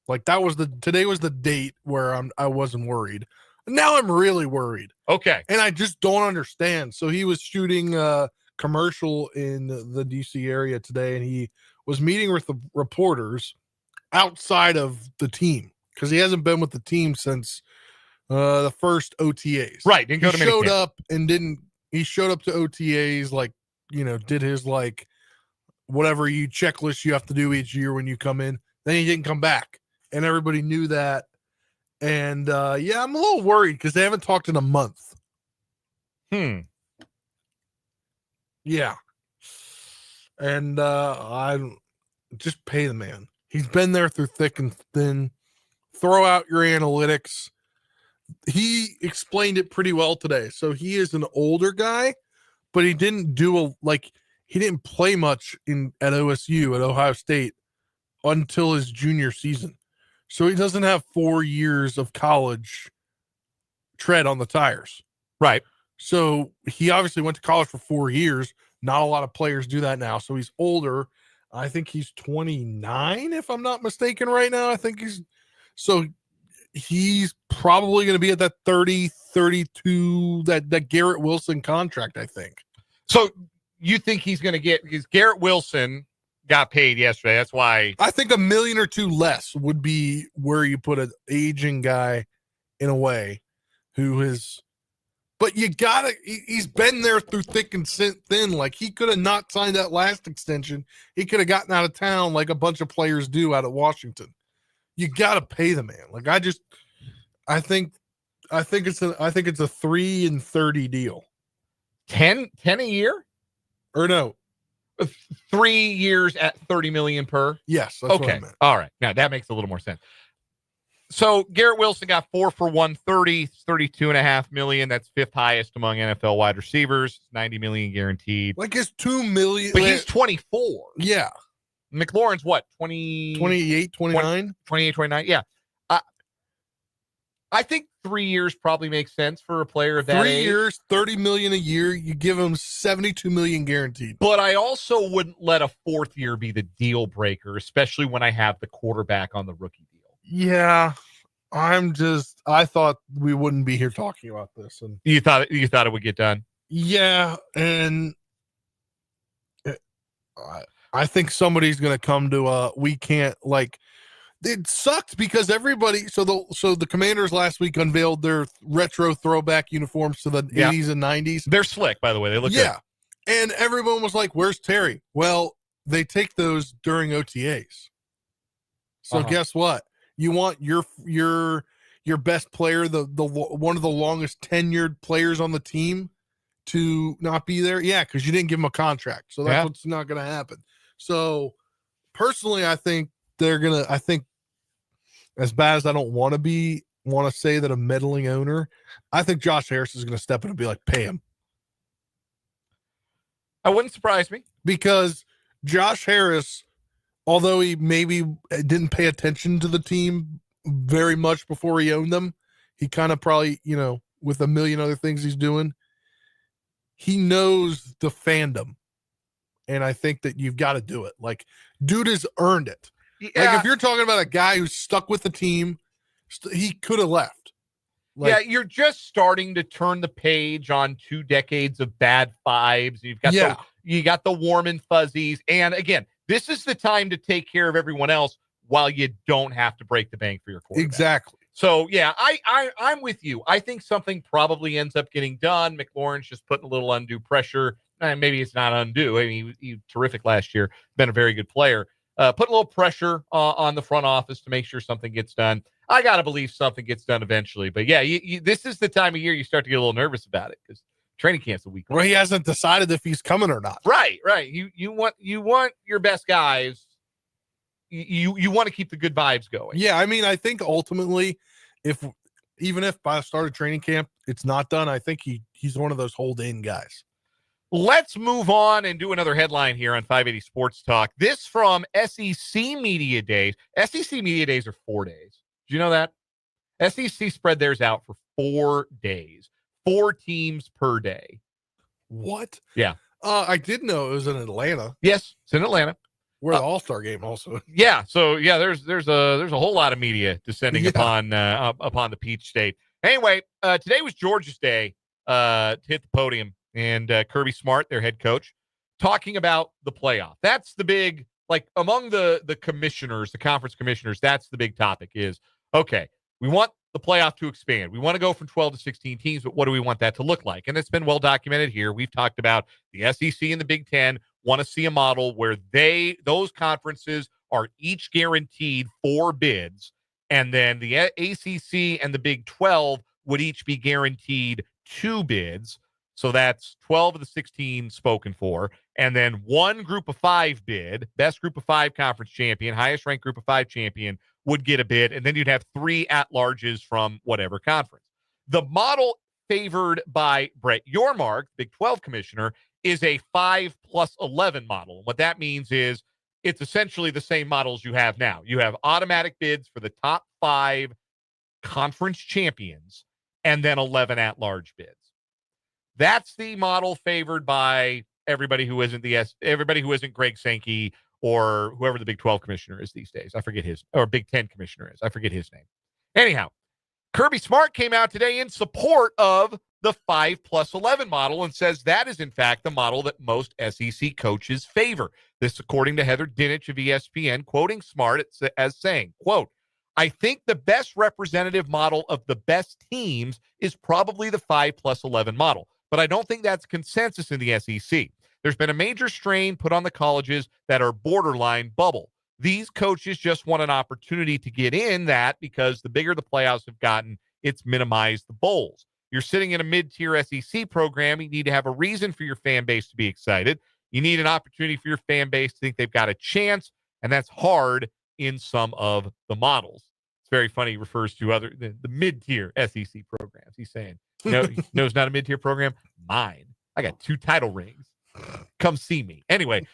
Like today was the date where I wasn't worried. Now I'm really worried. Okay. And I just don't understand. So he was shooting a commercial in the DC area today, and he was meeting with the reporters outside of the team because he hasn't been with the team since the first OTAs. Right. Didn't go to showed up and didn't. He showed up to OTAs, like, did his like whatever checklist you have to do each year when you come in. Then he didn't come back, and everybody knew that. And I'm a little worried because they haven't talked in a month. Yeah. And I just pay the man. He's been there through thick and thin. Throw out your analytics. He explained it pretty well today. So he is an older guy, but he didn't he didn't play much at OSU, at Ohio State, until his junior season. So he doesn't have 4 years of college tread on the tires. Right. So he obviously went to college for 4 years. Not a lot of players do that now. So he's older. I think he's 29, if I'm not mistaken, right now. I think he's probably going to be at that 30, 32, that Garrett Wilson contract, I think. So you think he's going to get, because Garrett Wilson got paid yesterday. That's why I think $1 million or $2 million less would be where you put an aging guy in a way who is, but he's been there through thick and thin. Like, he could have not signed that last extension. He could have gotten out of town like a bunch of players do out of Washington. You got to pay the man. Like, I think it's a 3 and 30 deal. 10 a year? Or no. 3 years at $30 million per. Yes. That's what I meant. All right. Now that makes a little more sense. So Garrett Wilson got 4 for $130, $32.5 million. That's 5th highest among NFL wide receivers. $90 million guaranteed. Like, it's $2 million. But he's 24. Yeah. McLaurin's what? 28, 29? 29. Yeah. I think 3 years probably makes sense for a player of that 3 age. years, $30 million a year. You give him $72 million guaranteed. But I also wouldn't let a 4th year be the deal breaker, especially when I have the quarterback on the rookie deal. Yeah. I thought we wouldn't be here talking about this. And you thought it would get done? Yeah. And I think somebody's going to come to we can't, like, it sucked because everybody. So the Commanders last week unveiled their retro throwback uniforms to the 80s and 90s. They're slick, by the way. They look good. And everyone was like, "Where's Terry?" Well, they take those during OTAs. So guess what? You want your best player, the one of the longest tenured players on the team, to not be there? Yeah, because you didn't give him a contract. So that's what's not going to happen. So personally, I think I think, as bad as I don't want to say that a meddling owner, I think Josh Harris is going to step in and be like, pay him. I wouldn't surprise me. Because Josh Harris, although he maybe didn't pay attention to the team very much before he owned them, he kind of probably, with a million other things he's doing, he knows the fandom. And I think that you've got to do it. Like, dude has earned it. Yeah. Like, if you're talking about a guy who's stuck with the team, he could have left. Like, you're just starting to turn the page on 2 decades of bad vibes. You got the warm and fuzzies. And again, this is the time to take care of everyone else while you don't have to break the bank for your quarterback. Exactly. So, yeah, I'm with you. I think something probably ends up getting done. McLaurin's just putting a little undue pressure. Maybe it's not undue. I mean, he was terrific last year. Been a very good player. Put a little pressure on the front office to make sure something gets done. I got to believe something gets done eventually. But, yeah, this is the time of year you start to get a little nervous about it because training camp's a week. Well, he hasn't decided if he's coming or not. Right. You want your best guys. You want to keep the good vibes going. Yeah, I mean, I think ultimately, even if by the start of training camp it's not done, I think he's one of those hold-in guys. Let's move on and do another headline here on 580 Sports Talk. This from SEC Media Days. SEC Media Days are 4 days. Do you know that? SEC spread theirs out for 4 days. 4 teams per day. What? Yeah. I did know it was in Atlanta. Yes, it's in Atlanta. Where the All-Star game also. Yeah. So yeah, there's a whole lot of media descending upon the Peach State. Anyway, today was Georgia's day to hit the podium, and Kirby Smart, their head coach, talking about the playoff. That's the big, like, among the commissioners, the conference commissioners. That's the big topic. Is okay. We want the playoff to expand. We want to go from 12 to 16 teams, but what do we want that to look like? And it's been well documented here. We've talked about the SEC and the Big Ten want to see a model where those conferences are each guaranteed 4 bids, and then the ACC and the Big 12 would each be guaranteed 2 bids. So that's 12 of the 16 spoken for, and then 1 group of 5 bid, best group of 5 conference champion, highest ranked group of 5 champion would get a bid, and then you'd have 3 at-larges from whatever conference. The model favored by Brett Veach, Big 12 commissioner, is a 5+11 model. What that means is it's essentially the same models you have now. You have automatic bids for the top 5 conference champions and then 11 at-large bids. That's the model favored by everybody who isn't Greg Sankey or whoever the Big 12 commissioner is these days. I forget or Big 10 commissioner is. I forget his name. Anyhow, Kirby Smart came out today in support of the 5+11 model and says that is, in fact, the model that most SEC coaches favor. This, according to Heather Dinich of ESPN, quoting Smart as saying, quote, "I think the best representative model of the best teams is probably the 5+11 model, but I don't think that's consensus in the SEC. There's been a major strain put on the colleges that are borderline bubble. These coaches just want an opportunity to get in that because the bigger the playoffs have gotten, it's minimized the bowls. You're sitting in a mid-tier SEC program. You need to have a reason for your fan base to be excited. You need an opportunity for your fan base to think they've got a chance, and that's hard in some of the models." It's very funny. He refers to the mid-tier SEC programs. He's saying, no, it's not a mid-tier program. Mine. I got 2 title rings. Come see me. Anyway,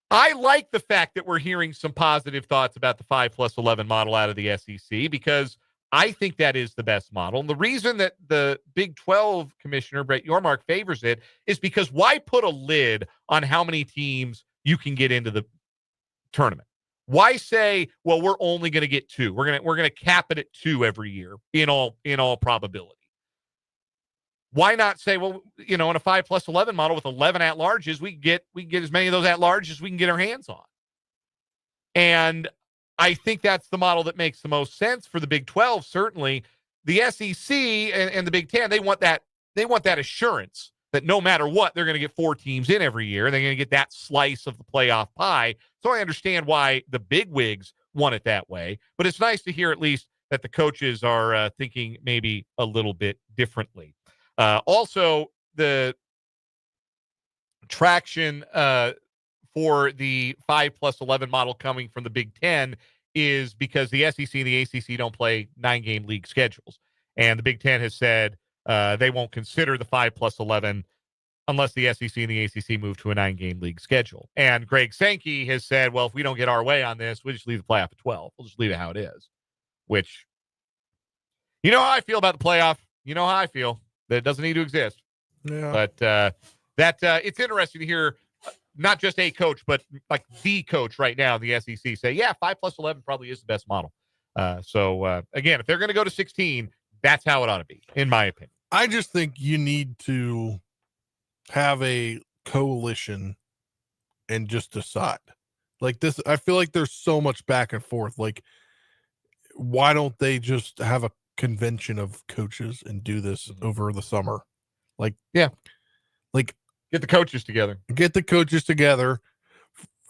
I like the fact that we're hearing some positive thoughts about the 5+11 model out of the SEC because I think that is the best model. And the reason that the Big 12 commissioner, Brett Veach, favors it is because why put a lid on how many teams you can get into the tournament? Why say, well, we're only going to get 2. We're going to cap it at 2 every year in all probability. Why not say, well, in a 5+11 model with 11 at-larges, we get as many of those at-larges as we can get our hands on. And I think that's the model that makes the most sense for the Big 12. Certainly, the SEC and the Big 10, they want that assurance that no matter what, they're going to get 4 teams in every year. They're going to get that slice of the playoff pie. So I understand why the big wigs want it that way. But it's nice to hear at least that the coaches are thinking maybe a little bit differently. Also, the traction for the 5+11 model coming from the Big Ten is because the SEC and the ACC don't play 9-game league schedules. And the Big Ten has said they won't consider the 5+11 unless the SEC and the ACC move to a 9-game league schedule. And Greg Sankey has said, well, if we don't get our way on this, we'll just leave the playoff at 12. We'll just leave it how it is, which, you know how I feel about the playoff. You know how I feel that it doesn't need to exist. Yeah. But it's interesting to hear not just a coach, but like the coach right now in the SEC say, yeah, 5+11 probably is the best model. So again, if they're going to go to 16, that's how it ought to be, in my opinion. I just think you need to have a coalition and just decide. Like this, I feel like there's so much back and forth. Like, why don't they just have a convention of coaches and do this over the summer? Like, yeah. Like, get the coaches together. Get the coaches together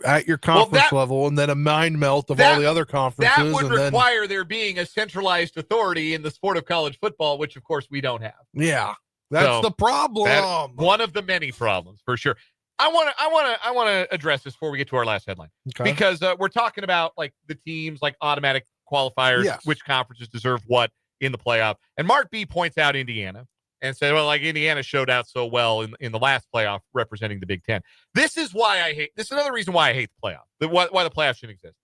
at your conference level, and then a mind melt of all the other conferences. That would require there being a centralized authority in the sport of college football, which of course we don't have. Yeah, that's the problem. One of the many problems, for sure. I want to address this before we get to our last headline, because we're talking about like the teams, like automatic qualifiers, which conferences deserve what in the playoff. And Mark B points out Indiana and said, well, like Indiana showed out so well in the last playoff representing the Big Ten. This is another reason why I hate the playoff, why the playoff shouldn't exist.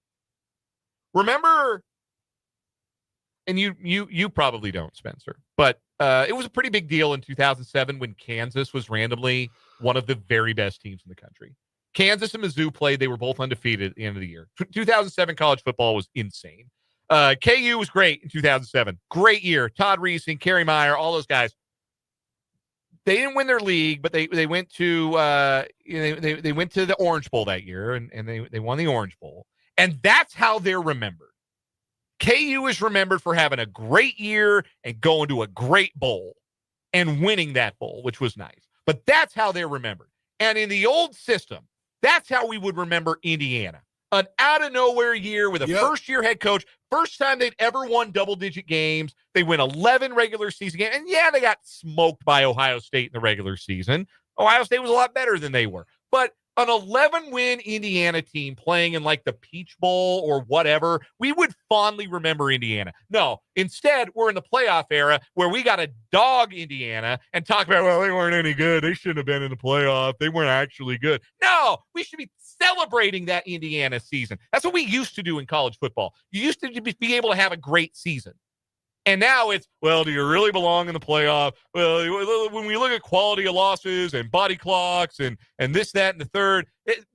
Remember, and you probably don't, Spencer, but it was a pretty big deal in 2007 when Kansas was randomly one of the very best teams in the country. Kansas and Mizzou played. They were both undefeated at the end of the year. 2007 college football was insane. KU was great in 2007. Great year. Todd Reesing, Kerry Meyer, all those guys. They didn't win their league, but they went to they went to the Orange Bowl that year, and they won the Orange Bowl, and that's how they're remembered. KU is remembered for having a great year and going to a great bowl and winning that bowl, which was nice. But that's how they're remembered. And in the old system, that's how we would remember Indiana. An out-of-nowhere year with a first-year head coach. First time they'd ever won double-digit games. They win 11 regular season games. And, yeah, they got smoked by Ohio State in the regular season. Ohio State was a lot better than they were. But an 11-win Indiana team playing in, like, the Peach Bowl or whatever, we would fondly remember Indiana. No, instead, we're in the playoff era where we got to dog Indiana and talk about, well, they weren't any good. They shouldn't have been in the playoff. They weren't actually good. No, we should be celebrating that Indiana season. That's what we used to do in college football. You used to be able to have a great season. And now it's, well, do you really belong in the playoff? Well, when we look at quality of losses and body clocks and this, that, and the third,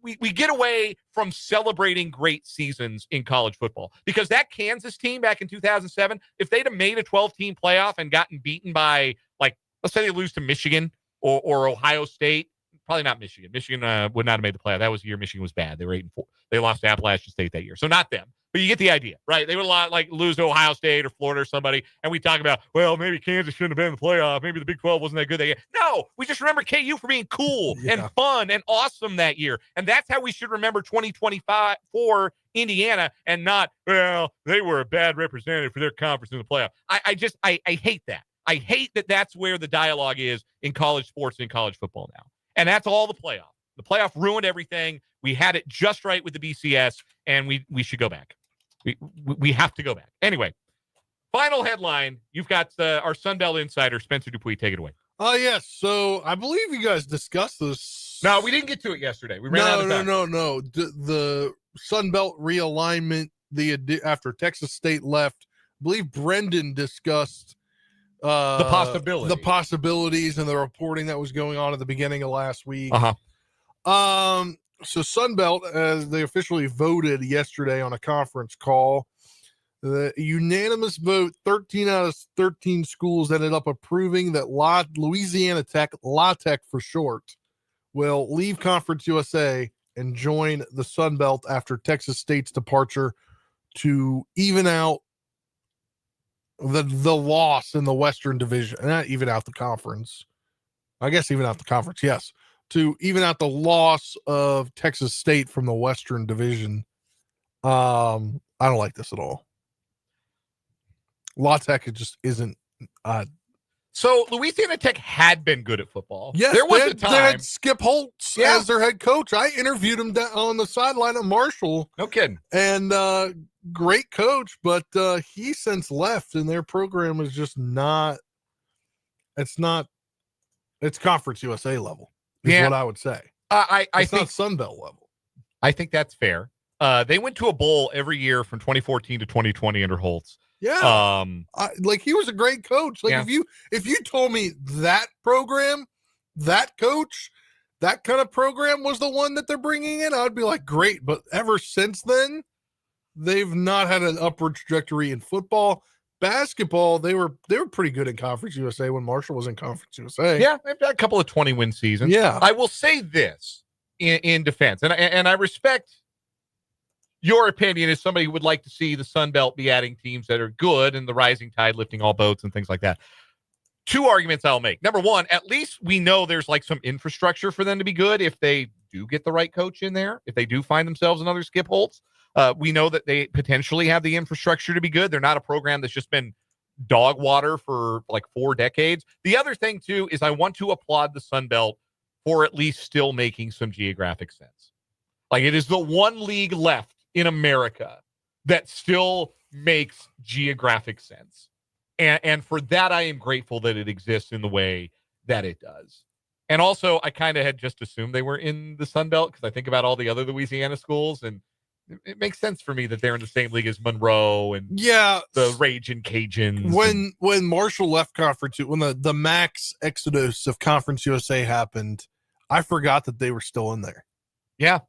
we get away from celebrating great seasons in college football. Because that Kansas team back in 2007, if they'd have made a 12-team playoff and gotten beaten by, like, let's say they lose to Michigan or Ohio State, probably not Michigan. Michigan would not have made the playoff. That was the year Michigan was bad. They were 8-4. They lost to Appalachian State that year. So not them. But you get the idea, right? They would lose to Ohio State or Florida or somebody, and we talk about, well, maybe Kansas shouldn't have been in the playoff. Maybe the Big 12 wasn't that good that year. No, we just remember KU for being cool and fun and awesome that year. And that's how we should remember 2025 for Indiana, and not, well, they were a bad representative for their conference in the playoff. I hate that. I hate that that's where the dialogue is in college sports and in college football now. And that's all the playoff. The playoff ruined everything. We had it just right with the BCS, and we should go back. We have to go back. Anyway, final headline. You've got our Sunbelt insider, Spencer Dupuis. Take it away. Oh, yes. So I believe you guys discussed this. No, we didn't get to it yesterday. We ran out of time. No. The Sunbelt realignment, after Texas State left, I believe Brendan discussed the possibilities and the reporting that was going on at the beginning of last week. So Sunbelt, as they officially voted yesterday on a conference call, the unanimous vote, 13 out of 13 schools ended up approving that Louisiana Tech, La Tech for short, will leave Conference USA and join the Sunbelt after Texas State's departure to even out the loss in the Western Division. Not even out the conference. I guess even out the conference, yes. To even out the loss of Texas State from the Western Division. I don't like this at all. La Tech, it just isn't. So Louisiana Tech had been good at football. Yes, there was a time. They had Skip Holtz as their head coach. I interviewed him on the sideline at Marshall. No kidding. And great coach, but he since left, and their program is just not. It's Conference USA level. is what I would say. I it's think not Sun Belt level. I think that's fair. They went to a bowl every year from 2014 to 2020 under Holtz. Yeah. Like he was a great coach. Like if you told me that program, that coach, that kind of program was the one that they're bringing in, I'd be like, great. But ever since then, they've not had an upward trajectory in football. Basketball, they were pretty good in Conference USA when Marshall was in Conference USA. Yeah, they've got a couple of 20-win seasons. Yeah. I will say this in defense, and I respect your opinion as somebody who would like to see the Sun Belt be adding teams that are good and the rising tide lifting all boats and things like that. Two arguments I'll make. Number one, at least we know there's like some infrastructure for them to be good if they do get the right coach in there, if they do find themselves another Skip Holtz. We know that they potentially have the infrastructure to be good. They're not a program that's just been dog water for like 4 decades. The other thing, too, is I want to applaud the Sun Belt for at least still making some geographic sense. Like it is the one league left in America that still makes geographic sense. And for that, I am grateful that it exists in the way that it does. And also, I kind of had just assumed they were in the Sun Belt because I think about all the other Louisiana schools, and it makes sense for me that they're in the same league as Monroe and the Ragin' Cajuns. When Marshall left Conference, when the max exodus of Conference USA happened, I forgot that they were still in there. Yeah.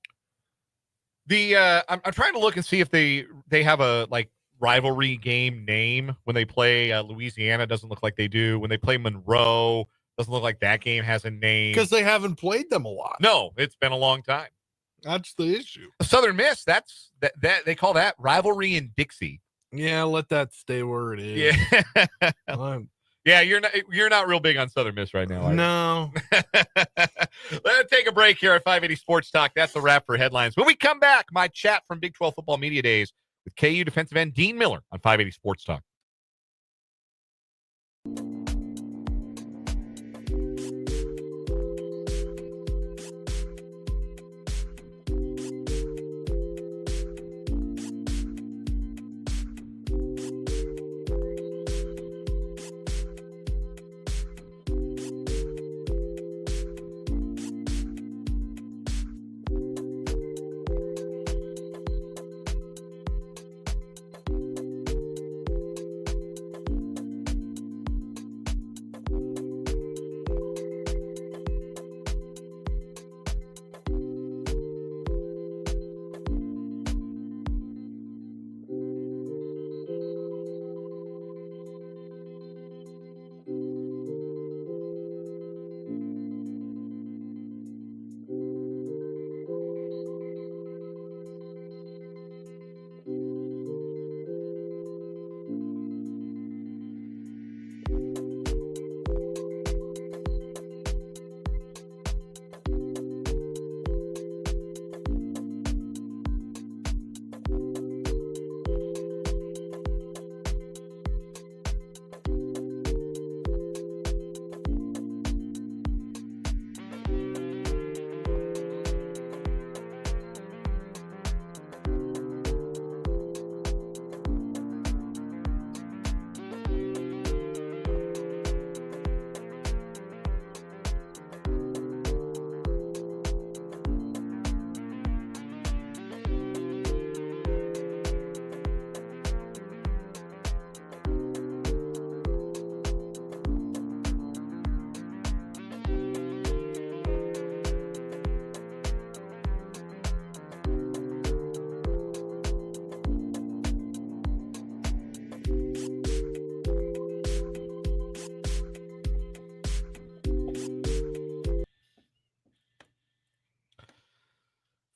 I'm trying to look and see if they have a like rivalry game name when they play Louisiana. Doesn't look like they do. When they play Monroe, doesn't look like that game has a name because they haven't played them a lot. No, it's been a long time. That's the issue. Southern Miss, that's that they call that rivalry in Dixie. Yeah, let that stay where it is. Yeah. Yeah, you're not real big on Southern Miss right now, are you? No. Let's take a break here at 580 Sports Talk. That's the wrap for headlines. When we come back, my chat from Big 12 Football Media Days with KU defensive end Dean Miller on 580 Sports Talk.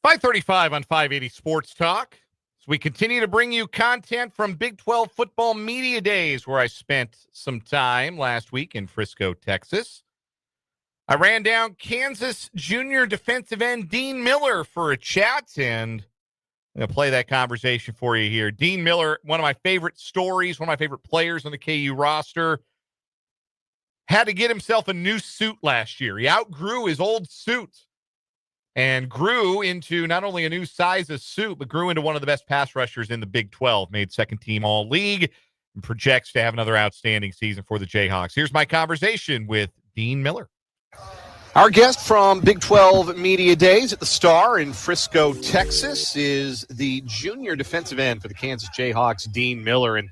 .535 on 580 Sports Talk. So we continue to bring you content from Big 12 Football Media Days, where I spent some time last week in Frisco, Texas. I ran down Kansas junior defensive end Dean Miller for a chat, and I'm going to play that conversation for you here. Dean Miller, one of my favorite stories, one of my favorite players on the KU roster, had to get himself a new suit last year. He outgrew his old suit and grew into not only a new size of suit, but grew into one of the best pass rushers in the Big 12, made second team All-League, and projects to have another outstanding season for the Jayhawks. Here's my conversation with Dean Miller. Our guest from Big 12 Media Days at the Star in Frisco, Texas, is the junior defensive end for the Kansas Jayhawks, Dean Miller. And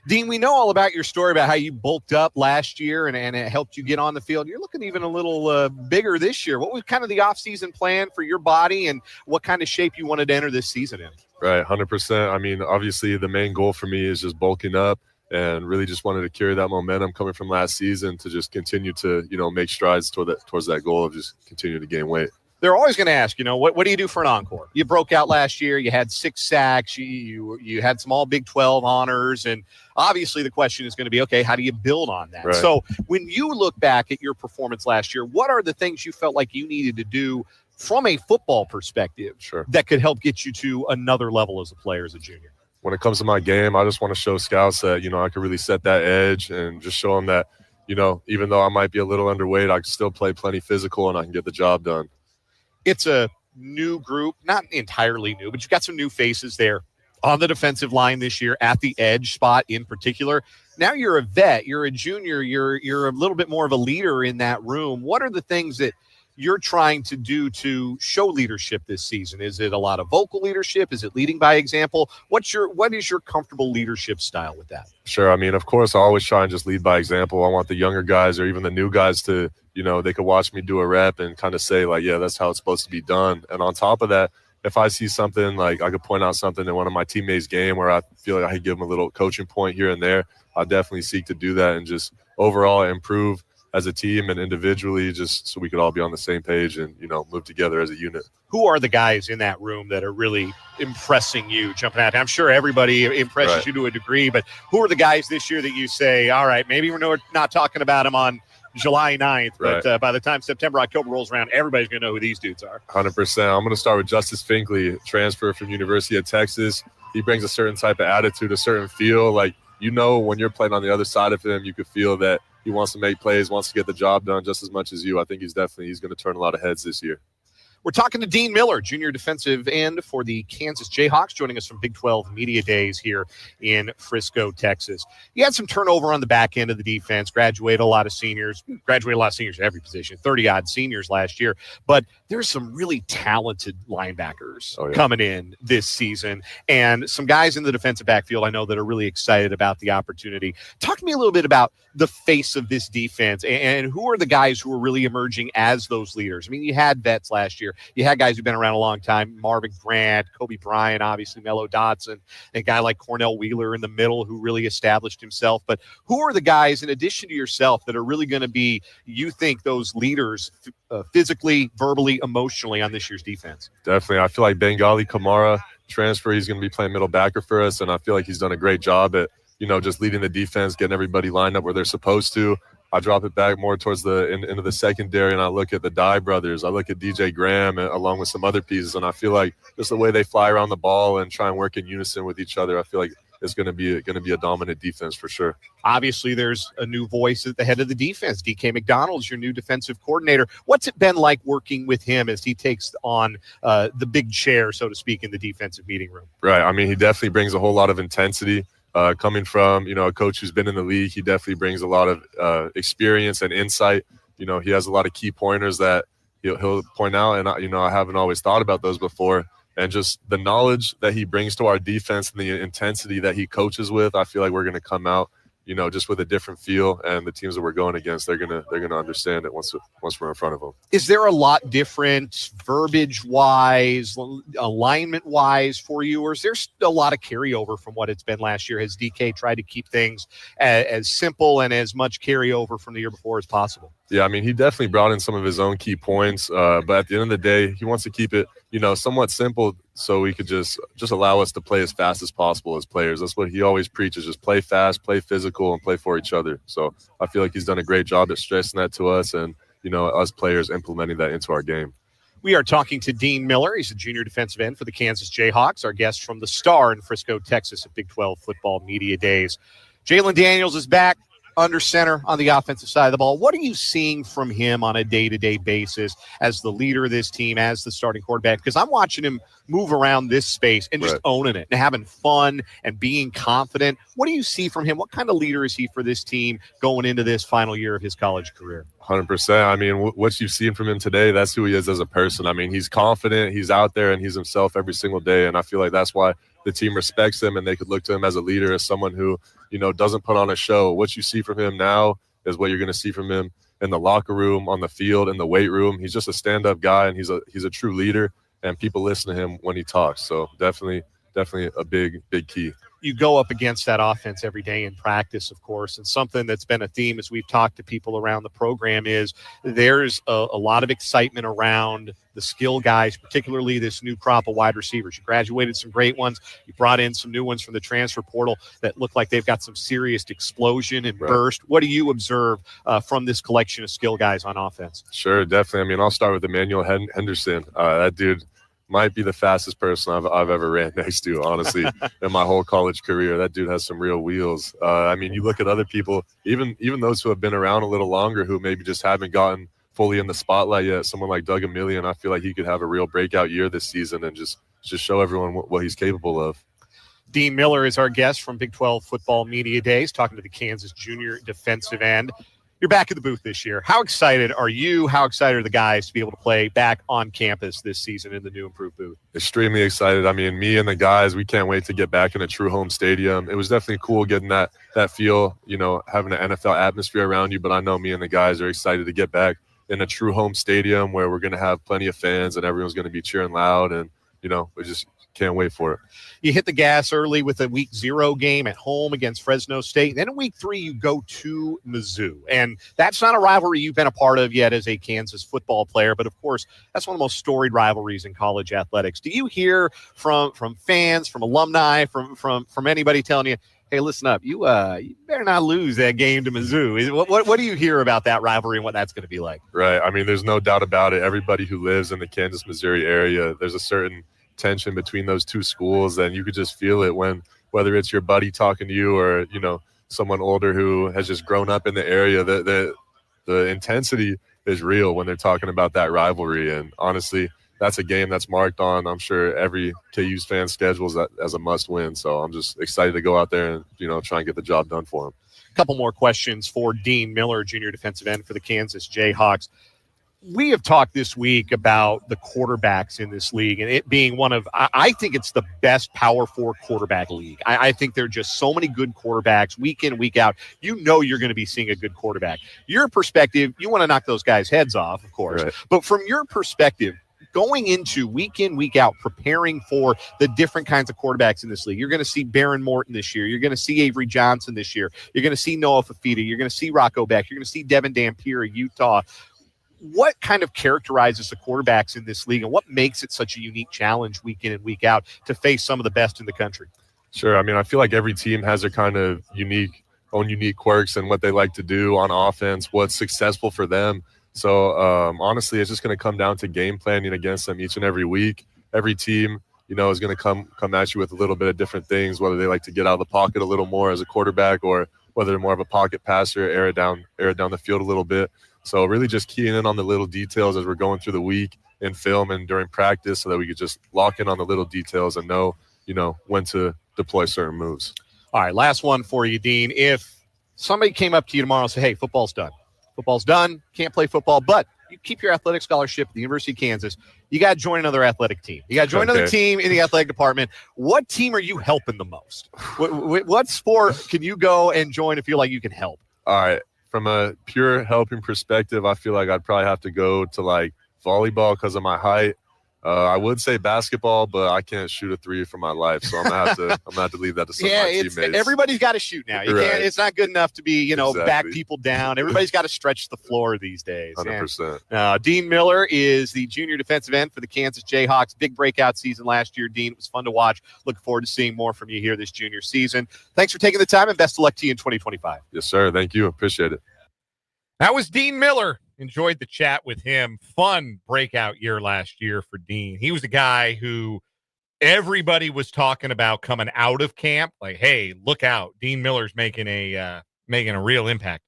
Dean, we know all about your story about how you bulked up last year and it helped you get on the field. You're looking even a little bigger this year. What was kind of the offseason plan for your body and what kind of shape you wanted to enter this season in? Right, 100%. I mean, obviously the main goal for me is just bulking up and really just wanted to carry that momentum coming from last season to just continue to, make strides towards that goal of just continue to gain weight. They're always going to ask, what do you do for an encore? You broke out last year. You had 6 sacks. You had some all Big 12 honors. And obviously the question is going to be, okay, how do you build on that? Right. So when you look back at your performance last year, what are the things you felt like you needed to do from a football perspective that could help get you to another level as a player, as a junior? When it comes to my game, I just want to show scouts that, I could really set that edge and just show them that, even though I might be a little underweight, I can still play plenty physical and I can get the job done. It's a new group, not entirely new, but you've got some new faces there on the defensive line this year at the edge spot in particular. Now you're a vet, you're a junior, you're a little bit more of a leader in that room. What are the things that you're trying to do to show leadership this season? Is it a lot of vocal leadership? Is it leading by example? What is your comfortable leadership style with that? Sure. I mean, of course, I always try and just lead by example. I want the younger guys or even the new guys to, they could watch me do a rep and kind of say like, yeah, that's how it's supposed to be done. And on top of that, if I see something, like I could point out something in one of my teammates' game where I feel like I could give them a little coaching point here and there, I definitely seek to do that and just overall improve as a team and individually, just so we could all be on the same page and, move together as a unit. Who are the guys in that room that are really impressing you, jumping out? I'm sure everybody impresses you to a degree, but who are the guys this year that you say, all right, maybe we're not talking about them on July 9th, but by the time September, October rolls around, everybody's going to know who these dudes are. 100%. I'm going to start with Justice Finkley, transfer from University of Texas. He brings a certain type of attitude, a certain feel. Like, when you're playing on the other side of him, you could feel that he wants to make plays, wants to get the job done just as much as you. I think he's going to turn a lot of heads this year. We're talking to Dean Miller, junior defensive end for the Kansas Jayhawks, joining us from Big 12 Media Days here in Frisco, Texas. You had some turnover on the back end of the defense, graduated a lot of seniors at every position, 30-odd seniors last year. But there's some really talented linebackers coming in this season and some guys in the defensive backfield I know that are really excited about the opportunity. Talk to me a little bit about the face of this defense and who are the guys who are really emerging as those leaders. I mean, you had vets last year. You had guys who've been around a long time, Marvin Grant, Kobe Bryant, obviously Mello Dotson, a guy like Cornell Wheeler in the middle who really established himself. But who are the guys, in addition to yourself, that are really going to be, you think, those leaders physically, verbally, emotionally on this year's defense? Definitely. I feel like Bengali Kamara, transfer, he's going to be playing middle backer for us, and I feel like he's done a great job at, just leading the defense, getting everybody lined up where they're supposed to. I drop it back more towards the into the secondary, and I look at the Dye brothers. I look at DJ Graham along with some other pieces, and I feel like just the way they fly around the ball and try and work in unison with each other, I feel like it's going to be a dominant defense for sure. Obviously, there's a new voice at the head of the defense. DK McDonald's your new defensive coordinator. What's it been like working with him as he takes on the big chair, so to speak, in the defensive meeting room? Right. I mean, he definitely brings a whole lot of intensity. Coming from, a coach who's been in the league, he definitely brings a lot of experience and insight. He has a lot of key pointers that he'll point out, and I haven't always thought about those before. And just the knowledge that he brings to our defense and the intensity that he coaches with, I feel like we're going to come out, just with a different feel. And the teams that we're going against, they're gonna understand it once we're in front of them. Is there a lot different verbiage-wise, alignment-wise for you, or is there still a lot of carryover from what it's been last year? Has DK tried to keep things as simple and as much carryover from the year before as possible? Yeah, I mean, he definitely brought in some of his own key points, but at the end of the day, he wants to keep it, somewhat simple so we could just allow us to play as fast as possible as players. That's what he always preaches, just play fast, play physical, and play for each other. So I feel like he's done a great job at stressing that to us and, us players implementing that into our game. We are talking to Dean Miller. He's a junior defensive end for the Kansas Jayhawks, our guest from the Star in Frisco, Texas at Big 12 Football Media Days. Jalen Daniels is back under center on the offensive side of the ball. What are you seeing from him on a day-to-day basis as the leader of this team, as the starting quarterback? Because I'm watching him move around this space and just owning it and having fun and being confident. What do you see from him? What kind of leader is he for this team going into this final year of his college career? 100%. I mean, what you've seen from him today, that's who he is as a person. I mean, he's confident, he's out there, and he's himself every single day. And I feel like that's why the team respects him, and they could look to him as a leader, as someone who, doesn't put on a show. What you see from him now is what you're going to see from him in the locker room, on the field, in the weight room. He's just a stand-up guy, and he's a true leader, and people listen to him when he talks. So definitely a big key. You go up against that offense every day in practice, of course, and something that's been a theme as we've talked to people around the program is there's a lot of excitement around the skill guys, particularly this new crop of wide receivers. You graduated some great ones. You brought in some new ones from the transfer portal that look like they've got some serious explosion and burst. What do you observe from this collection of skill guys on offense? Sure, definitely. I mean, I'll start with Emmanuel Henderson. That dude might be the fastest person I've ever ran next to, honestly, in my whole college career. That dude has some real wheels. I mean, you look at other people, even those who have been around a little longer, who maybe just haven't gotten fully in the spotlight yet. Someone like Doug Emillion, I feel like he could have a real breakout year this season and just show everyone what he's capable of. Dean Miller is our guest from Big 12 Football Media Days, talking to the Kansas junior defensive end. You're back at the booth this year. How excited are you? How excited are the guys to be able to play back on campus this season in the new improved booth? Extremely excited. I mean, me and the guys, we can't wait to get back in a true home stadium. It was definitely cool getting that feel, having an NFL atmosphere around you. But I know me and the guys are excited to get back in a true home stadium where we're going to have plenty of fans and everyone's going to be cheering loud. And, we just can't wait for it. You hit the gas early with a week 0 game at home against Fresno State. Then in week 3, you go to Mizzou. And that's not a rivalry you've been a part of yet as a Kansas football player. But, of course, that's one of the most storied rivalries in college athletics. Do you hear from fans, from alumni, from anybody telling you, hey, listen up, you better not lose that game to Mizzou? What do you hear about that rivalry and what that's going to be like? Right. I mean, there's no doubt about it. Everybody who lives in the Kansas, Missouri area, there's a certain tension between those two schools, and you could just feel it whether it's your buddy talking to you or someone older who has just grown up in the area. The intensity is real when they're talking about that rivalry, and honestly, that's a game that's marked on, I'm sure, every KU's fan schedules as a must win. So I'm just excited to go out there and try and get the job done for them. A couple more questions for Dean Miller, junior defensive end for the Kansas Jayhawks. We have talked this week about the quarterbacks in this league, and it being one of, I think it's the best Power 4 quarterback league. I think there are just so many good quarterbacks week in, week out. You're going to be seeing a good quarterback. Your perspective, you want to knock those guys' heads off, of course. Right. But from your perspective, going into week in, week out, preparing for the different kinds of quarterbacks in this league, you're going to see Baron Morton this year. You're going to see Avery Johnson this year. You're going to see Noah Fafita. You're going to see Rocco Beck. You're going to see Devin Dampier, Utah. What kind of characterizes the quarterbacks in this league, and what makes it such a unique challenge week in and week out to face some of the best in the country? Sure. I mean, I feel like every team has their kind of unique quirks and what they like to do on offense, what's successful for them. So honestly, it's just going to come down to game planning against them each and every week. Every team, is going to come at you with a little bit of different things, whether they like to get out of the pocket a little more as a quarterback or whether they're more of a pocket passer, air it down the field a little bit. So really just keying in on the little details as we're going through the week in film and during practice so that we could just lock in on the little details and know, when to deploy certain moves. All right, last one for you, Dean. If somebody came up to you tomorrow and said, hey, football's done, can't play football, but you keep your athletic scholarship at the University of Kansas, you got to join another athletic team. You got to join another team in the athletic department. What team are you helping the most? What sport can you go and join and feel like you can help? All right. From a pure helping perspective, I feel like I'd probably have to go to like volleyball because of my height. I would say basketball, but I can't shoot a three for my life, so I'm gonna have to leave that to some of my teammates. Everybody's got to shoot now. You can't. It's not good enough to be, back people down. Everybody's got to stretch the floor these days. 100%. Dean Miller is the junior defensive end for the Kansas Jayhawks. Big breakout season last year, Dean. It was fun to watch. Looking forward to seeing more from you here this junior season. Thanks for taking the time, and best of luck to you in 2025. Yes, sir. Thank you. Appreciate it. That was Dean Miller. Enjoyed the chat with him. Fun breakout year last year for Dean. He was a guy who everybody was talking about coming out of camp. Like, hey, look out. Dean Miller's making a making a real impact.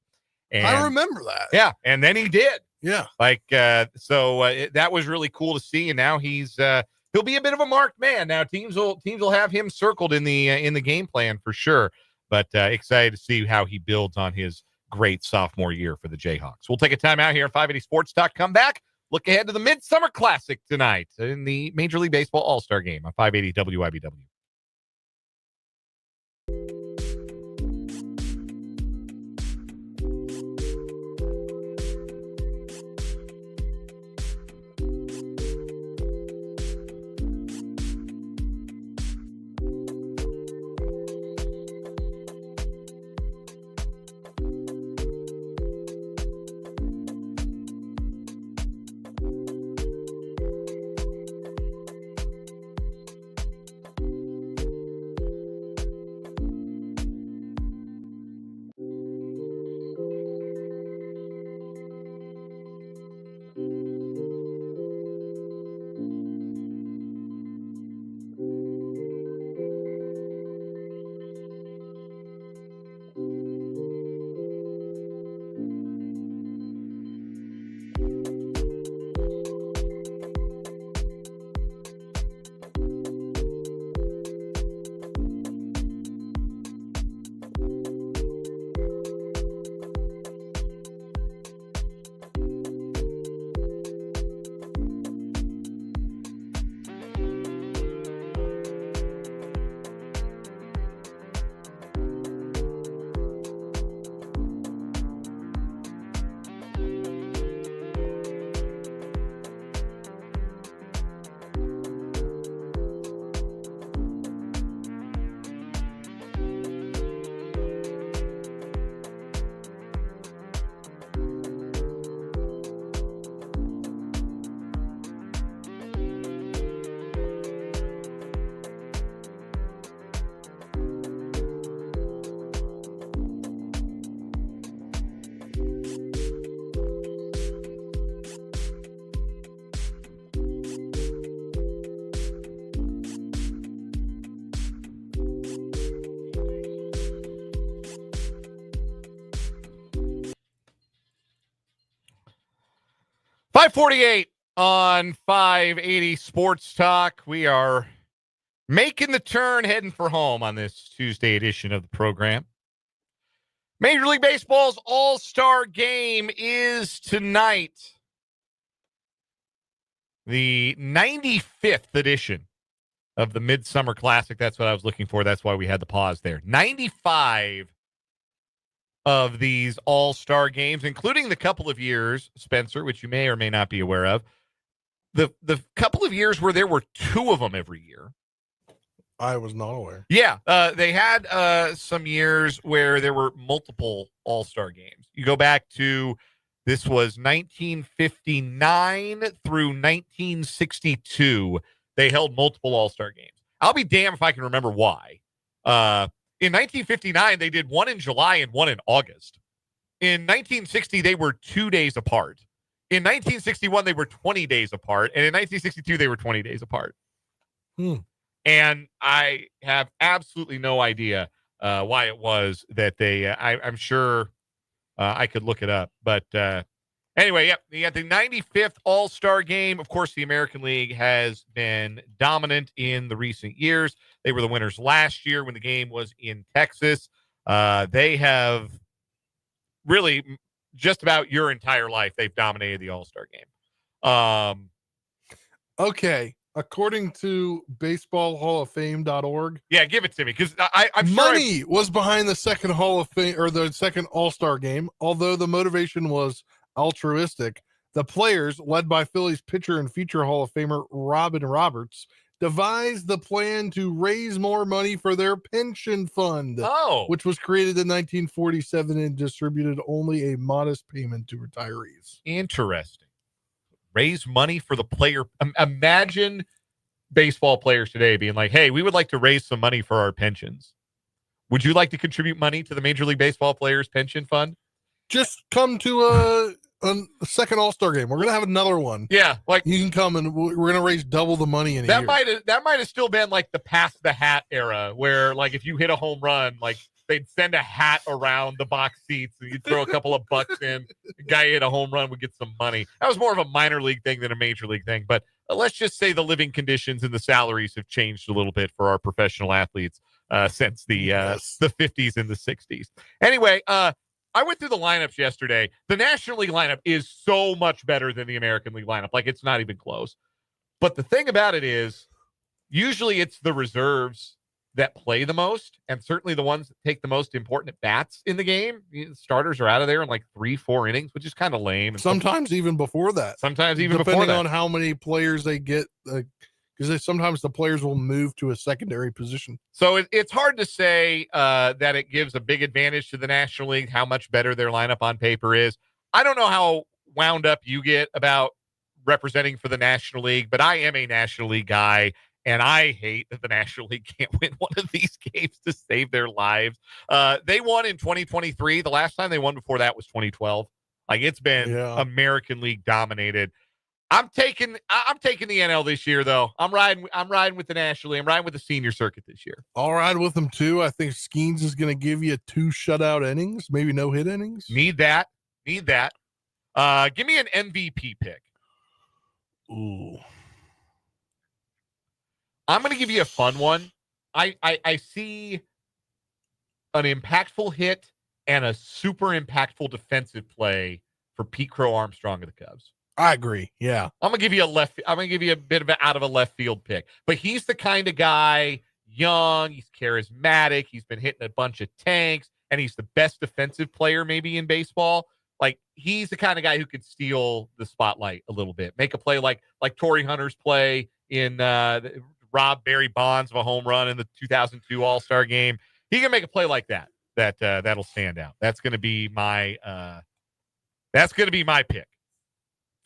And, I remember that. Yeah, and then he did. Yeah. That was really cool to see, and now he'll be a bit of a marked man. Now teams will have him circled in the game plan for sure. But excited to see how he builds on his great sophomore year for the Jayhawks. We'll take a time out here at 580 Sports Talk. Come back. Look ahead to the Midsummer Classic tonight in the Major League Baseball All-Star Game on 580 WIBW. .548 on 580 Sports Talk. We are making the turn, heading for home on this Tuesday edition of the program. Major League Baseball's All-Star Game is tonight. The 95th edition of the Midsummer Classic. That's what I was looking for. That's why we had the pause there. 95 of these all-star games, including the couple of years, Spencer, which you may or may not be aware of, the couple of years where there were two of them every year. I was not aware. Yeah, they had some years where there were multiple all-star games. You go back to, this was 1959 through 1962. They held multiple all-star games. I'll be damned if I can remember why. In 1959, they did one in July and one in August. In 1960, they were 2 days apart. In 1961, they were 20 days apart. And in 1962, they were 20 days apart. And I have absolutely no idea why it was that they, I'm sure I could look it up. But anyway, yeah, you got the 95th All-Star Game. Of course, the American League has been dominant in the recent years. They were the winners last year when the game was in Texas. They have really just about your entire life, they've dominated the All-Star Game. Okay. According to baseballhallofFame.org. Yeah, give it to me, because I'm sure money was behind the second Hall of Fame, or the second All-Star Game. Although the motivation was altruistic, the players, led by Phillies pitcher and future Hall of Famer Robin Roberts, devised the plan to raise more money for their pension fund, which was created in 1947 and distributed only a modest payment to retirees. Interesting. Raise money for the player. Imagine baseball players today being like, hey, we would like to raise some money for our pensions. Would you like to contribute money to the Major League Baseball Players Pension Fund? Just come to a second All-Star Game. We're going to have another one. Yeah. Like, you can come and we're going to raise double the money in a year. That might have still been like the pass the hat era, where like if you hit a home run, like they'd send a hat around the box seats, and you'd throw a couple of bucks in. The guy hit a home run would get some money. That was more of a minor league thing than a major league thing. But let's just say the living conditions and the salaries have changed a little bit for our professional athletes since the 50s and the 60s. Anyway, I went through the lineups yesterday. The National League lineup is so much better than the American League lineup. Like, it's not even close. But the thing about it is, usually it's the reserves that play the most, and certainly the ones that take the most important at-bats in the game. The starters are out of there in like 3-4 innings, which is kind of lame. And sometimes even before that. Sometimes even depending before that. on how many players they get, because sometimes the players will move to a secondary position. So it's hard to say that it gives a big advantage to the National League, how much better their lineup on paper is. I don't know how wound up you get about representing for the National League, but I am a National League guy, and I hate that the National League can't win one of these games to save their lives. They won in 2023. The last time they won before that was 2012. Like, it's been American League dominated. I'm taking the NL this year, though. I'm riding with the National League. I'm riding with the senior circuit this year. I'll ride with them too. I think Skeens is going to give you 2 shutout innings, maybe no hit innings. Need that. Give me an MVP pick. Ooh. I'm going to give you a fun one. I see an impactful hit and a super impactful defensive play for Pete Crow Armstrong of the Cubs. I agree. Yeah. I'm going to give you a bit of an out of a left field pick, but he's the kind of guy, young, he's charismatic, he's been hitting a bunch of tanks, and he's the best defensive player maybe in baseball. Like, he's the kind of guy who could steal the spotlight a little bit, make a play like Torrey Hunter's play in Rob Barry Bonds of a home run in the 2002 All-Star game. He can make a play like that'll stand out. That's going to be my pick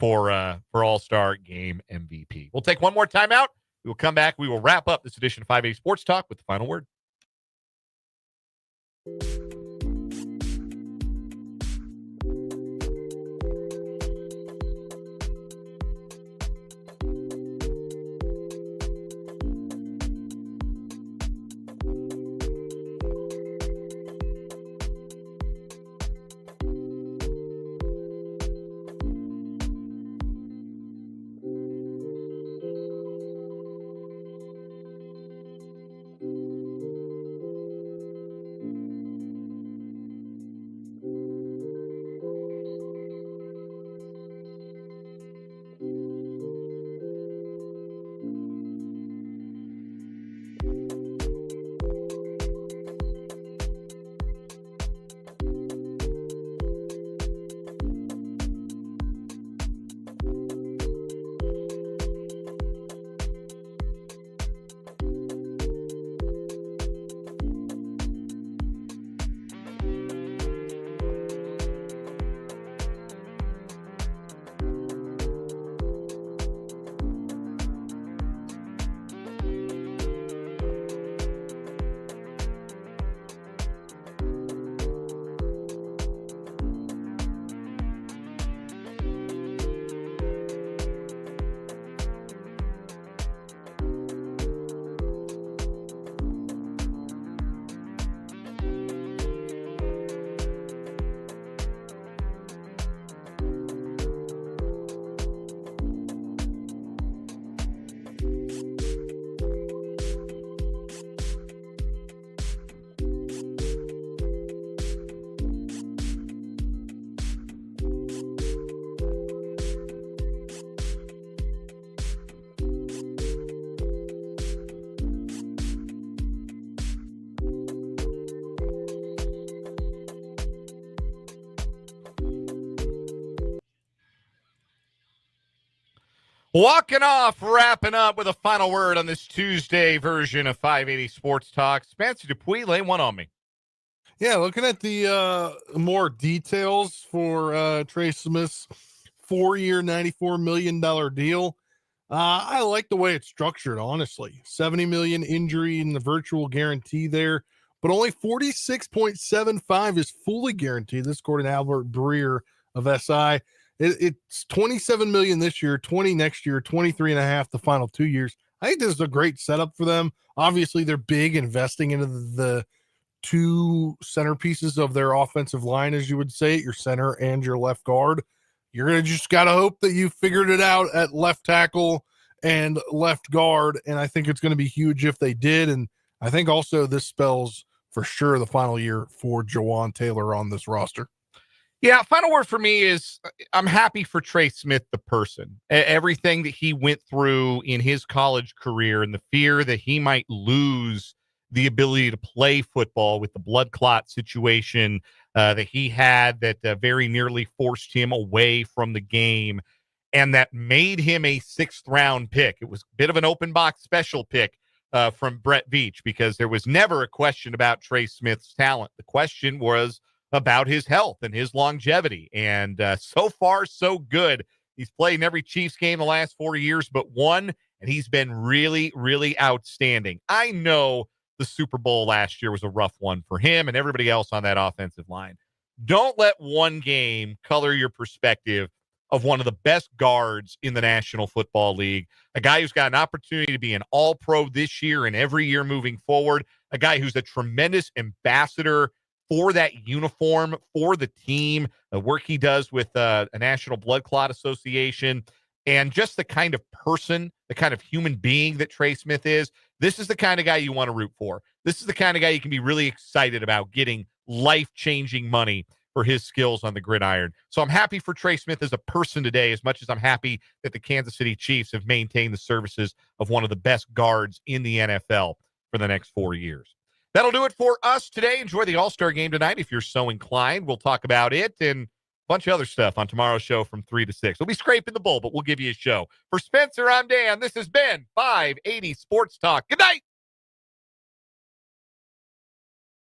for All-Star Game MVP. We'll take one more timeout. We will come back. We will wrap up this edition of 580 Sports Talk with the final word. Walking off, wrapping up with a final word on this Tuesday version of 580 Sports Talk. Spencer Dupuis, lay one on me. Yeah, looking at the more details for Trey Smith's 4-year, $94 million deal. I like the way it's structured, honestly. $70 million injury in the virtual guarantee there, but only $46.75 is fully guaranteed. This according to Albert Breer of SI. It's $27 million this year, 20 next year, 23.5 the final 2 years. I think this is a great setup for them. Obviously, they're big investing into the two centerpieces of their offensive line, as you would say, your center and your left guard. You're going to just got to hope that you figured it out at left tackle and left guard. And I think it's going to be huge if they did. And I think also this spells for sure the final year for Jawan Taylor on this roster. Yeah, final word for me is I'm happy for Trey Smith, the person. Everything that he went through in his college career and the fear that he might lose the ability to play football with the blood clot situation that he had that very nearly forced him away from the game and that made him a 6th round pick. It was a bit of an open box special pick from Brett Veach because there was never a question about Trey Smith's talent. The question was about his health and his longevity. And so far, so good. He's played in every Chiefs game the last 4 years but one, and he's been really, really outstanding. I know the Super Bowl last year was a rough one for him and everybody else on that offensive line. Don't let one game color your perspective of one of the best guards in the National Football League, a guy who's got an opportunity to be an all-pro this year and every year moving forward, a guy who's a tremendous ambassador for that uniform, for the team, the work he does with a National Blood Clot Association, and just the kind of person, the kind of human being that Trey Smith is. This is the kind of guy you want to root for. This is the kind of guy you can be really excited about getting life-changing money for his skills on the gridiron. So I'm happy for Trey Smith as a person today, as much as I'm happy that the Kansas City Chiefs have maintained the services of one of the best guards in the NFL for the next 4 years. That'll do it for us today. Enjoy the All-Star game tonight if you're so inclined. We'll talk about it and a bunch of other stuff on tomorrow's show from 3 to 6. We'll be scraping the bowl, but we'll give you a show. For Spencer, I'm Dan. This has been 580 Sports Talk. Good night.